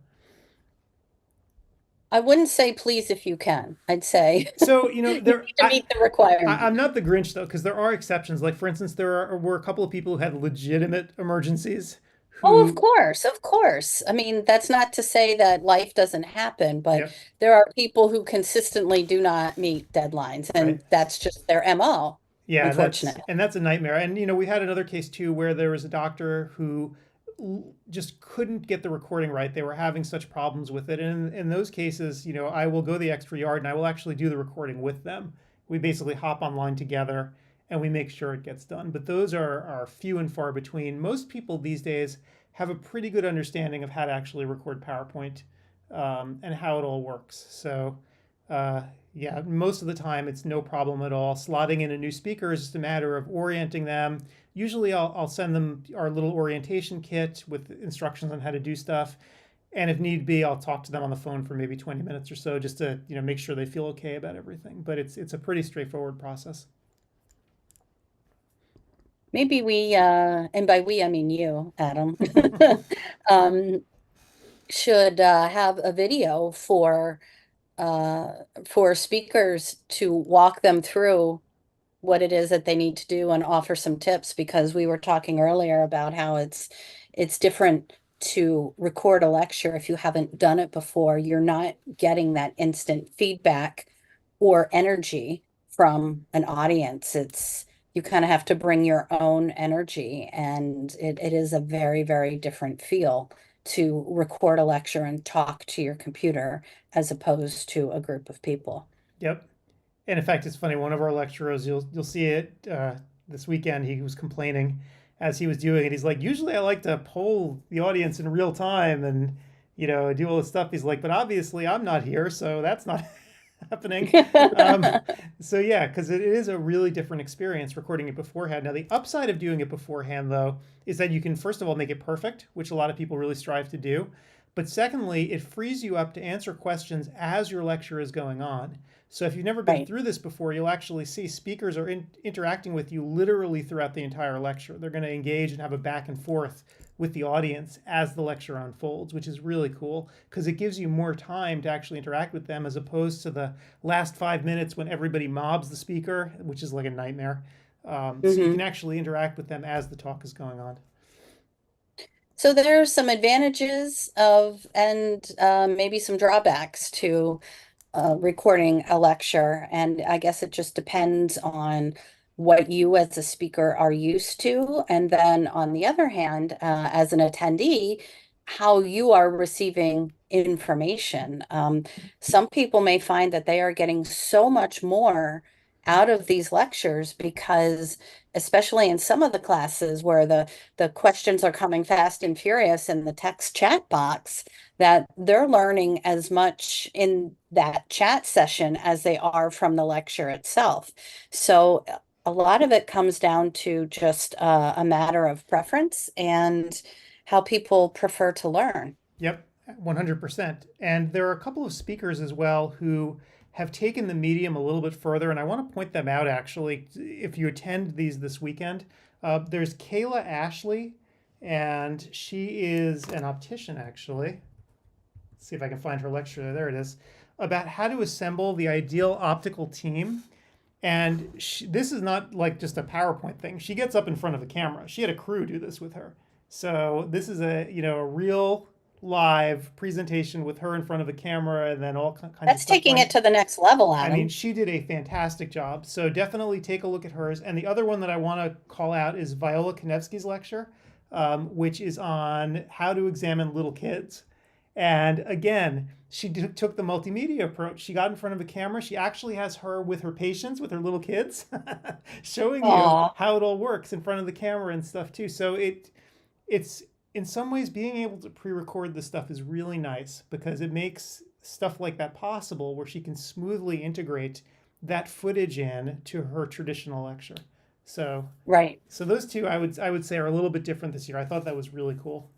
Speaker 3: I wouldn't say please if you can. I'd say
Speaker 1: so
Speaker 3: you need to meet the requirements.
Speaker 1: I'm not the Grinch though, because there are exceptions. Like for instance, were a couple of people who had legitimate emergencies.
Speaker 3: Oh, of course, of course. I mean, that's not to say that life doesn't happen, but
Speaker 1: Yep.
Speaker 3: there are people who consistently do not meet deadlines, and
Speaker 1: Right.
Speaker 3: that's just their MO.
Speaker 1: Yeah,
Speaker 3: unfortunately.
Speaker 1: that's a nightmare. And we had another case too where there was a doctor who just couldn't get the recording right. They were having such problems with it. And in those cases, I will go the extra yard and I will actually do the recording with them. We basically hop online together and we make sure it gets done. But those are few and far between. Most people these days have a pretty good understanding of how to actually record PowerPoint and how it all works. So yeah, most of the time it's no problem at all. Slotting in a new speaker is just a matter of orienting them. Usually I'll send them our little orientation kit with instructions on how to do stuff. And if need be, I'll talk to them on the phone for maybe 20 minutes or so just to make sure they feel okay about everything. But it's a pretty straightforward process.
Speaker 3: Maybe we, and by we, I mean you, Adam, should have a video for for speakers to walk them through what it is that they need to do and offer some tips, because we were talking earlier about how it's different to record a lecture if you haven't done it before. You're not getting that instant feedback or energy from an audience. It's you kind of have to bring your own energy, and it is a very, very different feel to record a lecture and talk to your computer as opposed to a group of people.
Speaker 1: Yep. And in fact, it's funny. One of our lecturers, you'll see it this weekend. He was complaining as he was doing it. He's like, usually I like to poll the audience in real time and do all this stuff. He's like, but obviously I'm not here, so that's not happening. So yeah, because it is a really different experience recording it beforehand. Now the upside of doing it beforehand, though, is that you can first of all make it perfect, which a lot of people really strive to do. But secondly, it frees you up to answer questions as your lecture is going on. So if you've never been
Speaker 3: Right.
Speaker 1: through this before, you'll actually see speakers are interacting with you literally throughout the entire lecture. They're going to engage and have a back and forth with the audience as the lecture unfolds, which is really cool because it gives you more time to actually interact with them as opposed to the last 5 minutes when everybody mobs the speaker, which is like a nightmare. So you can actually interact with them as the talk is going on.
Speaker 3: So there are some advantages of and maybe some drawbacks to recording a lecture. And I guess it just depends on what you as a speaker are used to. And then on the other hand, as an attendee, how you are receiving information. Some people may find that they are getting so much more out of these lectures because, especially in some of the classes where the questions are coming fast and furious in the text chat box, that they're learning as much in that chat session as they are from the lecture itself. So a lot of it comes down to just a matter of preference and how people prefer to learn.
Speaker 1: Yep, 100%. And there are a couple of speakers as well who have taken the medium a little bit further, and I want to point them out actually. If you attend these this weekend, there's Kayla Ashley, and she is an optician actually. Let's see if I can find her lecture. There it is. About how to assemble the ideal optical team. And this is not like just a PowerPoint thing. She gets up in front of the camera. She had a crew do this with her. So this is a real live presentation with her in front of a camera and then all kinds of
Speaker 3: That's
Speaker 1: stuff
Speaker 3: taking
Speaker 1: going.
Speaker 3: it to the next level,
Speaker 1: I mean,
Speaker 3: Adam.
Speaker 1: she did a fantastic job. So definitely take a look at hers. And the other one that I want to call out is Viola Konevsky's lecture, which is on how to examine little kids. And again, she took the multimedia approach. She got in front of a camera. She actually has her with her patients, with her little kids, showing you
Speaker 3: Aw.
Speaker 1: how it all works in front of the camera and stuff too. So it's in some ways being able to pre-record this stuff is really nice because it makes stuff like that possible where she can smoothly integrate that footage in to her traditional lecture. So
Speaker 3: Right.
Speaker 1: so those two I would say are a little bit different this year. I thought that was really cool.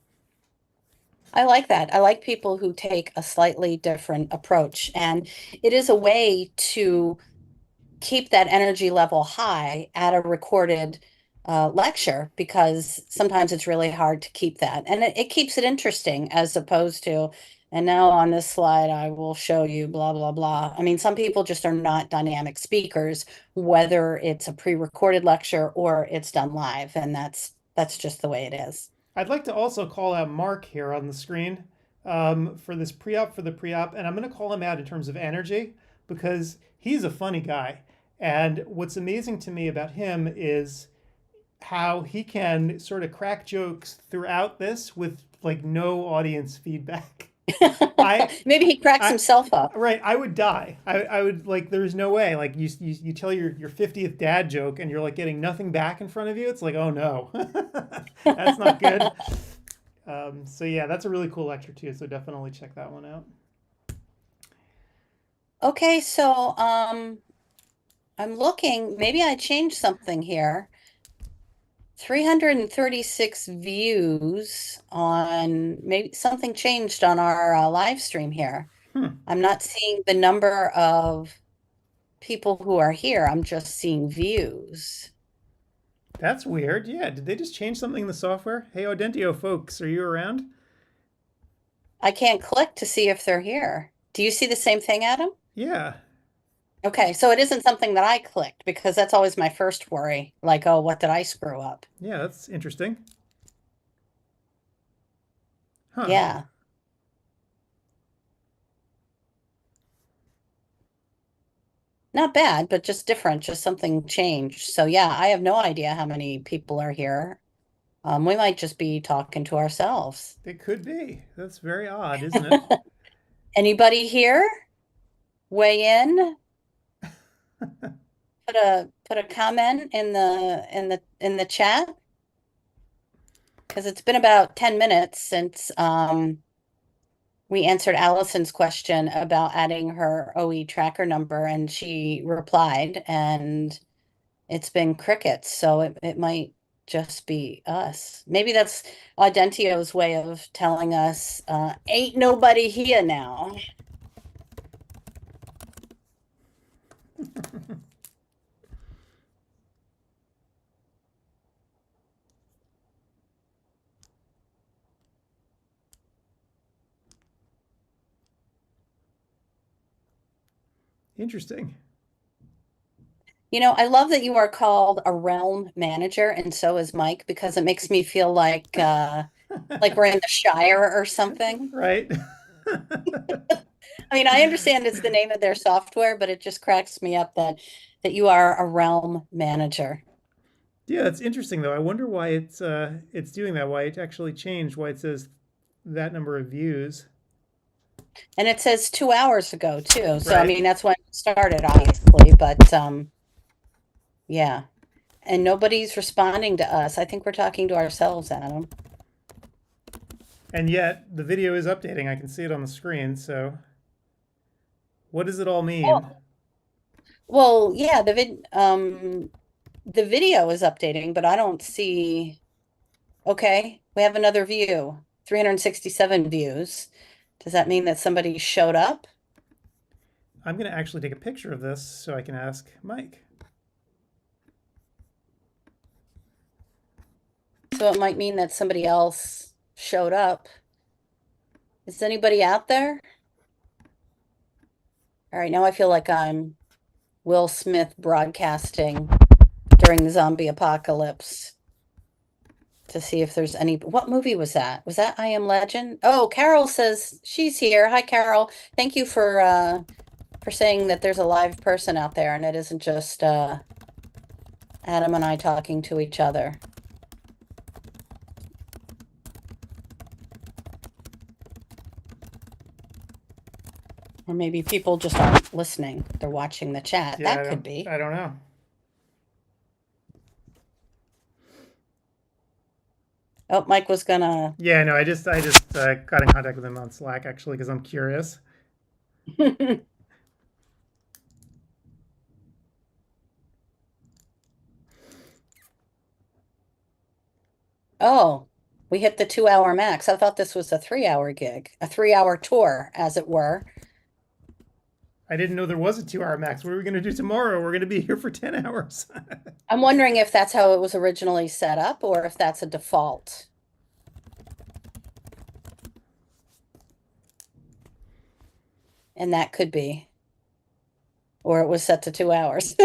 Speaker 3: I like that. I like people who take a slightly different approach, and it is a way to keep that energy level high at a recorded lecture, because sometimes it's really hard to keep that. And it keeps it interesting as opposed to, and now on this slide, I will show you blah, blah, blah. I mean, some people just are not dynamic speakers, whether it's a pre-recorded lecture or it's done live. And that's just the way it is.
Speaker 1: I'd like to also call out Mark here on the screen for this pre-op for the pre-op, and I'm going to call him out in terms of energy because he's a funny guy. And what's amazing to me about him is how he can sort of crack jokes throughout this with like no audience feedback.
Speaker 3: Maybe he cracks
Speaker 1: I-
Speaker 3: himself up.
Speaker 1: Right, I would die. I would like. There's no way. Like you tell your 50th dad joke, and you're like getting nothing back in front of you. It's like, oh no, that's not good. So yeah, that's a really cool lecture too. So definitely check that one out.
Speaker 3: Okay, so I'm looking, maybe I changed something here. 336 views on, maybe something changed on our live stream here. I'm not seeing the number of people who are here. I'm just seeing views.
Speaker 1: That's weird. Yeah, did they just change something in the software? Hey, Audentio folks, are you around?
Speaker 3: I can't click to see if they're here. Do you see the same thing, Adam?
Speaker 1: Yeah.
Speaker 3: Okay, so it isn't something that I clicked because that's always my first worry. Like, oh, what did I screw up?
Speaker 1: Yeah, that's interesting. Huh.
Speaker 3: Yeah. Not bad, but just different, just something changed. So yeah, I have no idea how many people are here. We might just be talking to ourselves.
Speaker 1: It could be. That's very odd, isn't it?
Speaker 3: Anybody here? Weigh in? Put a comment in the chat. Because it's been about 10 minutes since we answered Allison's question about adding her OE tracker number, and she replied, and it's been crickets, so it might just be us. Maybe that's Audentio's way of telling us, ain't nobody here now.
Speaker 1: Interesting.
Speaker 3: You know, I love that you are called a realm manager, and so is Mike, because it makes me feel like we're in the Shire or something.
Speaker 1: Right.
Speaker 3: I mean, I understand it's the name of their software, but it just cracks me up that you are a realm manager.
Speaker 1: Yeah, that's interesting though. I wonder why it's doing that. Why it actually changed. Why it says that number of views.
Speaker 3: And it says 2 hours ago too. So I
Speaker 1: Right.
Speaker 3: mean, that's when it started, obviously, but yeah. And nobody's responding to us. I think we're talking to ourselves, Adam.
Speaker 1: And yet the video is updating. I can see it on the screen. So what does it all mean?
Speaker 3: Well, yeah, the video is updating, but I don't see. Okay, we have another view. 367 views. Does that mean that somebody showed up?
Speaker 1: I'm going to actually take a picture of this so I can ask Mike.
Speaker 3: So it might mean that somebody else showed up. Is anybody out there? All right, now I feel like I'm Will Smith broadcasting during the zombie apocalypse to see if there's any. What movie was that? Was that I Am Legend? Oh, Carol says she's here. Hi, Carol. Thank you for saying that there's a live person out there and it isn't just Adam and I talking to each other. Or maybe people just aren't listening. They're watching the chat.
Speaker 1: Yeah,
Speaker 3: That could be.
Speaker 1: I don't know.
Speaker 3: Oh, Mike was gonna.
Speaker 1: Yeah, no, I just got in contact with him on Slack actually because I'm curious.
Speaker 3: Oh, we hit the 2 hour max. I thought this was a 3 hour gig, a 3 hour tour, as it were.
Speaker 1: I didn't know there was a 2 hour max. What are we going to do tomorrow? We're going to be here for 10 hours.
Speaker 3: I'm wondering if that's how it was originally set up or if that's a default. And that could be. Or it was set to 2 hours.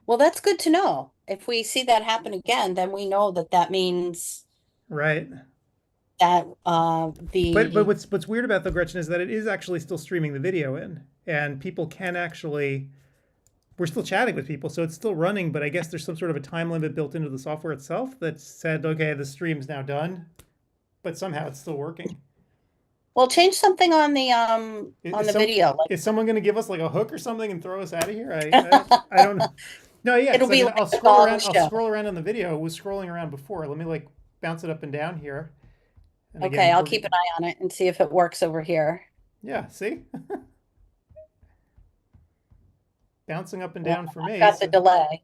Speaker 3: Well, that's good to know. If we see that happen again, then we know that that means
Speaker 1: Right.
Speaker 3: that
Speaker 1: But what's weird about the Gretchen is that it is actually still streaming the video in, and people can actually. We're still chatting with people, so it's still running. But I guess there's some sort of a time limit built into the software itself that said, okay, the stream's now done, but somehow it's still working.
Speaker 3: Well, change something on the video. Like,
Speaker 1: Is someone going to give us like a hook or something and throw us out of here? I don't know. No, yeah,
Speaker 3: It'll
Speaker 1: 'cause
Speaker 3: be
Speaker 1: I mean,
Speaker 3: like
Speaker 1: I'll
Speaker 3: the
Speaker 1: scroll
Speaker 3: gong
Speaker 1: around.
Speaker 3: show.
Speaker 1: I'll scroll around on the video. It was scrolling around before. Let me like bounce it up and down here. And
Speaker 3: okay,
Speaker 1: again,
Speaker 3: I'll keep an eye on it and see if it works over here.
Speaker 1: Yeah, see? Bouncing up and down for me.
Speaker 3: Got the delay.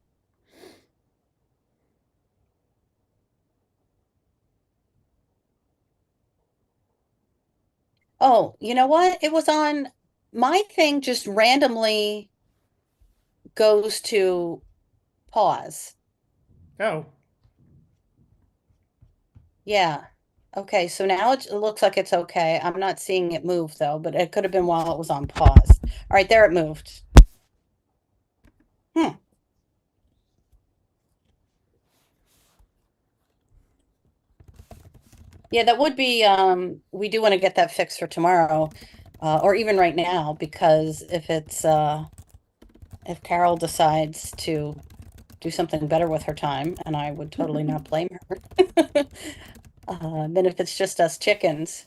Speaker 3: Oh, you know what? It was on my thing, just randomly goes to pause.
Speaker 1: Oh.
Speaker 3: Yeah. Okay, so now it looks like it's okay. I'm not seeing it move though, but it could have been while it was on pause. All right, there it moved. Hmm. Yeah, that would be, we do want to get that fixed for tomorrow, or even right now, because if Carol decides to do something better with her time, and I would totally not blame her, then if it's just us chickens.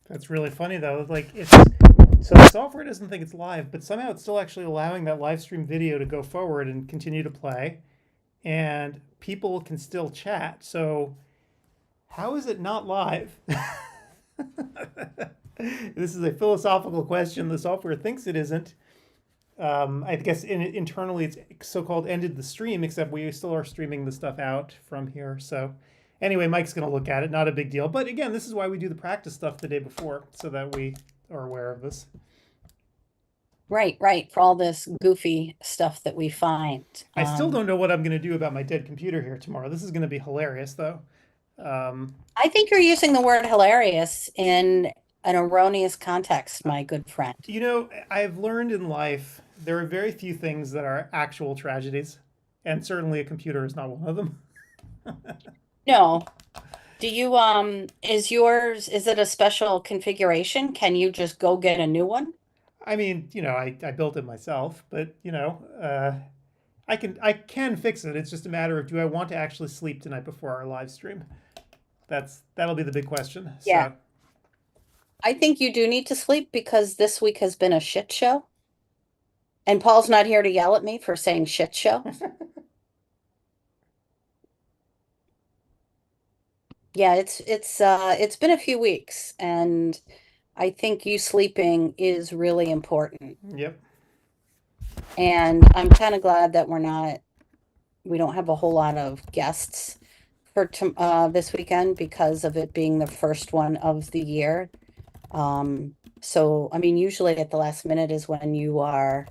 Speaker 1: That's really funny though. Like it's so the software doesn't think it's live, but somehow it's still actually allowing that live stream video to go forward and continue to play, and people can still chat. So how is it not live? This is a philosophical question. The software thinks it isn't. I guess internally it's so-called ended the stream, except we still are streaming the stuff out from here. So anyway, Mike's going to look at it. Not a big deal. But again, this is why we do the practice stuff the day before, so that we are aware of this.
Speaker 3: Right, right, for all this goofy stuff that we find.
Speaker 1: I still don't know what I'm going to do about my dead computer here tomorrow. This is going to be hilarious, though.
Speaker 3: I think you're using the word hilarious in an erroneous context, my good friend.
Speaker 1: You know, I've learned in life there are very few things that are actual tragedies, and certainly a computer is not one of them.
Speaker 3: No. Do you, is it a special configuration? Can you just go get a new one?
Speaker 1: I mean, you know, I built it myself, but you know, I can fix it. It's just a matter of do I want to actually sleep tonight before our live stream? That'll be the big question.
Speaker 3: Yeah.
Speaker 1: So
Speaker 3: I think you do need to sleep because this week has been a shit show. And Paul's not here to yell at me for saying shit show. Yeah, it's been a few weeks, and I think you sleeping is really important.
Speaker 1: yep.
Speaker 3: And I'm kind of glad that we don't have a whole lot of guests for this weekend because of it being the first one of the year. So I mean, usually at the last minute is when you are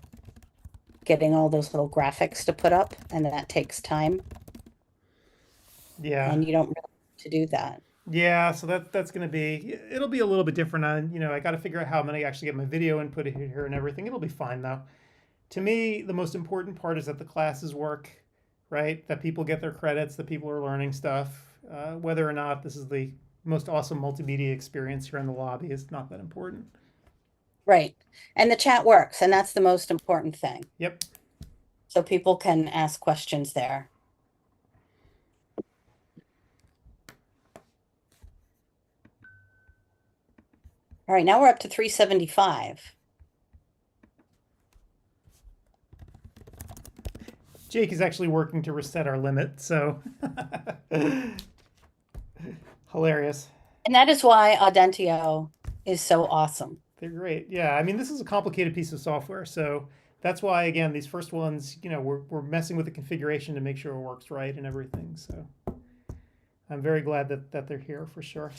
Speaker 3: getting all those little graphics to put up, and that takes time,
Speaker 1: Yeah.
Speaker 3: and you don't really have to do that.
Speaker 1: Yeah, so that's gonna be it'll be a little bit different on, you know, I gotta figure out how I'm gonna actually get my video input here and everything. It'll be fine though. To me, the most important part is that the classes work, right? That people get their credits, that people are learning stuff. Whether or not this is the most awesome multimedia experience here in the lobby is not that important.
Speaker 3: Right. And the chat works, and that's the most important thing.
Speaker 1: Yep.
Speaker 3: So people can ask questions there. All right, now we're up to 375.
Speaker 1: Jake is actually working to reset our limit, so hilarious.
Speaker 3: And that is why Audentio is so awesome.
Speaker 1: They're great. Yeah, I mean, this is a complicated piece of software, so that's why, again, these first ones, you know, we're messing with the configuration to make sure it works right and everything. So I'm very glad that they're here for sure.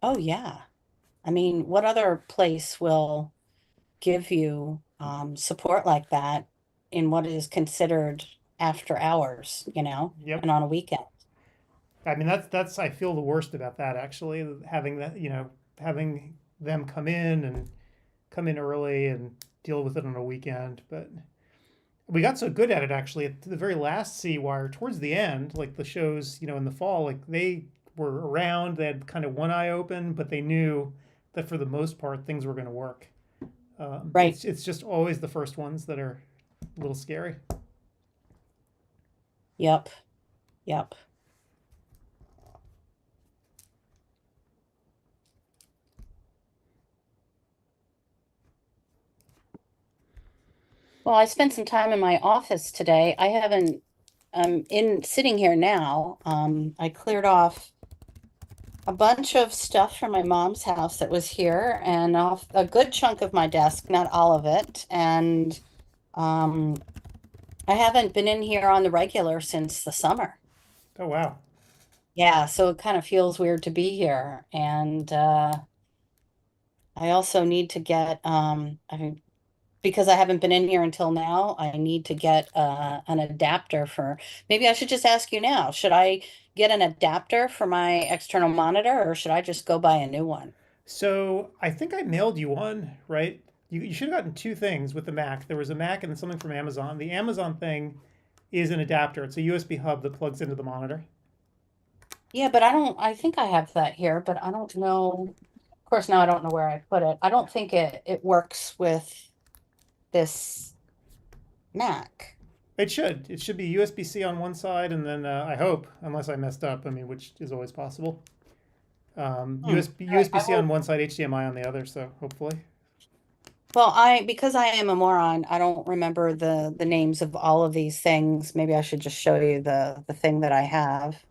Speaker 3: Oh, yeah. I mean, what other place will give you support like that in what is considered after hours, you know,
Speaker 1: Yep.
Speaker 3: and on a weekend?
Speaker 1: I mean, that's I feel the worst about that actually, having that, you know, having them come in early and deal with it on a weekend. But we got so good at it actually at the very last CEwire, towards the end, like the shows, you know, in the fall, like they were around, they had kind of one eye open, but they knew that for the most part things were going to work.
Speaker 3: Right.
Speaker 1: It's just always the first ones that are a little scary.
Speaker 3: Yep. Yep. Well, I spent some time in my office today. I haven't, sitting here now. I cleared off a bunch of stuff from my mom's house that was here and off a good chunk of my desk, not all of it. And um, I haven't been in here on the regular since the summer.
Speaker 1: Oh, wow.
Speaker 3: Yeah, so it kind of feels weird to be here. And I also need to get, I mean, because I haven't been in here until now, I need to get an adapter for, maybe I should just ask you now. Should I get an adapter for my external monitor or should I just go buy a new one?
Speaker 1: So I think I mailed you one, right? You should have gotten two things with the Mac. There was a Mac and then something from Amazon. The Amazon thing is an adapter. It's a USB hub that plugs into the monitor.
Speaker 3: Yeah, but I think I have that here, but I don't know. Of course, now I don't know where I put it. I don't think it works with this Mac.
Speaker 1: It should. It should be USB-C on one side, and then I hope, unless I messed up, I mean, which is always possible. USB
Speaker 3: All right, I
Speaker 1: USB-C
Speaker 3: will.
Speaker 1: on one side, HDMI on the other. So hopefully,
Speaker 3: Well, because I am a moron, I don't remember the names of all of these things. Maybe I should just show you the thing that I have.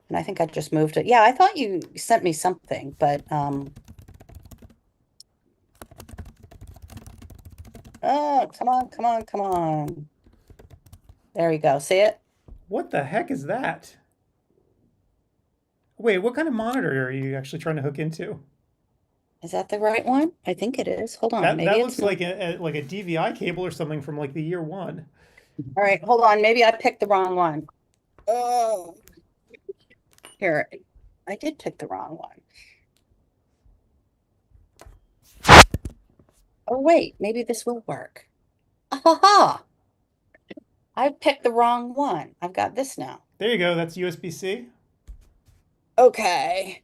Speaker 3: And I think I just moved it. Yeah, I thought you sent me something, but oh, come on, come on, come on. There you go. See it?
Speaker 1: what the heck is that? Wait, what kind of monitor are you actually trying to hook into?
Speaker 3: Is that the right one? I think it is. Hold on,
Speaker 1: That
Speaker 3: maybe it's
Speaker 1: looks
Speaker 3: not.
Speaker 1: like a DVI cable or something from like the year one.
Speaker 3: All right, hold on. Maybe I picked the wrong one. Oh, here. I did pick the wrong one. Oh, wait, maybe this will work. Ah, ha, ha. I picked the wrong one. I've got this now.
Speaker 1: There you go. That's USB-C.
Speaker 3: Okay.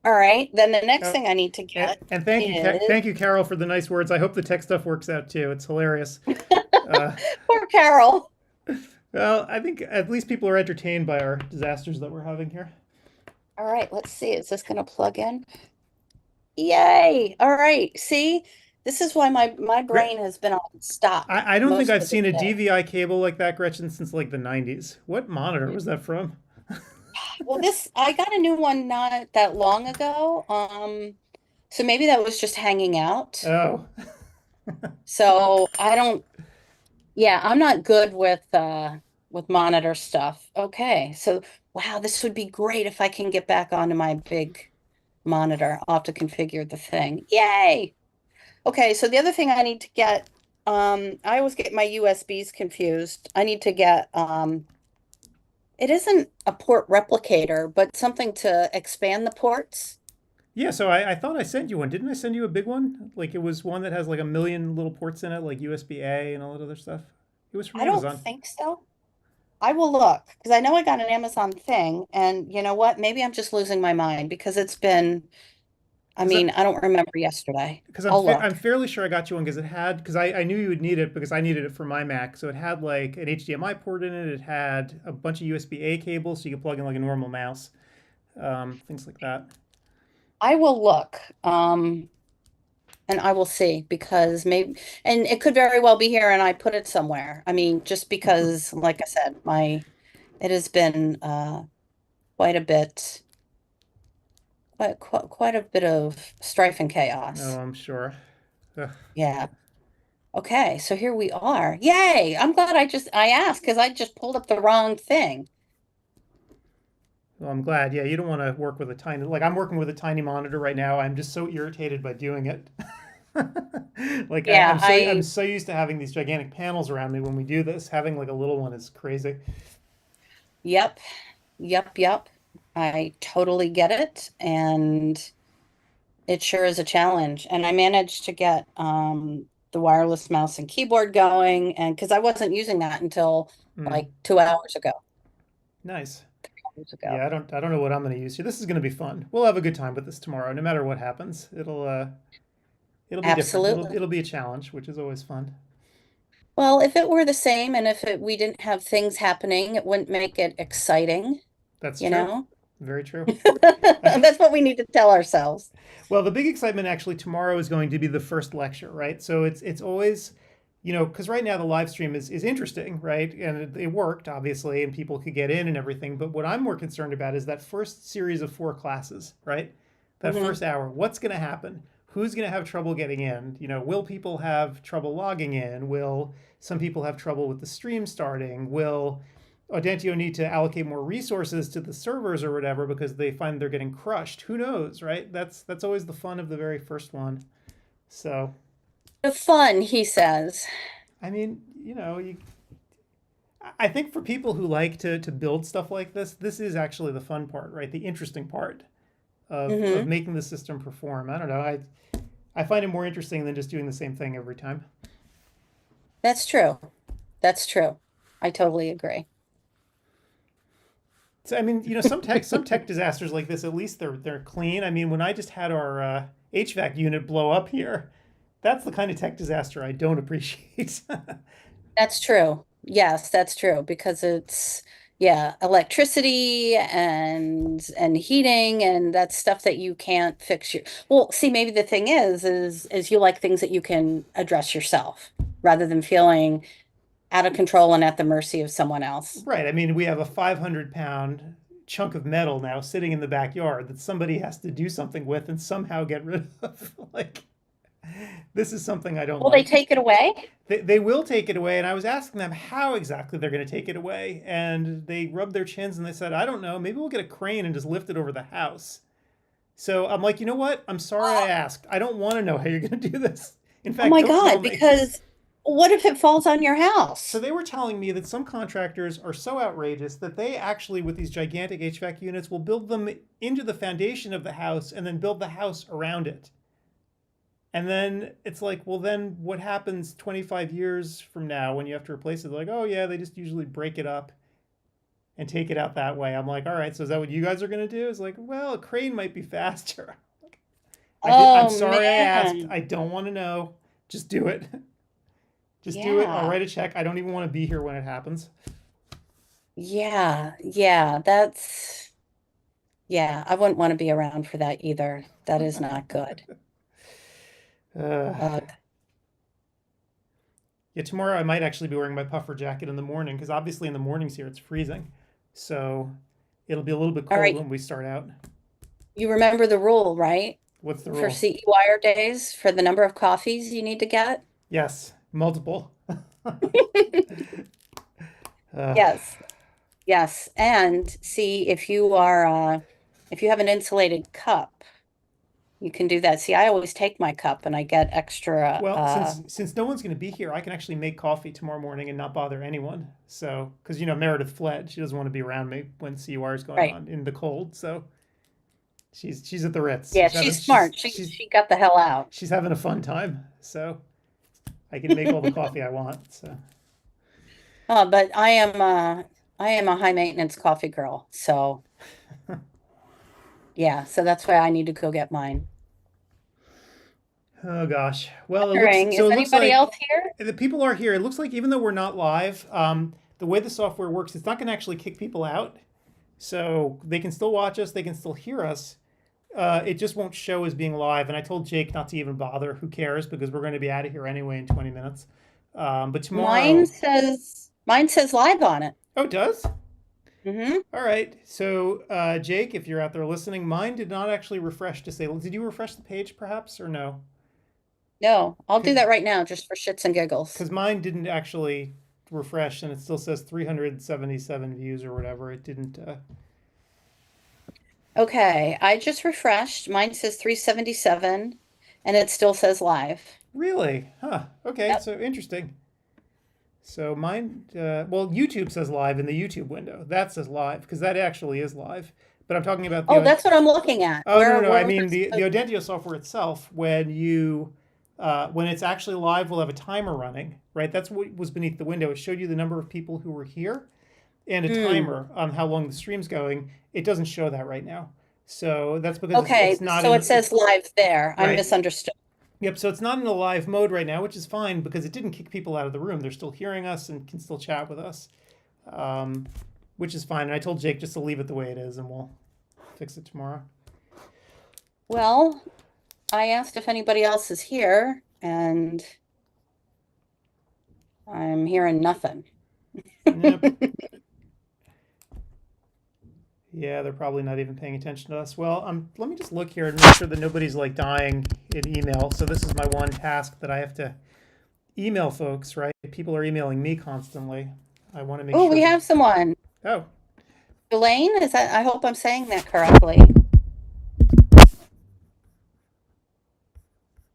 Speaker 3: All right. Then the next
Speaker 1: Oh,
Speaker 3: thing I need to get
Speaker 1: and thank you,
Speaker 3: is
Speaker 1: thank you, Carol, for the nice words. I hope the tech stuff works out too. It's hilarious.
Speaker 3: poor Carol.
Speaker 1: Well, I think at least people are entertained by our disasters that we're having here.
Speaker 3: All right, let's see. Is this going to plug in? Yay. All right. See, this is why my brain has been on stop
Speaker 1: I don't think
Speaker 3: most
Speaker 1: I've
Speaker 3: of the
Speaker 1: seen a
Speaker 3: day.
Speaker 1: DVI cable like that, Gretchen, since like the 90s. What monitor was that from?
Speaker 3: Well, I got a new one not that long ago. So maybe that was just hanging out.
Speaker 1: Oh,
Speaker 3: So I don't, yeah, I'm not good with monitor stuff. Okay. So wow, this would be great if I can get back onto my big monitor. I'll have to configure the thing. Yay. Okay, so the other thing I need to get, I always get my USBs confused. I need to get it isn't a port replicator, but something to expand the ports.
Speaker 1: yeah. So I thought I sent you one. Didn't I send you a big one? Like it was one that has like a million little ports in it, like USB-A and all that other stuff. It was from
Speaker 3: I don't
Speaker 1: Amazon.
Speaker 3: think so. I will look because I know I got an Amazon thing, and you know what? Maybe I'm just losing my mind because it's been, I
Speaker 1: Because
Speaker 3: mean, I don't remember yesterday.
Speaker 1: I'm
Speaker 3: I'll
Speaker 1: I'm
Speaker 3: look.
Speaker 1: fairly sure I got you one because it had because I knew you would need it because I needed it for my Mac. So it had like an HDMI port in it. It had a bunch of USB-A cables so you could plug in like a normal mouse, things like that.
Speaker 3: I will look. And I will see because maybe, and it could very well be here and I put it somewhere. I mean, just because, like I said, it has been quite a bit, quite a bit of strife and chaos.
Speaker 1: Oh, I'm sure. Ugh.
Speaker 3: Yeah. Okay, so here we are. Yay! I'm glad I asked because I just pulled up the wrong thing.
Speaker 1: Well, I'm glad. Yeah, you don't want to work with a tiny like I'm working with a tiny monitor right now. I'm just so irritated by doing it. Like
Speaker 3: Yeah,
Speaker 1: I'm so used to having these gigantic panels around me when we do this. Having like a little one is crazy.
Speaker 3: yep, yep. I totally get it, and it sure is a challenge. And I managed to get the wireless mouse and keyboard going, and because I wasn't using that until
Speaker 1: Mm,
Speaker 3: like 2 hours ago.
Speaker 1: nice.
Speaker 3: Hours
Speaker 1: Yeah,
Speaker 3: ago.
Speaker 1: I don't know what I'm going to use here. This is going to be fun. We'll have a good time with this tomorrow, no matter what happens. It'll be different.
Speaker 3: Absolutely.
Speaker 1: It'll be a challenge, which is always fun.
Speaker 3: Well, if it were the same and if we didn't have things happening, it wouldn't make it exciting,
Speaker 1: That's
Speaker 3: you
Speaker 1: true.
Speaker 3: know?
Speaker 1: Very true.
Speaker 3: That's what we need to tell ourselves.
Speaker 1: Well, the big excitement actually tomorrow is going to be the first lecture, right? So it's always you know, because right now the live stream is interesting, right? And it worked, obviously, and people could get in and everything. But what I'm more concerned about is that first series of 4 classes, right? That first hour. What's going to happen? Who's going to have trouble getting in? You know, will people have trouble logging in? Will some people have trouble with the stream starting? Will Audentio need to allocate more resources to the servers or whatever because they find they're getting crushed? Who knows, right? That's always the fun of the very first one. So,
Speaker 3: The fun, he says.
Speaker 1: I mean, you know, I think for people who like to build stuff like this is actually the fun part, right? The interesting part of making the system perform. I don't know. I find it more interesting than just doing the same thing every time.
Speaker 3: That's true. That's true. I totally agree.
Speaker 1: So I mean, you know, some tech disasters like this, at least they're clean. I mean, when I just had our HVAC unit blow up here, that's the kind of tech disaster I don't appreciate.
Speaker 3: That's true. Yes, that's true because it's electricity and heating and that's stuff that you can't fix well, see, maybe the thing is you like things that you can address yourself rather than feeling out of control and at the mercy of someone else.
Speaker 1: Right. I mean, we have a 500-pound chunk of metal now sitting in the backyard that somebody has to do something with and somehow get rid of. Like, this is something I don't
Speaker 3: Will
Speaker 1: like.
Speaker 3: they take it away?
Speaker 1: They will take it away, and I was asking them how exactly they're going to take it away, and they rubbed their chins and they said, I don't know, maybe we'll get a crane and just lift it over the house. So I'm like, you know what? I'm sorry I asked. I don't want to know how you're going to do this. In fact,
Speaker 3: Oh my
Speaker 1: don't tell
Speaker 3: God,
Speaker 1: me.
Speaker 3: because what if it falls on your house?
Speaker 1: So they were telling me that some contractors are so outrageous that they actually, with these gigantic HVAC units, will build them into the foundation of the house and then build the house around it. And then it's like, well, then what happens 25 years from now when you have to replace it? They're like, oh, yeah, they just usually break it up and take it out that way. I'm like, all right, so is that what you guys are going to do? It's like, well, a crane might be faster. I'm sorry I asked. I don't want to know. Just do it. Just do it. I'll write a check. I don't even want to be here when it happens.
Speaker 3: Yeah, I wouldn't want to be around for that either. That is not good.
Speaker 1: Yeah, tomorrow I might actually be wearing my puffer jacket in the morning because obviously in the mornings here it's freezing. So it'll be a little bit cold when we start out.
Speaker 3: You remember the rule, right?
Speaker 1: What's the
Speaker 3: For
Speaker 1: rule?
Speaker 3: CEwire days, for the number of coffees you need to get?
Speaker 1: Yes, multiple.
Speaker 3: Yes. Yes. And see if you are if you have an insulated cup, you can do that. See, I always take my cup and I get extra.
Speaker 1: Well, since no one's going to be here, I can actually make coffee tomorrow morning and not bother anyone. So, because you know Meredith fled, she doesn't want to be around me when CEwire is going on in the cold. So, she's at the Ritz.
Speaker 3: Yeah, she's smart. She got the hell out.
Speaker 1: She's having a fun time. So, I can make all the coffee I want. So.
Speaker 3: Oh, but I am a high maintenance coffee girl. So. Yeah, so that's why I need to go get mine.
Speaker 1: Oh gosh. Well,
Speaker 3: Is anybody else here?
Speaker 1: The people are here. It looks like even though we're not live, the way the software works, it's not going to actually kick people out. So they can still watch us. They can still hear us. It just won't show as being live. And I told Jake not to even bother. Who cares? Because we're going to be out of here anyway in 20 minutes. But tomorrow...
Speaker 3: Mine says live on it.
Speaker 1: Oh, it does?
Speaker 3: Mm-hmm.
Speaker 1: All right. So, Jake, if you're out there listening, mine did not actually refresh to say, did you refresh the page perhaps or no?
Speaker 3: No, I'll do that right now just for shits and giggles.
Speaker 1: Because mine didn't actually refresh and it still says 377 views or whatever. It didn't.
Speaker 3: Okay, I just refreshed. Mine says 377 and it still says live.
Speaker 1: Really? Huh. Okay,
Speaker 3: Yep.
Speaker 1: So interesting. So mine, well, YouTube says live in the YouTube window. That says live because that actually is live. But I'm talking about the...
Speaker 3: that's what I'm looking at.
Speaker 1: Oh, no. I mean, the Audentio software itself, when it's actually live, we'll have a timer running, right? That's what was beneath the window. It showed you the number of people who were here and a timer on how long the stream's going. It doesn't show that right now. So that's because it's not...
Speaker 3: So it says live there. I misunderstood.
Speaker 1: Yep, so it's not in a live mode right now, which is fine because it didn't kick people out of the room. They're still hearing us and can still chat with us, which is fine. And I told Jake just to leave it the way it is and we'll fix it tomorrow.
Speaker 3: Well, I asked if anybody else is here and I'm hearing nothing.
Speaker 1: Yep. Yeah, they're probably not even paying attention to us. Well, let me just look here and make sure that nobody's like dying in email. So this is my one task that I have to email folks, right? People are emailing me constantly. I want to make
Speaker 3: Oh,
Speaker 1: sure.
Speaker 3: we have someone.
Speaker 1: Oh,
Speaker 3: Elaine, is that? I hope I'm saying that correctly.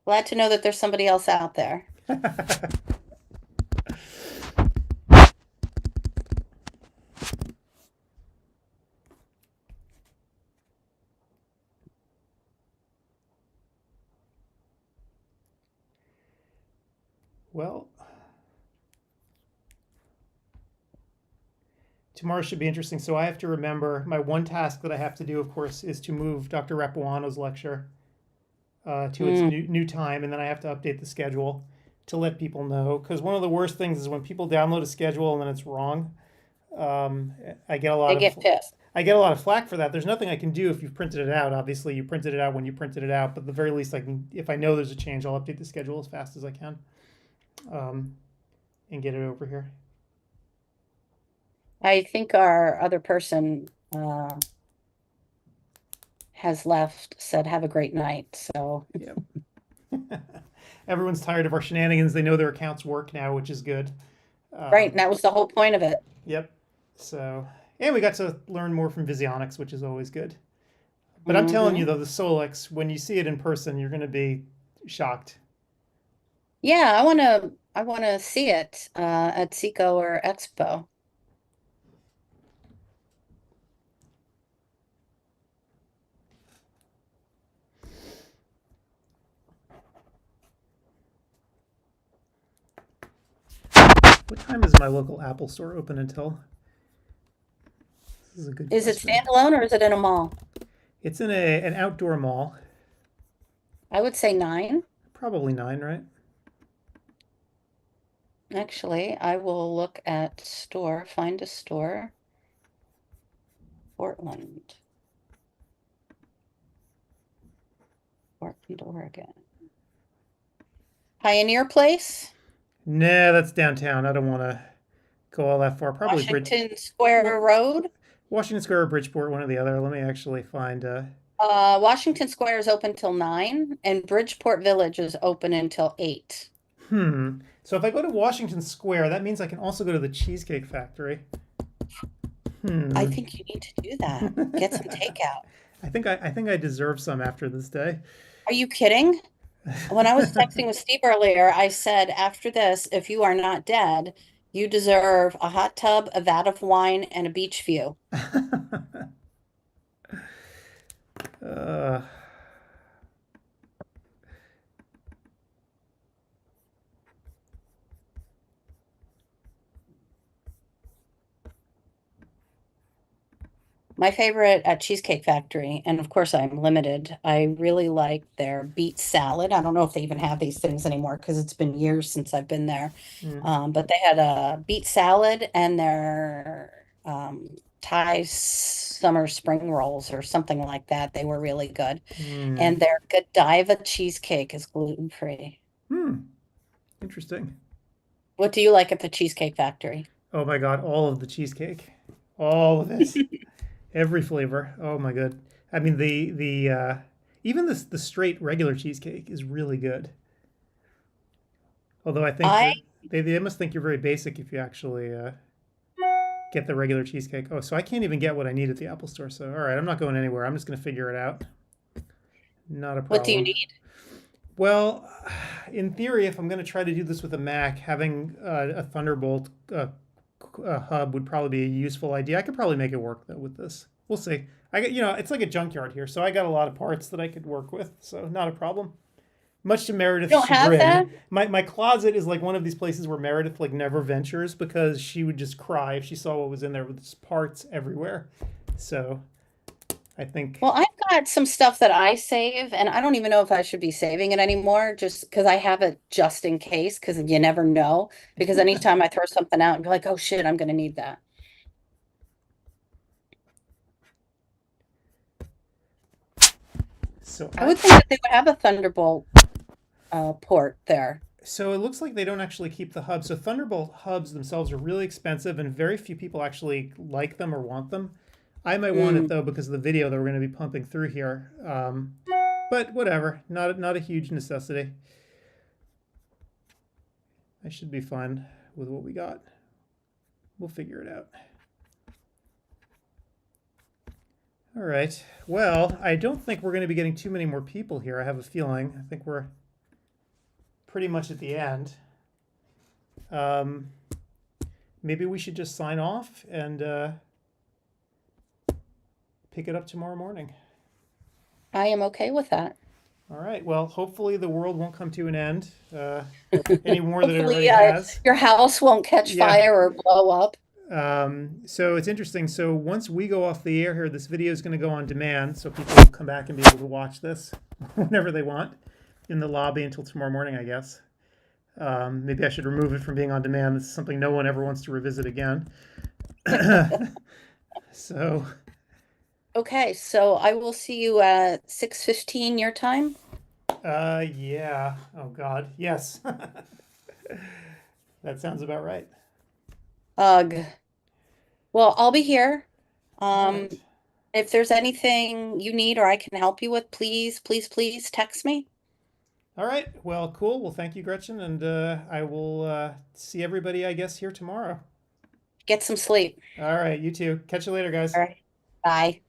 Speaker 3: Glad to know that there's somebody else out there.
Speaker 1: Well, tomorrow should be interesting. So I have to remember my one task that I have to do, of course, is to move Dr. Rapuano's lecture to its new time, and then I have to update the schedule to let people know. Because one of the worst things is when people download a schedule and then it's wrong. I get a lot
Speaker 3: They
Speaker 1: of
Speaker 3: get pissed.
Speaker 1: I get a lot of flack for that. There's nothing I can do if you've printed it out. Obviously, you printed it out when you printed it out, but at the very least, I can. If I know there's a change, I'll update the schedule as fast as I can, and get it over here.
Speaker 3: I think our other person has left, said have a great night. So
Speaker 1: Yep. Everyone's tired of our shenanigans. They know their accounts work now, which is good.
Speaker 3: right, and that was the whole point of it.
Speaker 1: Yep. So, and we got to learn more from Visionics, which is always good. But I'm telling you though, the Solix, when you see it in person, you're going to be shocked.
Speaker 3: Yeah, I wanna see it at Seco or Expo.
Speaker 1: What time is my local Apple store open until? This is a good
Speaker 3: Is it
Speaker 1: question.
Speaker 3: standalone or is it in a mall?
Speaker 1: It's in an outdoor mall.
Speaker 3: I would say 9.
Speaker 1: Probably 9, right?
Speaker 3: Actually, I will look at store, find a store. Portland, Oregon. Pioneer Place,
Speaker 1: Nah, that's downtown. I don't want to go all that far. Probably
Speaker 3: Washington Square Road.
Speaker 1: Washington Square or Bridgeport, one or the other. Let me actually find.
Speaker 3: Washington Square is open till 9, and Bridgeport Village is open until 8.
Speaker 1: So if I go to Washington Square, that means I can also go to the Cheesecake Factory.
Speaker 3: I think you need to do that. Get some takeout.
Speaker 1: I think I deserve some after this day.
Speaker 3: Are you kidding? When I was texting with Steve earlier, I said, after this, if you are not dead, you deserve a hot tub, a vat of wine, and a beach view. My favorite at Cheesecake Factory, and of course I'm limited, I really like their beet salad. I don't know if they even have these things anymore because it's been years since I've been there. But they had a beet salad and their Thai summer spring rolls or something like that. They were really good. And their Godiva cheesecake is gluten-free.
Speaker 1: Interesting.
Speaker 3: What do you like at the Cheesecake Factory?
Speaker 1: Oh my God, all of the cheesecake. All of it. Every flavor. Oh my God. I mean the even the straight regular cheesecake is really good. Although I think they must think you're very basic if you actually get the regular cheesecake. Oh, so I can't even get what I need at the Apple Store. So all right, I'm not going anywhere. I'm just going to figure it out. Not a problem.
Speaker 3: What do you need?
Speaker 1: Well, in theory, if I'm going to try to do this with a Mac, having a Thunderbolt hub would probably be a useful idea. I could probably make it work though with this. We'll see. I got, it's like a junkyard here, so I got a lot of parts that I could work with, so not a problem. Much to Meredith's chagrin,
Speaker 3: have that?
Speaker 1: my closet is like one of these places where Meredith like never ventures because she would just cry if she saw what was in there with just parts everywhere. So I think.
Speaker 3: Well, I've got some stuff that I save, and I don't even know if I should be saving it anymore, just because I have it just in case, because you never know. Because anytime I throw something out and be like, oh shit, I'm going to need that.
Speaker 1: So
Speaker 3: I would think that they would have a Thunderbolt port there.
Speaker 1: So it looks like they don't actually keep the hubs. So Thunderbolt hubs themselves are really expensive, and very few people actually like them or want them. I might want it though because of the video that we're going to be pumping through here. But whatever, not a huge necessity. I should be fine with what we got. We'll figure it out. All right. Well, I don't think we're going to be getting too many more people here. I have a feeling. I think we're pretty much at the end. Maybe we should just sign off and pick it up tomorrow morning.
Speaker 3: I am okay with that.
Speaker 1: All right. Well, hopefully the world won't come to an end any more than it already
Speaker 3: Hopefully,
Speaker 1: has.
Speaker 3: your house won't catch
Speaker 1: Yeah.
Speaker 3: fire or blow up.
Speaker 1: So it's interesting. So once we go off the air here, this video is going to go on demand, so people will come back and be able to watch this whenever they want in the lobby until tomorrow morning, I guess. Maybe I should remove it from being on demand. This is something no one ever wants to revisit again. So.
Speaker 3: Okay, so I will see you at 6:15 your time.
Speaker 1: Yeah. Oh God. Yes. That sounds about right.
Speaker 3: Ugh. Well, I'll be here.
Speaker 1: All right.
Speaker 3: If there's anything you need or I can help you with, please, please, please text me.
Speaker 1: All right. Well, cool. Well, thank you, Gretchen, and I will see everybody, I guess, here tomorrow.
Speaker 3: Get some sleep.
Speaker 1: All right. You too. Catch you later, guys.
Speaker 3: All right. Bye.